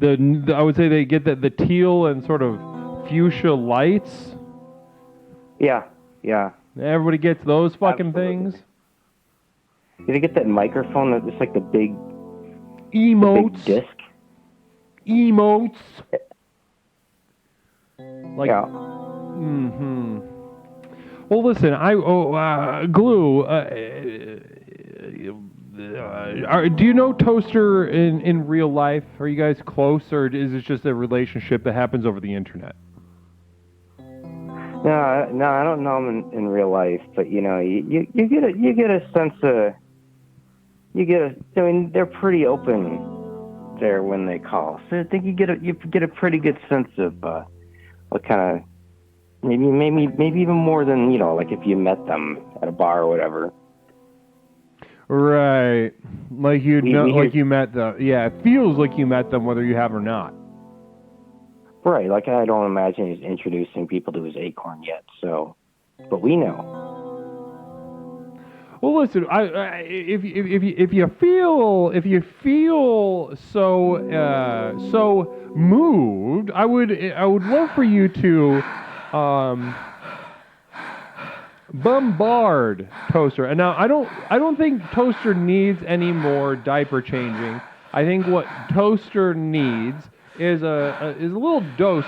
I would say they get the teal and sort of fuchsia lights. Yeah. Everybody gets those fucking Absolutely. things. Did you get that microphone that's like the big emotes? The big disc? Emotes. Like, yeah. Mm-hmm. Well, listen, Glue. Do you know Toaster in real life? Are you guys close, or is it just a relationship that happens over the internet? No, I don't know them in real life, but you know, you get a sense of, I mean, they're pretty open there when they call, so I think you get a pretty good sense of what kind of, maybe even more than, you know, like if you met them at a bar or whatever. Right, like you met them. Yeah, it feels like you met them whether you have or not. Right, like I don't imagine he's introducing people to his acorn yet, so, but we know. Well, listen, if you feel so moved, I would love for you to bombard Toaster. And now I don't think Toaster needs any more diaper changing. I think what Toaster needs is a little dose,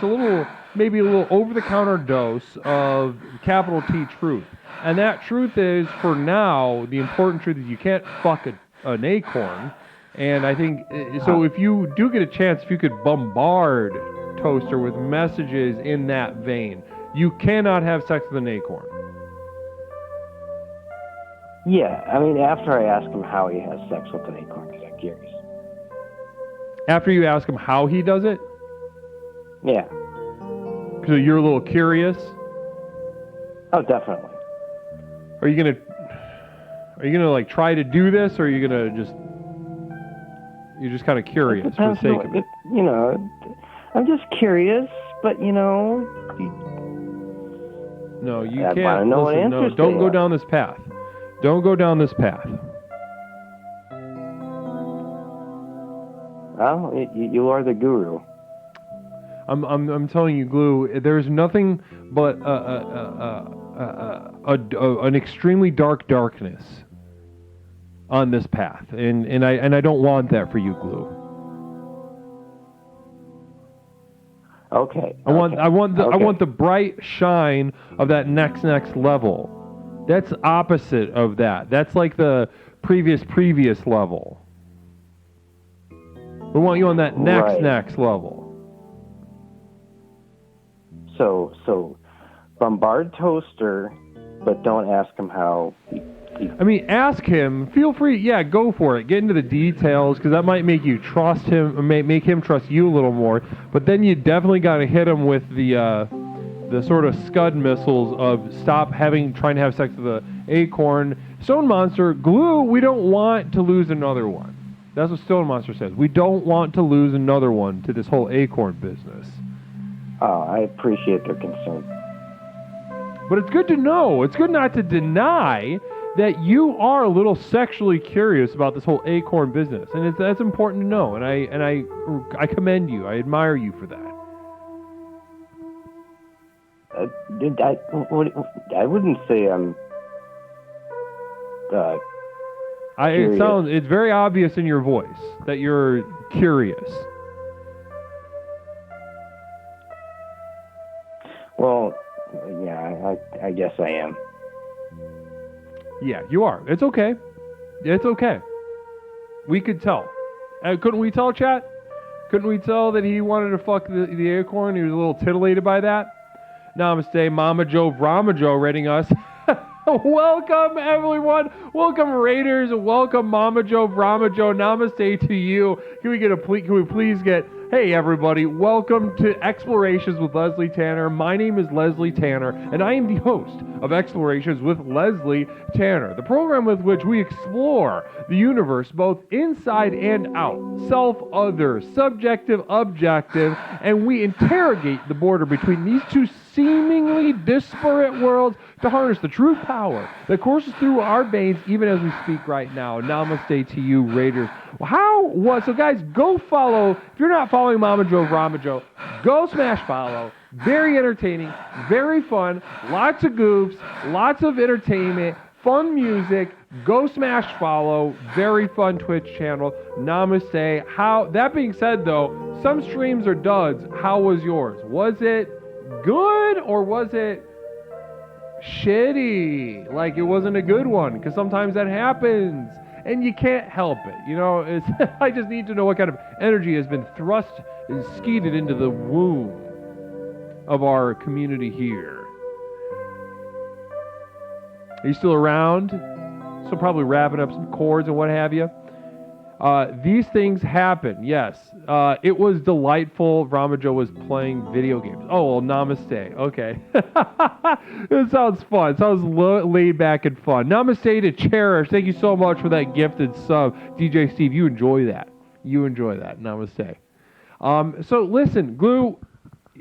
maybe a little over-the-counter dose of capital T truth. And that truth is, for now, the important truth is you can't fuck an acorn. And I think, so if you do get a chance, if you could bombard Toaster with messages in that vein, you cannot have sex with an acorn. Yeah, I mean, after I ask him how he has sex with an acorn, because I'm curious. After you ask him how he does it? Yeah. So you're a little curious? Oh, definitely. Are you gonna like try to do this, or are you gonna you're just kind of curious for the sake of it? You know, I'm just curious, but you know. No, you I can't. wanna know what Listen, no, answers don't they go are. down this path. Don't go down this path. Well, you are the guru. I'm telling you, Glue. There's nothing but an extremely darkness on this path, and I don't want that for you, Glue. Okay. I want the bright shine of that next level. That's opposite of that. That's like the previous level. We want you on that next level. So bombard Toaster, but don't ask him how. I mean, ask him. Feel free. Yeah, go for it. Get into the details, because that might make you trust him, or make him trust you a little more. But then you definitely got to hit him with the sort of Scud missiles of stop trying to have sex with an acorn. Stone Monster, Glue, we don't want to lose another one. That's what Stone Monster says. We don't want to lose another one to this whole acorn business. Oh, I appreciate their concern. But it's good to know. It's good not to deny that you are a little sexually curious about this whole acorn business, and that's important to know. And I commend you. I admire you for that. I wouldn't say I'm. It's very obvious in your voice that you're curious. Well, yeah, I guess I am. Yeah, you are. It's okay. It's okay. We could tell. Couldn't we tell, chat? Couldn't we tell that he wanted to fuck the acorn? He was a little titillated by that. Namaste, Mama Joe, Brahma Joe, rating us. Welcome, everyone. Welcome, Raiders. Welcome, Mama Joe, Brahma Joe. Namaste to you. Can we please get, hey, everybody. Welcome to Explorations with Leslie Tanner. My name is Leslie Tanner, and I am the host of Explorations with Leslie Tanner, the program with which we explore the universe both inside and out, self, other, subjective, objective, and we interrogate the border between these two seemingly disparate worlds to harness the true power that courses through our veins even as we speak right now. Namaste to you, Raiders. So guys, go follow. If you're not following Mama Joe, Rama Joe, go smash follow. Very entertaining, very fun, lots of goofs, lots of entertainment, fun music. Go smash follow. Very fun Twitch channel. Namaste. That being said, though, some streams are duds. How was yours? Was it good or was it shitty? Like it wasn't a good one, because sometimes that happens and you can't help it. You know, I just need to know what kind of energy has been thrust and skeeted into the womb of our community here. Are you still around? Still probably wrapping up some chords and what have you. These things happen, yes. It was delightful. Ramajo was playing video games. Oh, well, namaste. Okay. It sounds fun. It sounds laid back and fun. Namaste to Cherish. Thank you so much for that gifted sub. DJ Steve, you enjoy that. You enjoy that. Namaste. So listen, Glue,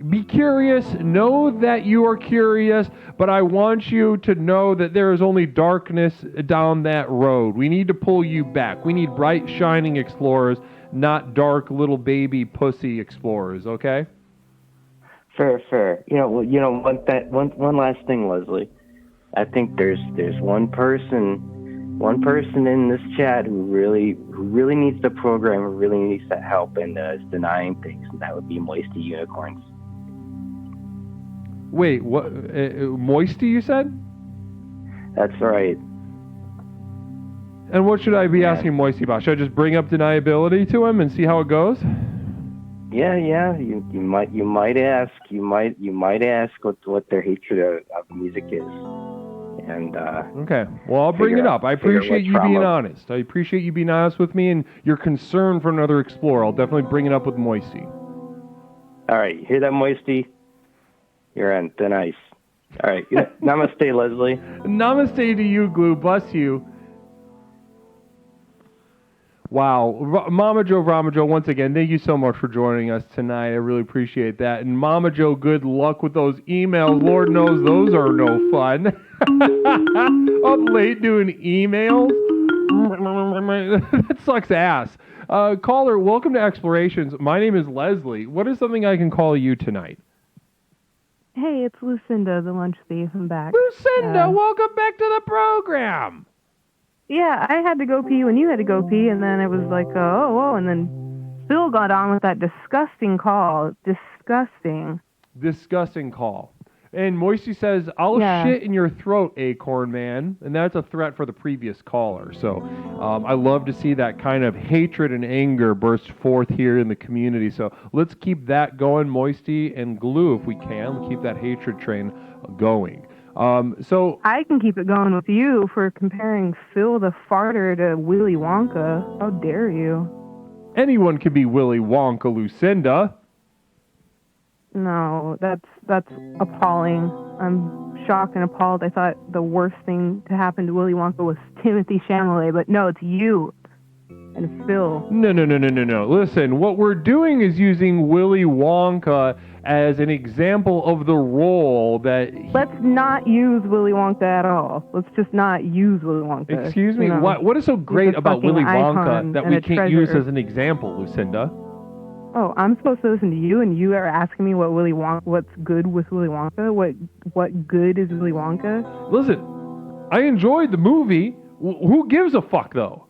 be curious. Know that you are curious, but I want you to know that there is only darkness down that road. We need to pull you back. We need bright, shining explorers, not dark little baby pussy explorers. Okay? Fair. One last thing, Leslie. I think there's one person in this chat who really needs the program, who really needs that help, and is denying things, and that would be Moisty Unicorns. Wait, what? Moisty, you said? That's right. And what should I be asking Moisty about? Should I just bring up deniability to him and see how it goes? Yeah. You might ask what their hatred of music is, and okay. Well, I'll bring it up. I appreciate you being honest. I appreciate you being honest with me and your concern for another explorer. I'll definitely bring it up with Moisty. All right, you hear that, Moisty? You're on thin ice. All right. Namaste, Leslie. Namaste to you, Glue. Bless you. Wow. Mama Joe, Ramajo, once again, thank you so much for joining us tonight. I really appreciate that. And Mama Joe, good luck with those emails. Lord knows those are no fun. Up late doing emails? That sucks ass. Caller, welcome to Explorations. My name is Leslie. What is something I can call you tonight? Hey, it's Lucinda, the lunch thief. I'm back. Lucinda, welcome back to the program. Yeah, I had to go pee when you had to go pee, and then it was like, whoa, and then Phil got on with that disgusting call. Disgusting call. And Moisty says, I'll shit in your throat, Acorn Man. And that's a threat for the previous caller. So I love to see that kind of hatred and anger burst forth here in the community. So let's keep that going, Moisty and Glue, if we can. We'll keep that hatred train going. So I can keep it going with you for comparing Phil the farter to Willy Wonka. How dare you? Anyone can be Willy Wonka, Lucinda. No, that's appalling. I'm shocked and appalled. I thought the worst thing to happen to Willy Wonka was Timothy Chalamet, but no, it's you and Phil. No. Listen, what we're doing is using Willy Wonka as an example of the role that... Let's not use Willy Wonka at all. Let's just not use Willy Wonka. Excuse me, what is so great about Willy Wonka that we can't use as an example, Lucinda? Oh, I'm supposed to listen to you, and you are asking me what's good with Willy Wonka? What good is Willy Wonka? Listen, I enjoyed the movie. Who gives a fuck, though?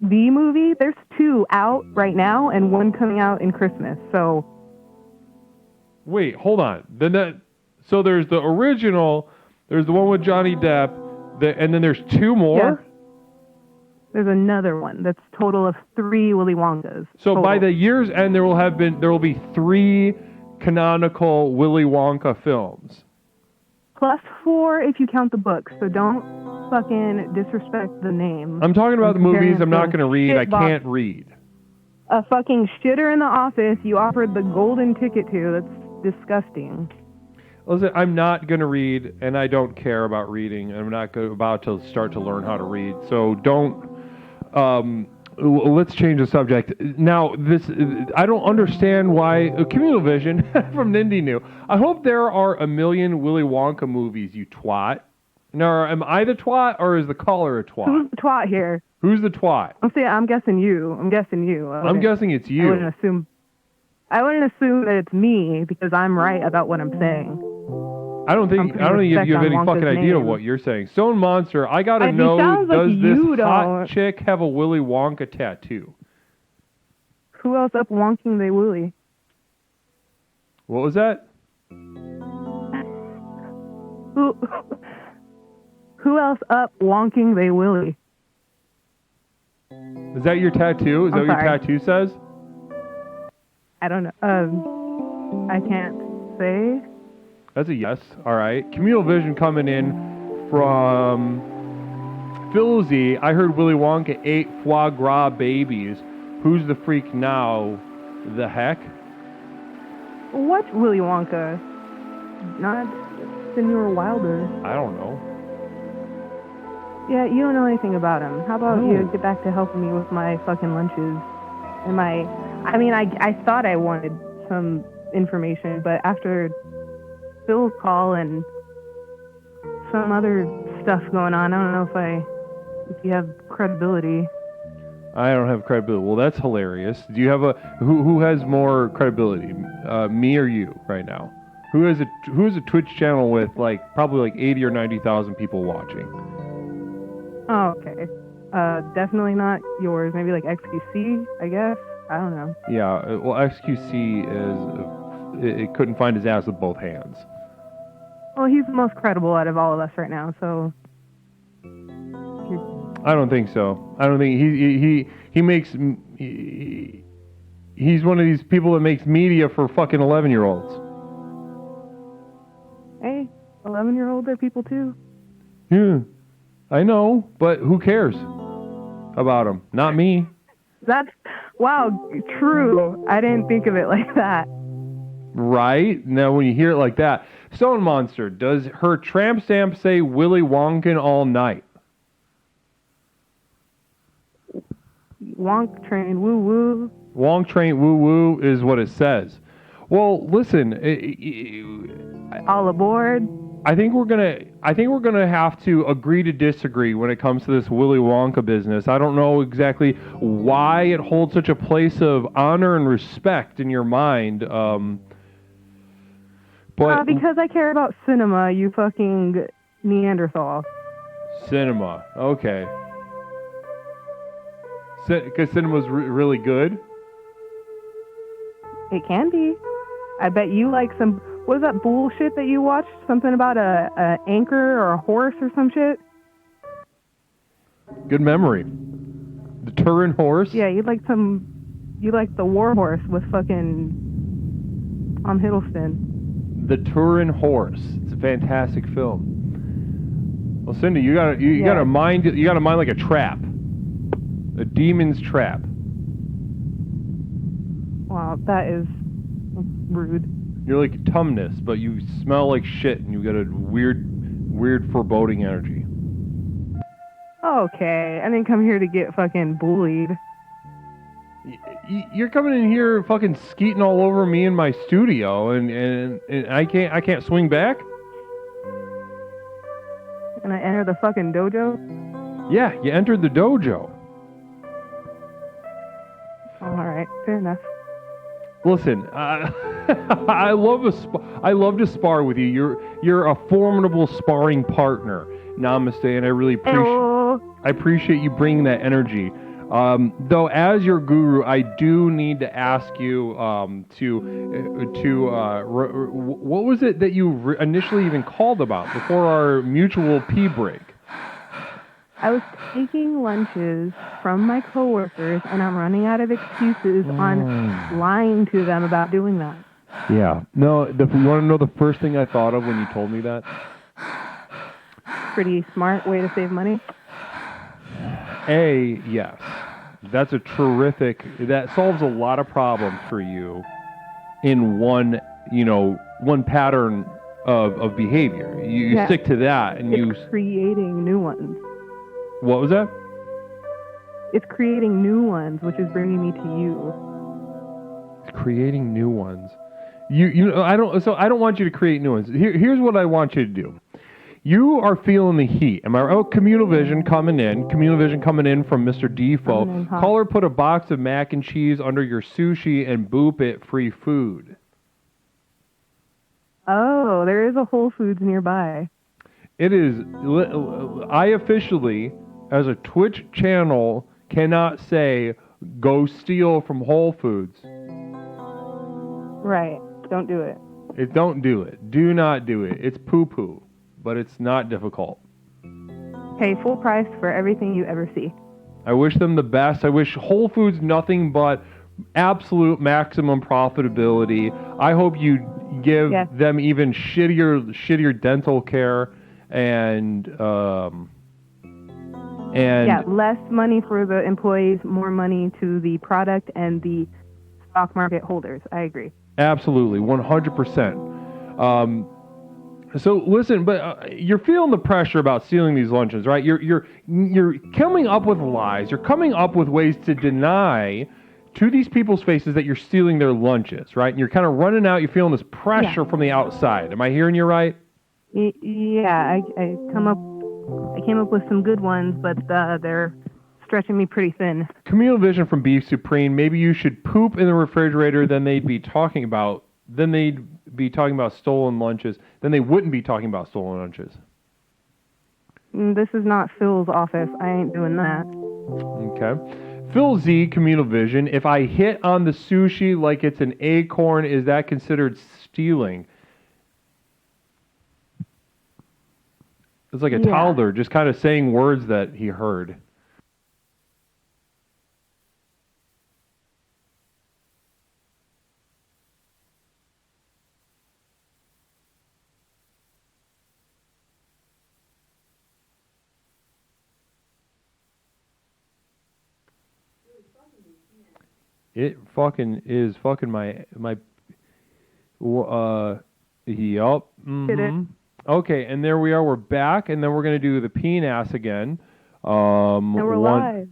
The movie? There's 2 out right now, and 1 coming out in Christmas, so... Wait, hold on. So there's the original, there's the one with Johnny Depp, and then there's 2 more? Yeah. There's another one that's total of 3 Willy Wonkas. So total. by the year's end, there will be 3 canonical Willy Wonka films. Plus 4 if you count the books. So don't fucking disrespect the name. I'm talking about the movies I'm not going to read. I can't read. A fucking shitter in the office you offered the golden ticket to. That's disgusting. Listen, I'm not going to read, and I don't care about reading. I'm not about to start to learn how to read. So don't... let's change the subject. Now, I don't understand why... Communal Vision from Nindy New. I hope there are a million Willy Wonka movies, you twat. Now, am I the twat, or is the caller a twat? Who's the twat here? Who's the twat? I'm guessing you. I'm guessing it's you. I wouldn't assume that it's me, because I'm right about what I'm saying. I don't think you have any fucking idea of what you're saying. Stone Monster, I gotta know, does this hot chick have a Willy Wonka tattoo? Who else up wonking they Willy? What was that? Who else up wonking they Willy? Is that your tattoo? Is that what your tattoo says? I don't know. I can't say. That's a yes. All right. Communal Vision coming in from Philzy. I heard Willy Wonka ate foie gras babies. Who's the freak now? The heck? What Willy Wonka? Not Senor Wilder. I don't know. Yeah, you don't know anything about him. How about No. you get back to helping me with my fucking lunches? And I thought I wanted some information, but after Phil's call and some other stuff going on, I don't know if you have credibility. I don't have credibility. Well, that's hilarious. Do you have who has more credibility, me or you right now? Who has a Twitch channel with probably 80 or 90,000 people watching? Oh, okay. Definitely not yours. Maybe like XQC, I guess. I don't know. Yeah. Well, XQC it couldn't find his ass with both hands. Well, he's the most credible out of all of us right now, so. I don't think so. I don't think he makes. He's one of these people that makes media for fucking 11-year-olds. Hey, 11-year-olds are people too. Yeah, I know, but who cares about him? Not me. That's, wow, true. I didn't think of it like that. Right? Now, when you hear it like that, Stone Monster, does her tramp stamp say Willy Wonkin all night? Wonk train, woo woo. Wonk train, woo woo is what it says. Well, listen. All aboard. I think we're gonna have to agree to disagree when it comes to this Willy Wonka business. I don't know exactly why it holds such a place of honor and respect in your mind. But Because I care about cinema, you fucking Neanderthal. cinema, okay. Because cinema's really good. It can be. I bet you like some. What was that bullshit that you watched? Something about a anchor or a horse or some shit? Good memory. The Turin horse. Yeah, you like the war horse with fucking Tom Hiddleston. The Turin horse. It's a fantastic film. Well, Cindy, you got a mind like a trap. A demon's trap. Wow, that is rude. You're like Tumnus, but you smell like shit and you got a weird foreboding energy. Okay, I didn't come here to get fucking bullied. You're coming in here fucking skeeting all over me in my studio and I can't swing back? Can I enter the fucking dojo? Yeah, you entered the dojo. Oh, alright, fair enough. Listen, I love to spar with you. You're a formidable sparring partner. Namaste, and I really appreciate you bringing that energy. Though, as your guru, I do need to ask you what was it that you initially even called about before our mutual pee break? I was taking lunches from my coworkers, and I'm running out of excuses on lying to them about doing that. Yeah. No, you want to know the first thing I thought of when you told me that? Pretty smart way to save money. Yes. That's a terrific... That solves a lot of problems for you in one pattern of behavior. You stick to that, and it's creating new ones. What was that? It's creating new ones, which is bringing me to you. It's creating new ones. I don't want you to create new ones. Here's what I want you to do. You are feeling the heat. Am I right? Oh, Communal Vision coming in from Mr. Defo. Caller put a box of mac and cheese under your sushi and boop it, free food. Oh, there is a Whole Foods nearby. It is. I officially, as a Twitch channel, cannot say go steal from Whole Foods. Right. Don't do it. Don't do it. Do not do it. It's poo-poo, but it's not difficult. Pay full price for everything you ever see. I wish them the best. I wish Whole Foods nothing but absolute maximum profitability. I hope you give them even shittier dental care and yeah, less money for the employees, more money to the product and the stock market holders. I agree. Absolutely, 100%. So listen, but you're feeling the pressure about stealing these lunches, right? You're coming up with lies. You're coming up with ways to deny to these people's faces that you're stealing their lunches, right? And you're kind of running out. You're feeling this pressure from the outside. Am I hearing you right? Yeah, I came up with some good ones, but they're stretching me pretty thin. Communal vision from Beef Supreme. Maybe you should poop in the refrigerator. Then they'd be talking about stolen lunches. Then they wouldn't be talking about stolen lunches. This is not Phil's office. I ain't doing that. Okay. Phil Z, communal vision. If I hit on the sushi like it's an acorn, is that considered stealing? It's like a toddler just kind of saying words that he heard. It fucking is fucking my yup. Mm-hmm. Okay, and there we are. We're back, and then we're gonna do the peen-ass again. And we're live.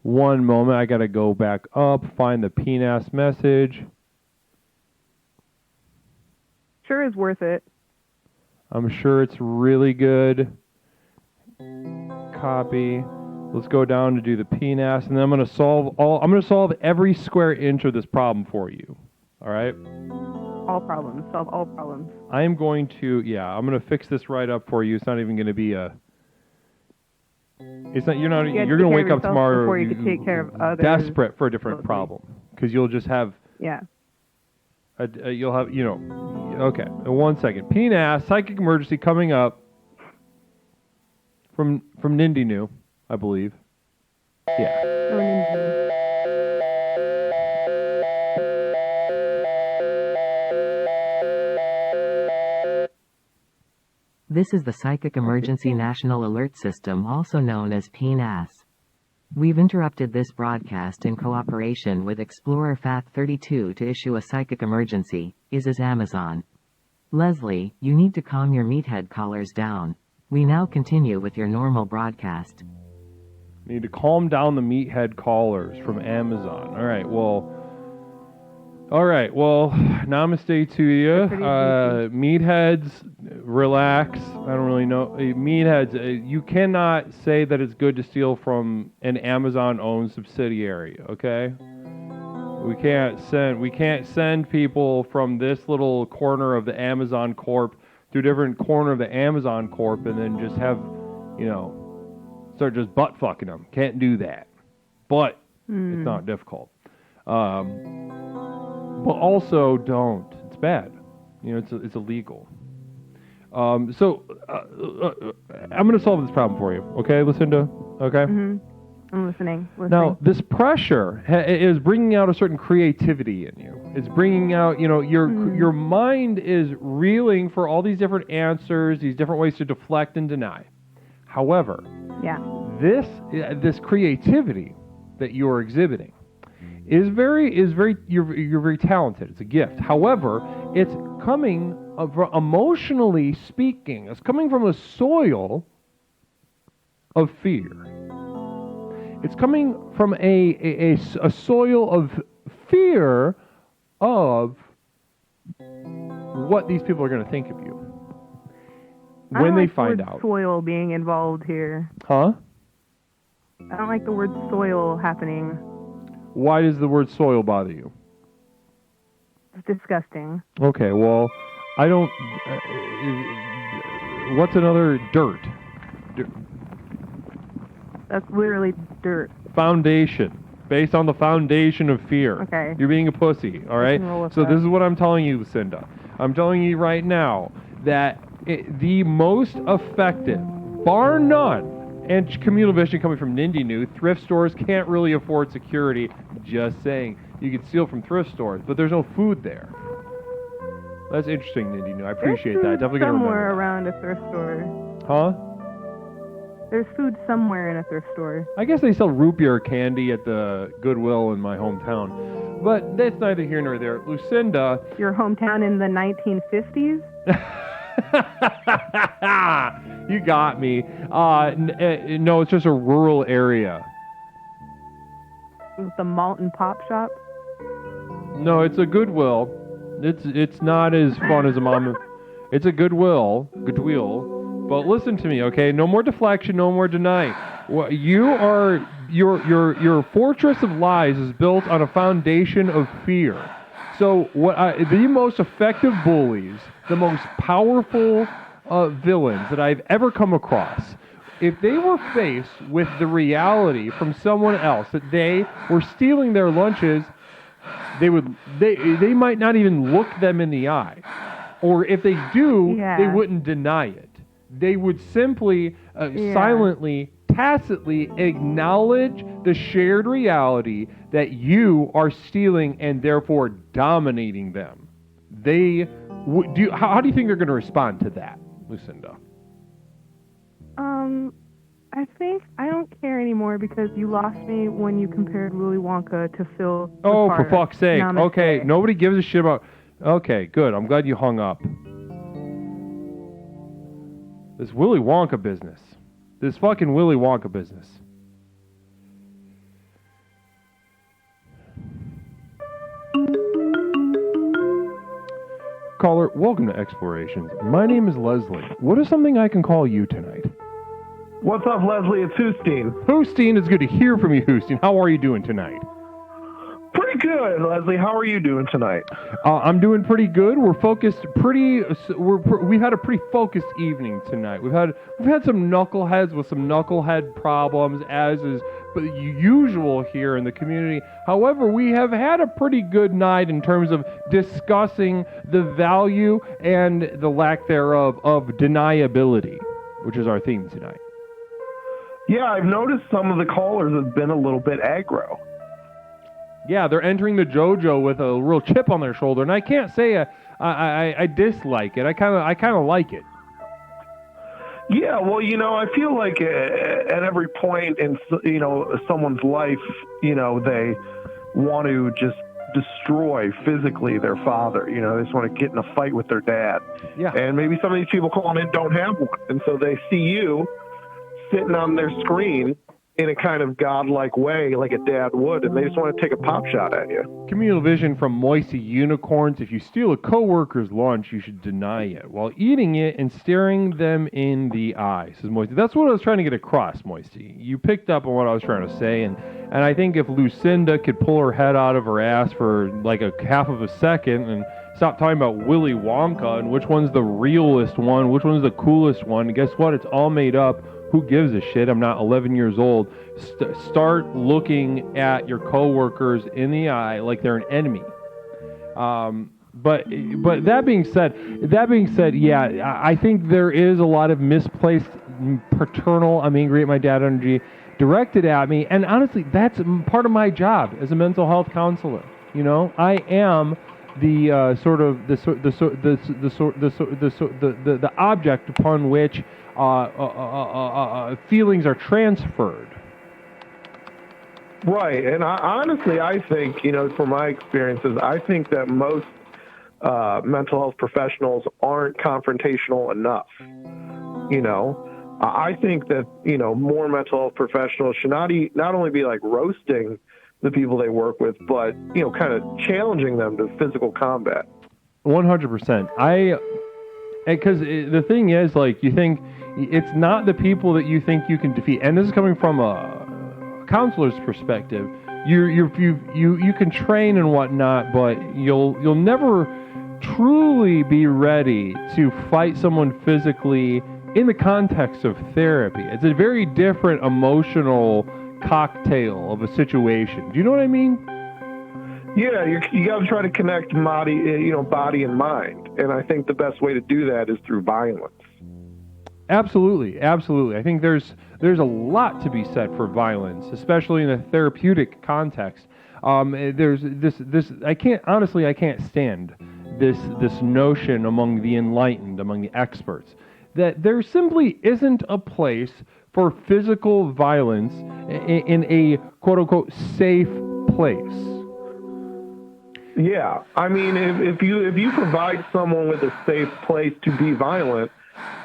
One moment, I gotta go back up, find the peen-ass message. Sure is worth it. I'm sure it's really good. Copy. Let's go down to do the peen-ass, and then I'm gonna solve every square inch of this problem for you. All right. All problems. Solve all problems. I'm going to fix this right up for you. It's not even going to be a. It's not. You're going to wake up tomorrow before you can take care of others. Desperate for a different problem, because you'll just have. Yeah. You'll have Okay. 1 second. Peen-ass psychic emergency coming up. From Nindy New, I believe. Yeah. This is the Psychic Emergency National Alert System, also known as PNAS. We've interrupted this broadcast in cooperation with Explorer FAT32 to issue a psychic emergency. Is Amazon. Leslie, you need to calm your meathead callers down. We now continue with your normal broadcast. Need to calm down the meathead callers from Amazon. All right, namaste to you. Meatheads, relax. I don't really know. Meatheads, you cannot say that it's good to steal from an Amazon-owned subsidiary, okay? We can't send people from this little corner of the Amazon Corp to a different corner of the Amazon Corp and then just have, start just butt fucking them. Can't do that. But it's not difficult. But also don't. It's bad. It's illegal. So I'm going to solve this problem for you. Okay, Lucinda? Okay? Mm-hmm. I'm listening. Now, this pressure is bringing out a certain creativity in you. It's bringing out, your mind is reeling for all these different answers, these different ways to deflect and deny. However, this creativity that you're exhibiting is you're very talented. It's a gift. However, it's coming emotionally speaking. It's coming from a soil of fear. It's coming from a soil of fear of what these people are going to think of you when they find out. Soil being involved here. Huh? I don't like the word soil happening. Why does the word soil bother you? It's disgusting. Okay, well, I don't... what's another dirt? That's literally dirt. Foundation. Based on the foundation of fear. Okay. You're being a pussy, all right? So this is what I'm telling you, Lucinda. I'm telling you right now that the most effective, bar none, and communal vision coming from Nindy New, thrift stores can't really afford security. Just saying. You can steal from thrift stores, but there's no food there. That's interesting, Indy. I appreciate There's that. food Definitely gonna somewhere remember around a thrift store. that. Huh? There's food somewhere in a thrift store. I guess they sell root beer candy at the Goodwill in my hometown. But that's neither here nor there. Lucinda. Your hometown in the 1950s? You got me. No, it's just a rural area. With the malt and pop shop? No, it's a Goodwill. It's not as fun as a mom. It's a Goodwill. But listen to me, okay? No more deflection, no more denying. Your fortress of lies is built on a foundation of fear. So the most effective bullies, the most powerful villains that I've ever come across, if they were faced with the reality from someone else that they were stealing their lunches, they might not even look them in the eye. Or if they do, they wouldn't deny it. They would simply silently, tacitly acknowledge the shared reality that you are stealing and therefore dominating them. How do you think they're going to respond to that, Lucinda? I think I don't care anymore because you lost me when you compared Willy Wonka to Phil. Oh, for fuck's sake. Namaste. Okay, nobody gives a shit about... Okay, good. I'm glad you hung up. This Willy Wonka business. This fucking Willy Wonka business. Caller, welcome to Explorations. My name is Leslie. What is something I can call you tonight? What's up, Leslie? It's Hoosteen. Hoosteen, it's good to hear from you, Hoosteen. How are you doing tonight? Pretty good, Leslie. How are you doing tonight? I'm doing pretty good. We're focused we've had a pretty focused evening tonight. We've had some knuckleheads with some knucklehead problems, as is usual here in the community. However, we have had a pretty good night in terms of discussing the value and the lack thereof of deniability, which is our theme tonight. Yeah, I've noticed some of the callers have been a little bit aggro. Yeah, they're entering the JoJo with a real chip on their shoulder, and I can't say I dislike it. I kind of like it. Yeah, well, I feel like at every point in someone's life, they want to just destroy physically their father. They just want to get in a fight with their dad. Yeah. And maybe some of these people calling in don't have one, and so they see you sitting on their screen in a kind of godlike way, like a dad would, and they just want to take a pop shot at you. Communal vision from Moisty Unicorns. If you steal a coworker's lunch, you should deny it while eating it and staring them in the eye, says Moisty. That's what I was trying to get across, Moisty. You picked up on what I was trying to say, and I think if Lucinda could pull her head out of her ass for like a half of a second and stop talking about Willy Wonka and which one's the realest one, which one's the coolest one, guess what? It's all made up. Who gives a shit? I'm not 11 years old. Start looking at your coworkers in the eye like they're an enemy. But that being said, yeah, I think there is a lot of misplaced paternal, I'm angry at my dad energy directed at me, and honestly, that's part of my job as a mental health counselor. I am the the object upon which feelings are transferred. Right, and I think, from my experiences, I think that most mental health professionals aren't confrontational enough. I think that, more mental health professionals should not only be like roasting the people they work with, but, kind of challenging them to physical combat. 100%. Because the thing is, like, you think it's not the people that you think you can defeat, and this is coming from a counselor's perspective. You can train and whatnot, but you'll never truly be ready to fight someone physically in the context of therapy. It's a very different emotional cocktail of a situation. Do you know what I mean? Yeah, you got to try to connect body and mind, and I think the best way to do that is through violence. Absolutely. I think there's a lot to be said for violence, especially in a therapeutic context. There's this I can't stand this notion among the enlightened, among the experts, that there simply isn't a place for physical violence in a quote-unquote safe place. Yeah, I mean, if you provide someone with a safe place to be violent,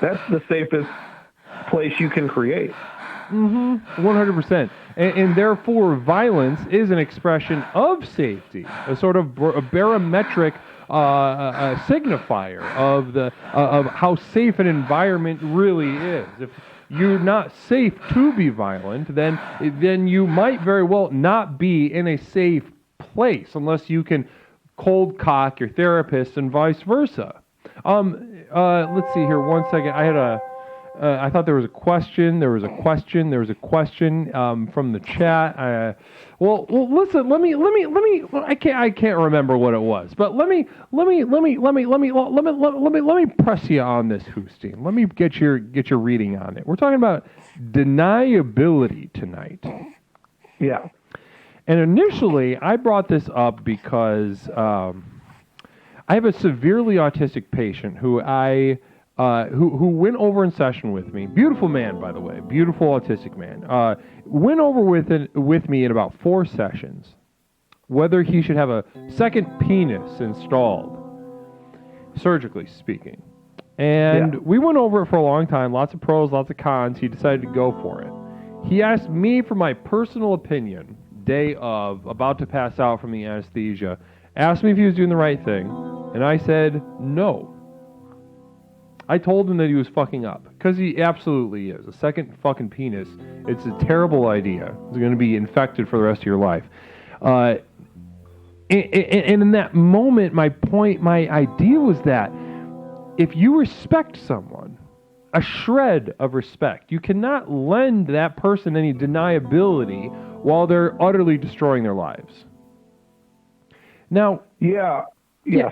that's the safest place you can create. 100%. And therefore, violence is an expression of safety, a sort of a barometric signifier of how safe an environment really is. If you're not safe to be violent, then you might very well not be in a safe place unless you can cold cock your therapist and vice versa. Let's see here. 1 second. I thought there was a question. There was a question from the chat. Well, listen. Let me. I can't remember what it was, but let me press you on this, Hussein. Let me get your reading on it. We're talking about deniability tonight. Yeah. And initially, I brought this up because I have a severely autistic patient who who went over in session with me. Beautiful man, by the way. Beautiful autistic man. Went over with me in about 4 sessions whether he should have a second penis installed, surgically speaking. And we went over it for a long time. Lots of pros, lots of cons. He decided to go for it. He asked me for my personal opinion, day of, about to pass out from the anesthesia. Asked me if he was doing the right thing. And I said, no. I told him that he was fucking up, because he absolutely is. A second fucking penis, it's a terrible idea. It's going to be infected for the rest of your life. And in that moment, my idea was that if you respect someone, a shred of respect, you cannot lend that person any deniability while they're utterly destroying their lives. Now, Yeah,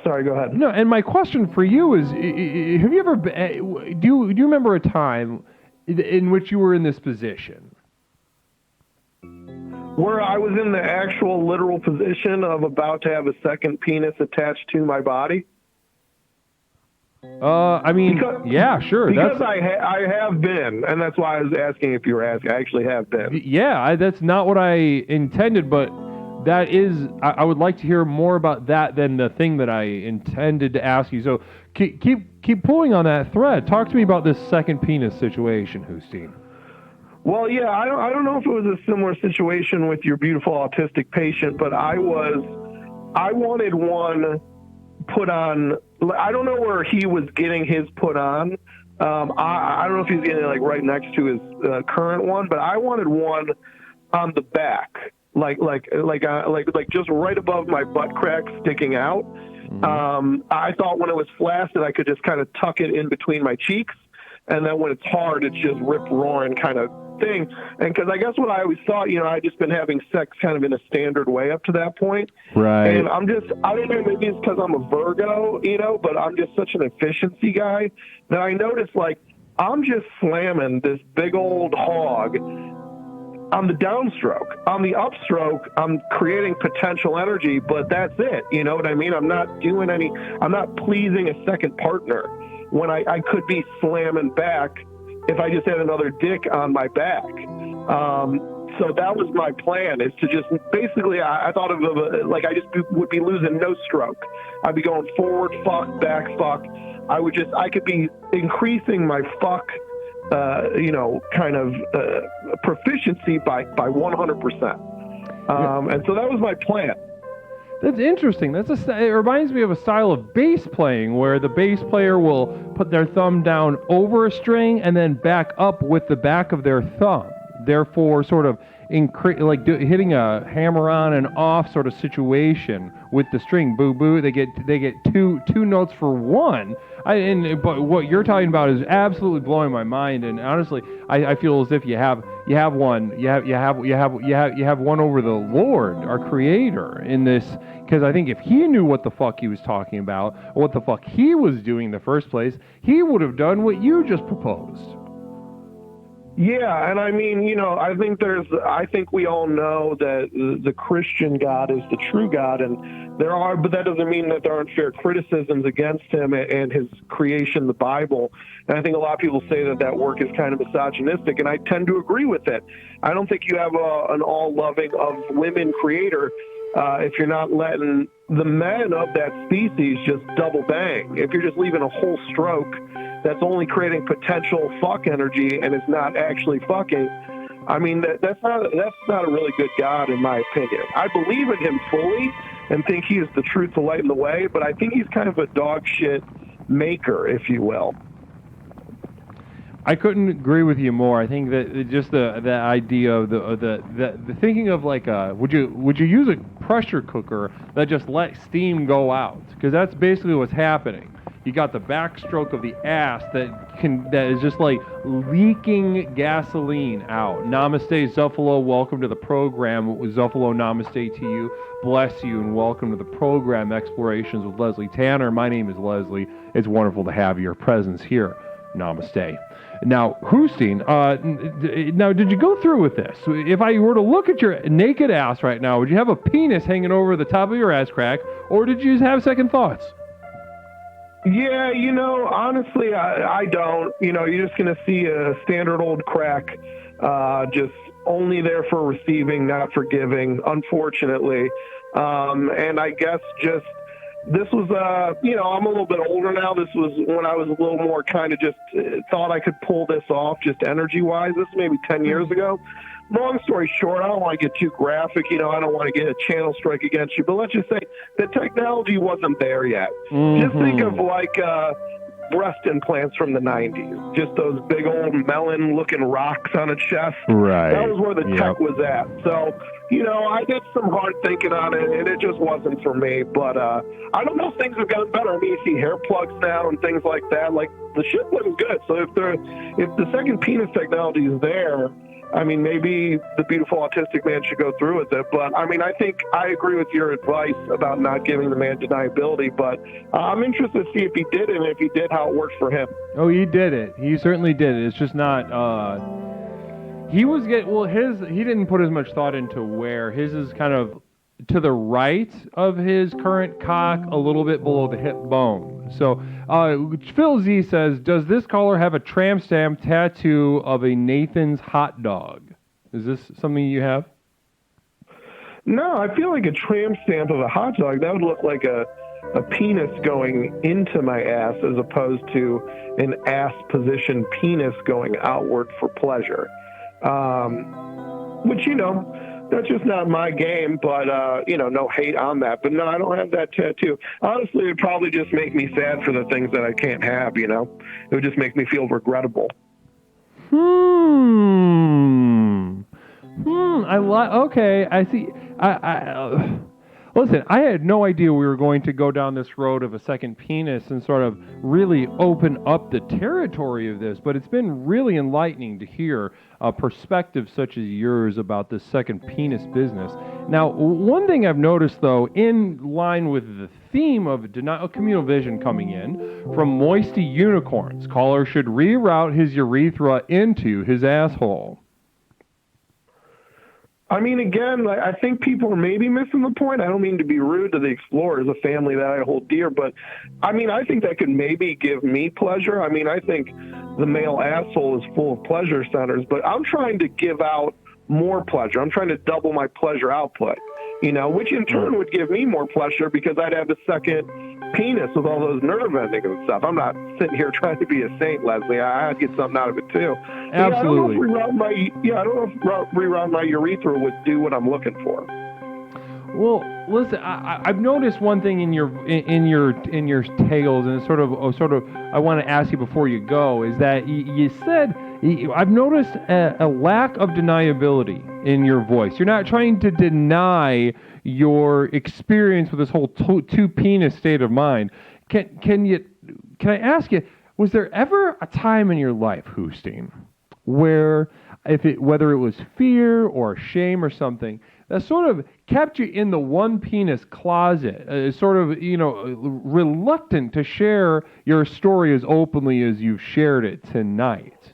sorry, go ahead. No, and my question for you is, have you ever, do you remember a time in which you were in this position? Where I was in the actual literal position of about to have a second penis attached to my body? I mean, yeah, sure. Because I have been, and that's why I was asking if you were asking. I actually have been. Yeah, that's not what I intended, but that is, I would like to hear more about that than the thing that I intended to ask you. So keep pulling on that thread. Talk to me about this second penis situation, Hussein. Well, yeah, I don't know if it was a similar situation with your beautiful autistic patient, but I wanted one put on. I don't know where he was getting his put on. I don't know if he was getting it like right next to his current one, but I wanted one on the back. Like just right above my butt crack sticking out. Mm-hmm. I thought when it was flaccid, I could just kind of tuck it in between my cheeks, and then when it's hard, it's just rip roaring kind of thing. And because I guess what I always thought, I'd just been having sex kind of in a standard way up to that point. Right. And I don't know, maybe it's because I'm a Virgo, but I'm just such an efficiency guy that I noticed, like, I'm just slamming this big old hog on the downstroke. On the upstroke, I'm creating potential energy, but that's it. You know what I mean? I'm not pleasing a second partner when I could be slamming back if I just had another dick on my back. So that was my plan, is to just basically, I thought of like I just would be losing no stroke. I'd be going forward, fuck, back, fuck. I could be increasing my fuck kind of proficiency by 100%. And so that was my plan. That's interesting. It reminds me of a style of bass playing where the bass player will put their thumb down over a string and then back up with the back of their thumb. Therefore, sort of hitting a hammer on and off sort of situation with the string. Boo boo. They get two notes for one. But what you're talking about is absolutely blowing my mind. And honestly, I feel as if you have one over the Lord, our Creator, in this. Because I think if he knew what the fuck he was talking about, or what the fuck he was doing in the first place, he would have done what you just proposed. Yeah, and I mean, I think we all know that the Christian God is the true God, and but that doesn't mean that there aren't fair criticisms against him and his creation, the Bible. And I think a lot of people say that work is kind of misogynistic, and I tend to agree with it. I don't think you have an all-loving of women creator if you're not letting the men of that species just double bang. If you're just leaving a whole stroke that's only creating potential fuck energy and is not actually fucking, I mean, that's not a really good God in my opinion. I believe in him fully and think he is the truth, the light, and the way, but I think he's kind of a dog shit maker, if you will. I couldn't agree with you more. I think that just the idea of the thinking of like would you use a pressure cooker that just let steam go out, because that's basically what's happening. You got the backstroke of the ass that is just like leaking gasoline out. Namaste, Zuffalo. Welcome to the program. Zuffalo, namaste to you. Bless you and welcome to the program Explorations with Leslie Tanner. My name is Leslie. It's wonderful to have your presence here. Namaste. Now, Hussein, now did you go through with this? If I were to look at your naked ass right now, would you have a penis hanging over the top of your ass crack, or did you have second thoughts? Yeah, honestly, I don't. You're just going to see a standard old crack, just only there for receiving, not for giving, unfortunately. And I guess just this was, I'm a little bit older now. This was when I was a little more kind of just thought I could pull this off just energy-wise. This is maybe 10 years ago. Long story short, I don't want to get too graphic. I don't want to get a channel strike against you, but let's just say the technology wasn't there yet. Just think of like breast implants from the 90s. Just those big old melon-looking rocks on a chest. Right. That was where the tech was at. So, I did some hard thinking on it, and it just wasn't for me. But I don't know if things have gotten better. I mean, you see hair plugs now and things like that. Like, the shit looks good. So if the second penis technology is there, I mean, maybe the beautiful autistic man should go through with it. But, I mean, I think I agree with your advice about not giving the man deniability. But I'm interested to see if he did it, and if he did, how it worked for him. Oh, he did it. He certainly did it. It's just not... he was he didn't put as much thought into where. His is kind of to the right of his current cock, a little bit below the hip bone. So Phil Z says, does this caller have a tramp stamp tattoo of a Nathan's hot dog? Is this something you have? No, I feel like a tramp stamp of a hot dog, that would look like a penis going into my ass as opposed to an ass position penis going outward for pleasure. Which, that's just not my game, but, no hate on that. But no, I don't have that tattoo. Honestly, it would probably just make me sad for the things that I can't have, It would just make me feel regrettable. Okay, I see. Listen, I had no idea we were going to go down this road of a second penis and sort of really open up the territory of this, but it's been really enlightening to hear a perspective such as yours about this second penis business. Now, one thing I've noticed, though, in line with the theme of communal vision coming in, from Moisty Unicorns, caller should reroute his urethra into his asshole. I mean, again, I think people are maybe missing the point. I don't mean to be rude to the Explorers, a family that I hold dear, but I mean, I think that could maybe give me pleasure. I mean, I think the male asshole is full of pleasure centers, but I'm trying to give out more pleasure. I'm trying to double my pleasure output, which in turn would give me more pleasure because I'd have a second penis with all those nerve endings and stuff. I'm not sitting here trying to be a saint, Leslie. I'd get something out of it too. Absolutely. I don't know if reroute my urethra would do what I'm looking for. Well, listen, I've noticed one thing in your tales, and it's sort of I want to ask you before you go, is that you said I've noticed a lack of deniability in your voice. You're not trying to deny your experience with this whole two penis state of mind. Can I ask you, was there ever a time in your life, Hussein, where whether it was fear or shame or something that sort of kept you in the one penis closet, reluctant to share your story as openly as you've shared it tonight?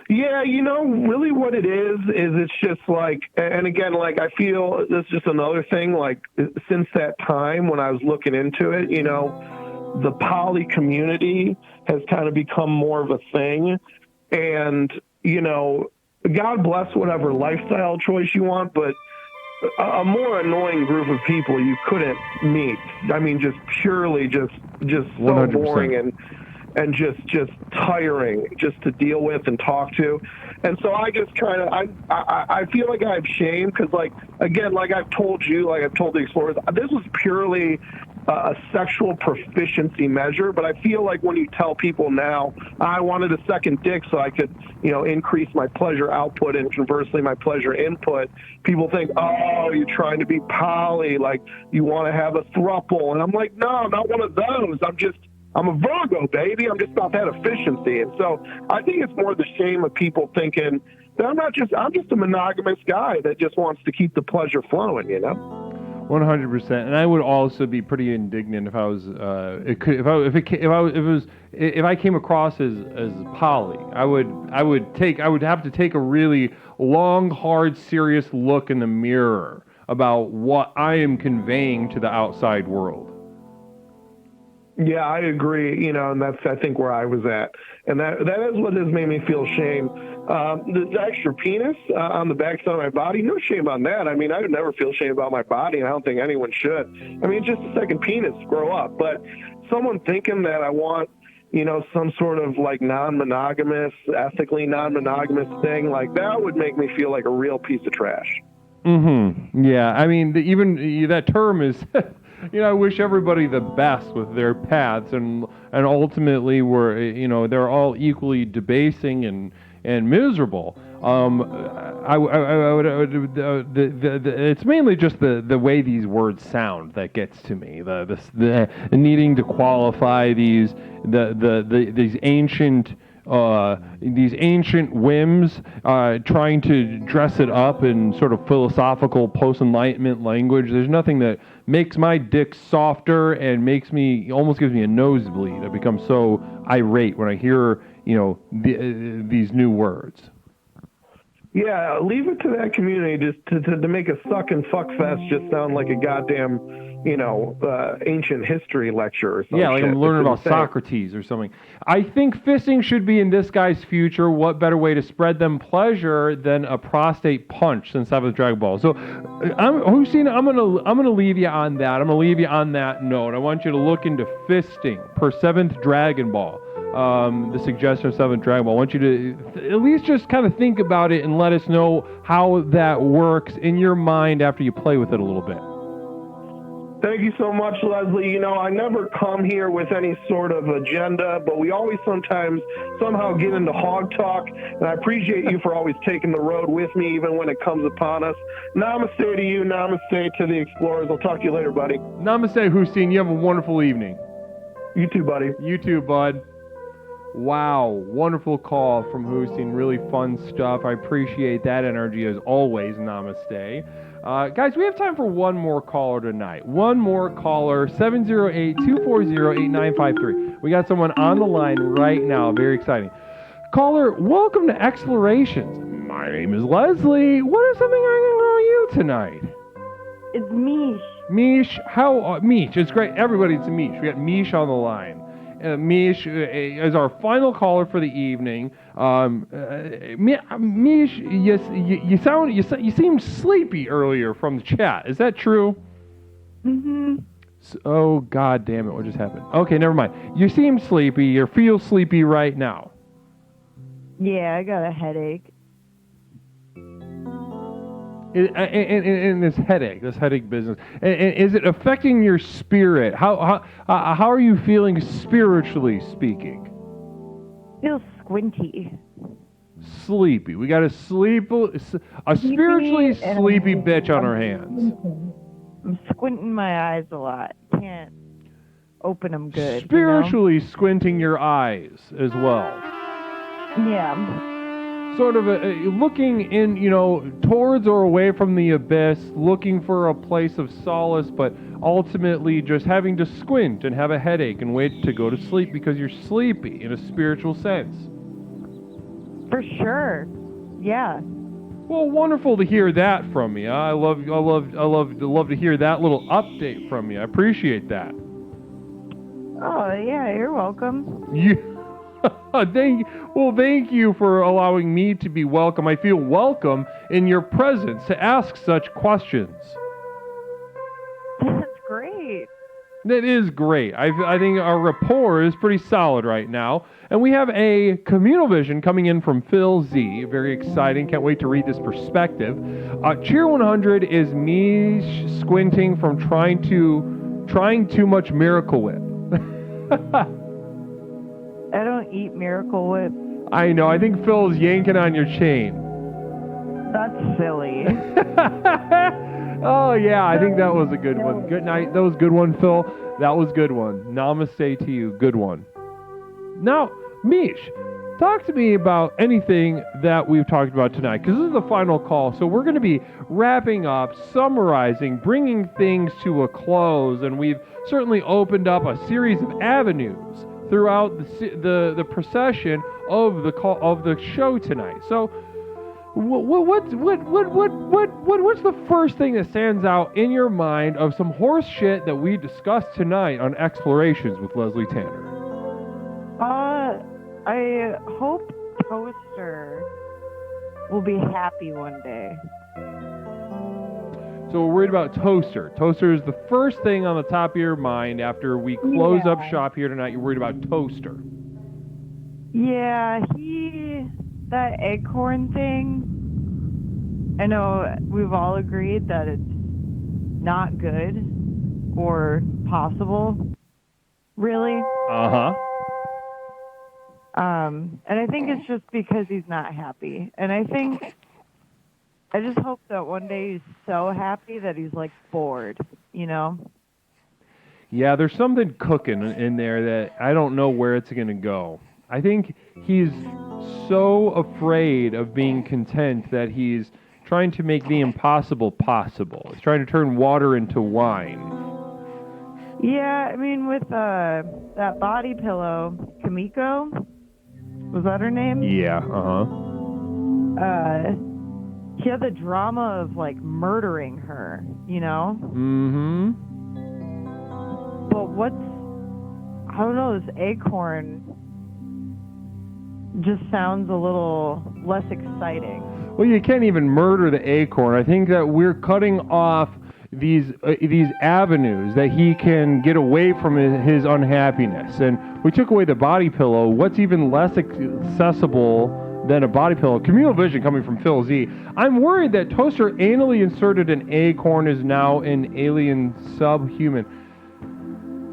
Yeah, really what it is it's just like, and again, like I feel this is just another thing, like since that time when I was looking into it, the poly community has kind of become more of a thing. And, God bless whatever lifestyle choice you want, but a more annoying group of people you couldn't meet. I mean, just purely just so 100%. boring and just tiring just to deal with and talk to. And so I just kind of, I feel like I have shame because, like, again, like I've told you, like I've told the explorers, this was purely a sexual proficiency measure. But I feel like when you tell people now, I wanted a second dick so I could, increase my pleasure output and conversely my pleasure input, people think, oh, you're trying to be poly, like you want to have a throuple. And I'm like, no, not one of those. I'm a Virgo, baby. I'm just about that efficiency. And so I think it's more the shame of people thinking that I'm just a monogamous guy that just wants to keep the pleasure flowing, 100%, and I would also be pretty indignant if I was if I came across as poly. I would have to take a really long, hard, serious look in the mirror about what I am conveying to the outside world. Yeah, I agree. And that's I think where I was at, and that is what has made me feel shame. The extra penis on the backside of my body, no shame on that. I mean, I would never feel shame about my body, and I don't think anyone should. I mean, just a second penis, grow up. But someone thinking that I want, some sort of like non-monogamous, ethically non-monogamous thing, like that would make me feel like a real piece of trash. Mm-hmm. Yeah, I mean, even that term is. I wish everybody the best with their paths, and ultimately they're all equally debasing and miserable. It's mainly just the way these words sound that gets to me. The needing to qualify these ancient whims, trying to dress it up in sort of philosophical post-enlightenment language. There's nothing that makes my dick softer and almost gives me a nosebleed. I become so irate when I hear these new words. Yeah, leave it to that community just to make a suck and fuck fest just sound like a goddamn, ancient history lecture or something. Yeah, like I'm learning about Socrates or something. I think fisting should be in this guy's future. What better way to spread them pleasure than a prostate punch since I was Dragon Ball? So, Hussein, I'm gonna leave you on that. I'm gonna leave you on that note. I want you to look into fisting per 7th Dragon Ball. The suggestion of 7th Dragon Ball. I want you to at least just kind of think about it and let us know how that works in your mind after you play with it a little bit. Thank you so much, Leslie. I never come here with any sort of agenda, but we always somehow get into hog talk, and I appreciate you for always taking the road with me, even when it comes upon us. Namaste to you, namaste to the explorers. I'll talk to you later, buddy. Namaste, Hussein. You have a wonderful evening. You too, buddy. You too, bud. Wow, wonderful call from Hussein. Really fun stuff. I appreciate that energy as always. Namaste. Guys, we have time for one more caller tonight. One more caller, 708-240-8953. We got someone on the line right now. Very exciting. Caller, welcome to Explorations. My name is Leslie. What is something I can call you tonight? It's Mish. Mish, Mish, it's great. Everybody, it's Mish. We got Mish on the line. Mish is our final caller for the evening. Mish, you seemed sleepy earlier from the chat. Is that true? Mm-hmm. Oh, God damn it. What just happened? Okay, never mind. You seem sleepy. You feel sleepy right now. Yeah, I got a headache. In this headache business, and is it affecting your spirit? How are you feeling spiritually speaking? Feel squinty. Sleepy. We got a spiritually sleepy bitch on our hands. I'm squinting my eyes a lot. Can't open them good. Spiritually squinting your eyes as well. Yeah. Sort of looking in, towards or away from the abyss, looking for a place of solace, but ultimately just having to squint and have a headache and wait to go to sleep because you're sleepy in a spiritual sense. For sure. Yeah. Well, wonderful to hear that from you. I love to hear that little update from you. I appreciate that. Oh, yeah, you're welcome. Thank you for allowing me to be welcome. I feel welcome in your presence to ask such questions. That's great. That is great. I think our rapport is pretty solid right now. And we have a communal vision coming in from Phil Z. Very exciting. Can't wait to read this perspective. Cheer 100 is me squinting from trying too much Miracle Whip. I don't eat Miracle Whip. I know. I think Phil's yanking on your chain. That's silly. Oh, yeah. I think that was a good one. Good night. That was a good one, Phil. That was a good one. Namaste to you. Good one. Now, Mish, talk to me about anything that we've talked about tonight, because this is the final call. So we're going to be wrapping up, summarizing, bringing things to a close, and we've certainly opened up a series of avenues throughout the procession of the show tonight. So, what's the first thing that stands out in your mind of some horse shit that we discussed tonight on Explorations with Leslie Tanner? I hope Toaster will be happy one day. So we're worried about Toaster. Toaster is the first thing on the top of your mind after we close up shop here tonight. You're worried about Toaster. Yeah, that acorn thing, I know we've all agreed that it's not good or possible, really. Uh-huh. And I think it's just because he's not happy. And I just hope that one day he's so happy that he's, like, bored, you know? Yeah, there's something cooking in there that I don't know where it's going to go. I think he's so afraid of being content that he's trying to make the impossible possible. He's trying to turn water into wine. Yeah, I mean, with that body pillow, Kamiko, was that her name? Yeah, uh-huh. He had the drama of, like, murdering her, you know? Mm-hmm. But I don't know, this acorn just sounds a little less exciting. Well, you can't even murder the acorn. I think that we're cutting off these avenues that he can get away from his unhappiness. And we took away the body pillow. What's even less accessible than a body pillow? Communal vision coming from Phil Z. I'm worried that Toaster anally inserted an acorn is now an alien subhuman.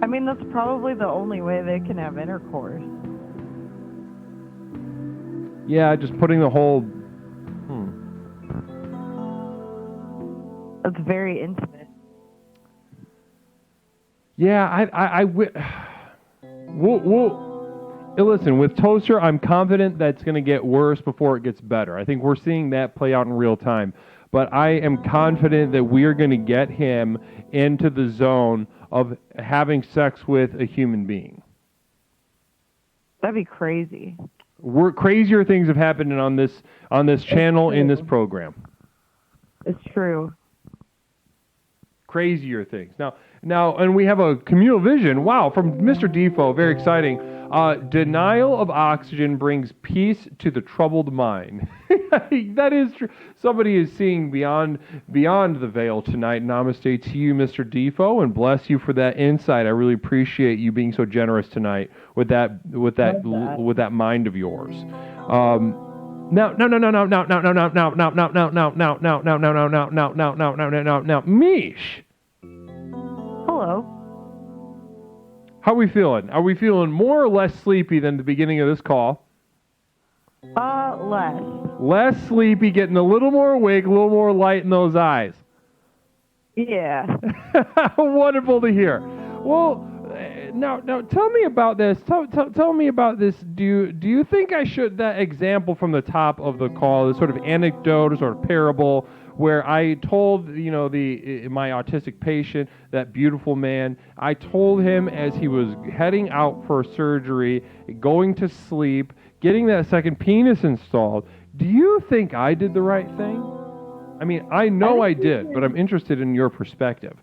I mean, that's probably the only way they can have intercourse. Yeah, just putting the whole... That's very intimate. Yeah, listen, with Toaster, I'm confident that's going to get worse before it gets better. I think we're seeing that play out in real time. But I am confident that we're going to get him into the zone of having sex with a human being. That'd be crazy. Crazier things have happened on this channel in this program. It's true. Crazier things. Now, and we have a communal vision. Wow, from Mr. Defoe, very exciting. Denial of oxygen brings peace to the troubled mind. That is true. Somebody is seeing beyond the veil tonight. Namaste to you, Mr. Defoe, and bless you for that insight. I really appreciate you being so generous tonight with that mind of yours. Now, Mish. Hello. How are we feeling? Are we feeling more or less sleepy than the beginning of this call? Less. Less sleepy, getting a little more awake, a little more light in those eyes. Yeah. Wonderful to hear. Well, now tell me about this. Tell me about this. Do you think I should, that example from the top of the call, this sort of anecdote or sort of parable where I told, my autistic patient, that beautiful man, I told him as he was heading out for surgery, going to sleep, getting that second penis installed. Do you think I did the right thing? I mean, I know I did, but I'm interested in your perspective.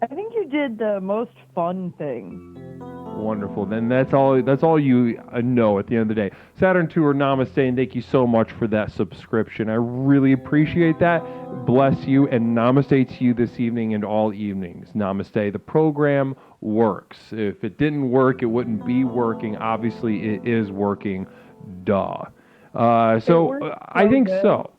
I think you did the most fun thing. Wonderful. Then that's all you know at the end of the day. Saturn Tour, namaste, and thank you so much for that subscription. I really appreciate that. Bless you, and namaste to you this evening and all evenings. Namaste. The program works. If it didn't work, it wouldn't be working. Obviously, it is working. Duh. So I think so.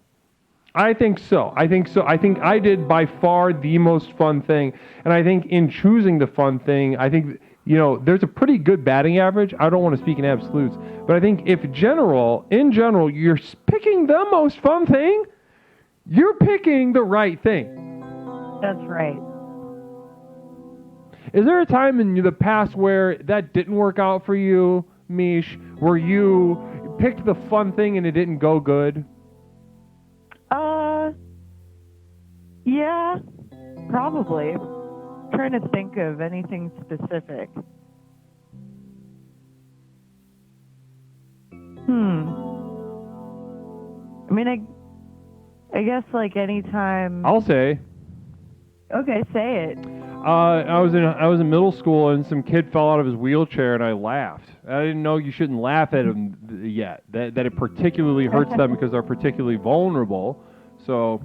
I think so. I think I did by far the most fun thing. And I think in choosing the fun thing, I think, there's a pretty good batting average. I don't want to speak in absolutes. But I think in general, you're picking the most fun thing, you're picking the right thing. That's right. Is there a time in the past where that didn't work out for you, Mish, where you picked the fun thing and it didn't go good? Yeah, probably. I'm trying to think of anything specific. I mean, I guess like any time. I'll say. Okay, say it. I was in middle school and some kid fell out of his wheelchair and I laughed. I didn't know you shouldn't laugh at him yet. That it particularly hurts them because they're particularly vulnerable. So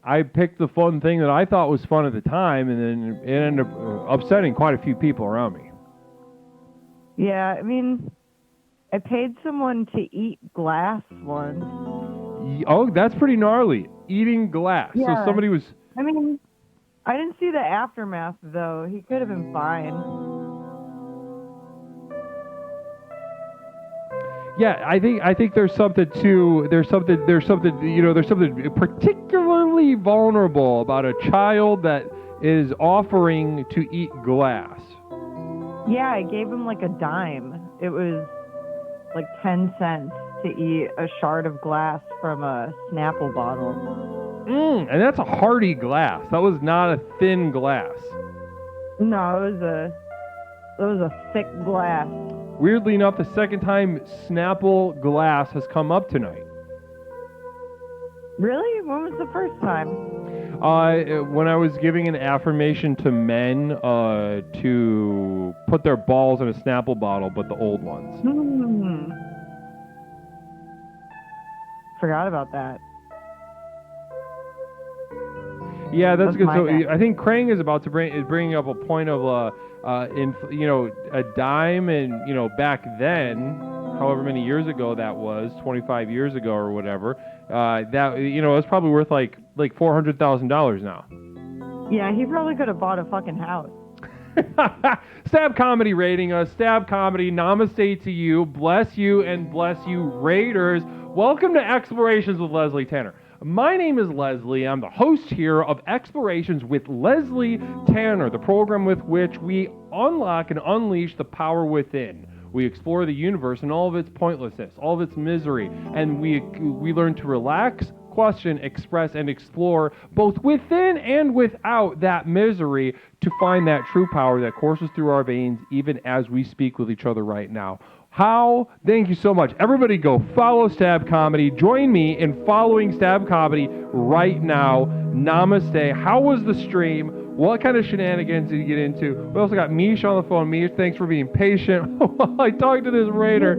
I picked the fun thing that I thought was fun at the time, and then it ended up upsetting quite a few people around me. Yeah, I mean, I paid someone to eat glass once. Oh, that's pretty gnarly. Eating glass. Yeah. So somebody was. I mean, I didn't see the aftermath though. He could have been fine. Yeah, I think there's something particularly vulnerable about a child that is offering to eat glass. Yeah, I gave him like a dime. It was like 10 cents to eat a shard of glass from a Snapple bottle. And that's a hearty glass. That was not a thin glass. No, it was a thick glass. Weirdly enough, the second time Snapple glass has come up tonight. Really? When was the first time? When I was giving an affirmation to men to put their balls in a Snapple bottle, but the old ones. Forgot about that. Yeah, that's good. So bad. I think Krang is about to bring up a point of a dime, and back then, however many years ago that was, 25 years ago or whatever, that it was probably worth like $400,000 now. Yeah, he probably could have bought a fucking house. Stab Comedy rating us. Stab Comedy, namaste to you. Bless you and bless you, Raiders. Welcome to Explorations with Leslie Tanner. My name is Leslie. I'm the host here of Explorations with Leslie Tanner, the program with which we unlock and unleash the power within. We explore the universe and all of its pointlessness, all of its misery, and we learn to relax, question, express, and explore both within and without that misery to find that true power that courses through our veins even as we speak with each other right now. How? Thank you so much. Everybody go follow Stab Comedy. Join me in following Stab Comedy right now. Namaste. How was the stream? What kind of shenanigans did you get into? We also got Mish on the phone. Mish, thanks for being patient while I talked to this Raider.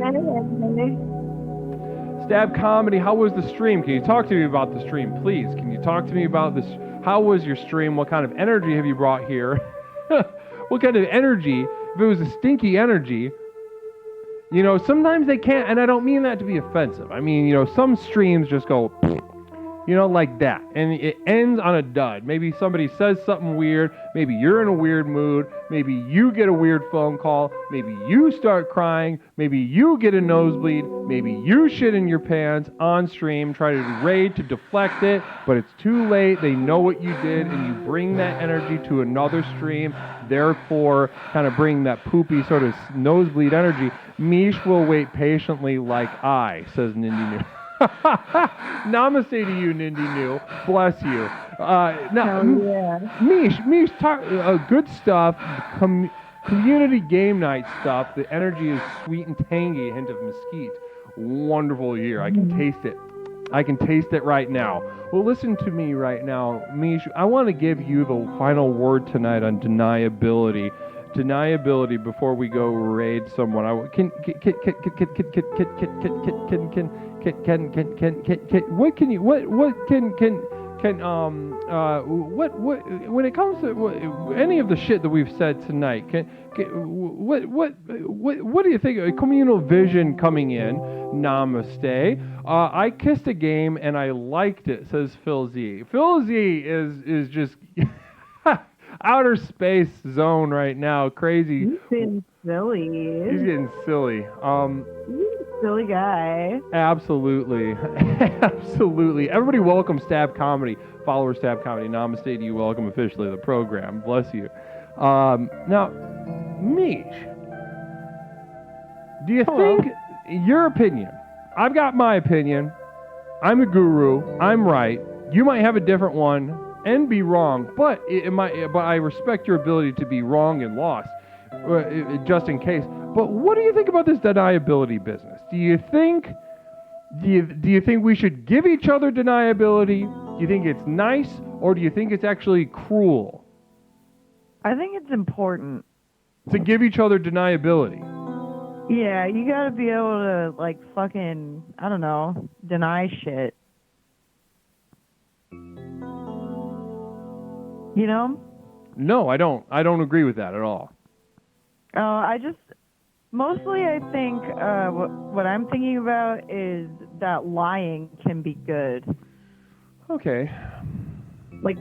Stab Comedy, how was the stream? Can you talk to me about the stream, please? Can you talk to me about this? How was your stream? What kind of energy have you brought here? What kind of energy? If it was a stinky energy, sometimes they can't, and I don't mean that to be offensive. I mean, some streams just go, like that, and it ends on a dud. Maybe somebody says something weird, maybe you're in a weird mood, maybe you get a weird phone call, maybe you start crying, maybe you get a nosebleed, maybe you shit in your pants on stream, try to raid to deflect it, but it's too late. They know what you did, and you bring that energy to another stream, therefore kind of bring that poopy sort of nosebleed energy. Mish will wait patiently like I, says Nindy New. Namaste to you, Nindy New. Bless you. Now, Mish, talk good stuff. Community game night stuff. The energy is sweet and tangy, a hint of mesquite. Wonderful year. I can taste it. I can taste it right now. Well, listen to me right now, Mish. I want to give you the final word tonight on deniability. Deniability before we go raid someone. What can when it comes to any of the shit that we've said tonight, what do you think? Communal vision coming in. Namaste. I kissed a game and I liked it, says Phil Z. Phil Z is just outer space zone right now. Crazy. He's getting silly. He's getting silly. Silly guy. Absolutely. Absolutely. Everybody welcome Stab Comedy. Follower Stab Comedy. Namaste to you. Welcome officially to the program. Bless you. Now, Mish, do you think your opinion? I've got my opinion. I'm the guru. I'm right. You might have a different one and be wrong, but I respect your ability to be wrong and lost, just in case. But what do you think about this deniability business? Do you think we should give each other deniability? Do you think it's nice, or do you think it's actually cruel? I think it's important to give each other deniability. Yeah, you gotta be able to, like, fucking, I don't know, deny shit. You know? No, I don't. I don't agree with that at all. Mostly I think, what I'm thinking about is that lying can be good. Okay. Like,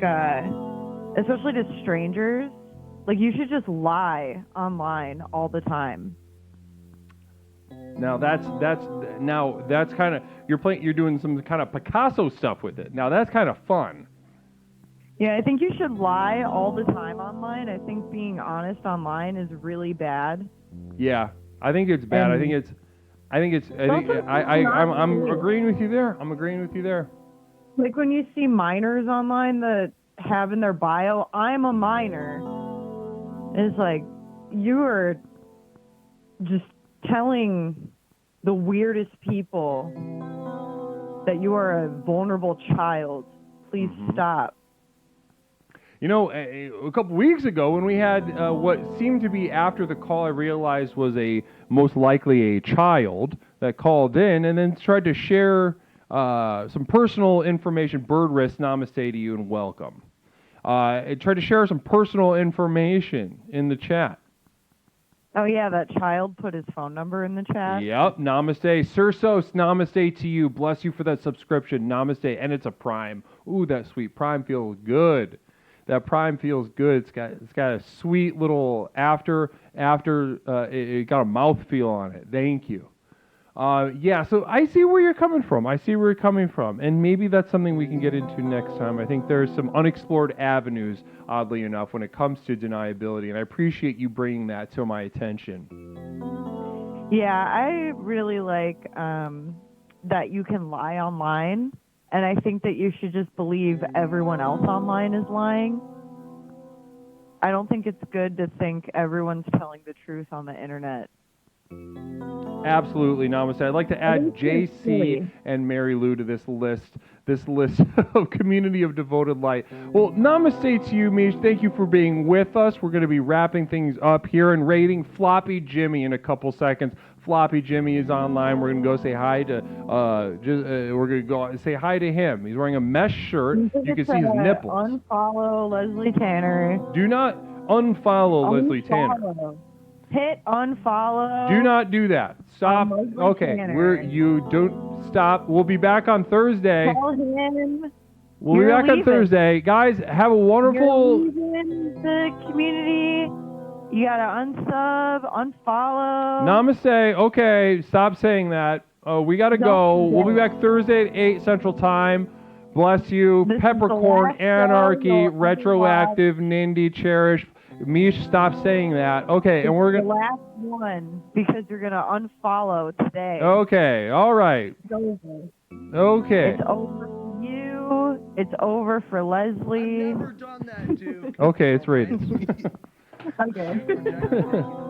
especially to strangers. Like, you should just lie online all the time. Now that's kind of you're doing some kind of Picasso stuff with it. Now that's kind of fun. Yeah, I think you should lie all the time online. I think being honest online is really bad. Yeah, I think it's bad. I'm agreeing with you there. I'm agreeing with you there. Like when you see minors online that have in their bio, I'm a minor. It's like, you are just telling the weirdest people that you are a vulnerable child. Please stop. You know, a couple weeks ago when we had what seemed to be, after the call, I realized was most likely a child that called in and then tried to share some personal information. Bird Wrist, namaste to you and welcome. It tried to share some personal information in the chat. Oh, yeah, that child put his phone number in the chat. Yep, namaste. Sursos, namaste to you. Bless you for that subscription. Namaste. And it's a Prime. Ooh, that sweet Prime feels good. That Prime feels good. It's got a sweet little after it got a mouth feel on it. Thank you. Yeah, so I see where you're coming from. And maybe that's something we can get into next time. I think there's some unexplored avenues, oddly enough, when it comes to deniability, and I appreciate you bringing that to my attention. Yeah, I really like that you can lie online, and I think that you should just believe everyone else online is lying. I don't think it's good to think everyone's telling the truth on the internet. Absolutely, namaste. I'd like to add JC and Mary Lou to this list of Community of Devoted Light. Well, namaste to you, Mish. Thank you for being with us. We're going to be wrapping things up here and raiding Floppy Jimmy in a couple seconds. Floppy Jimmy is online. We're going to go say hi to we're going to go say hi to him. He's wearing a mesh shirt. You can see his nipples. Unfollow Leslie Tanner. Do not unfollow Leslie Tanner. Hit unfollow. Do not do that. Stop. Okay, you don't stop. We'll be back on Thursday. Call him. We'll be back on Thursday. Guys, have a wonderful... You're leaving the community. You gotta unsub, unfollow. Namaste. Okay, stop saying that. We gotta go. We'll be back Thursday at 8 Central Time. Bless you. Peppercorn, Anarchy, Retroactive, Nindy, Cherish. Mish, stop saying that. Okay, and we're the last one, because you're gonna unfollow today. Okay, all right. It's over. Okay. It's over for you. It's over for Leslie. I've never done that, dude. Okay, it's rated. Okay.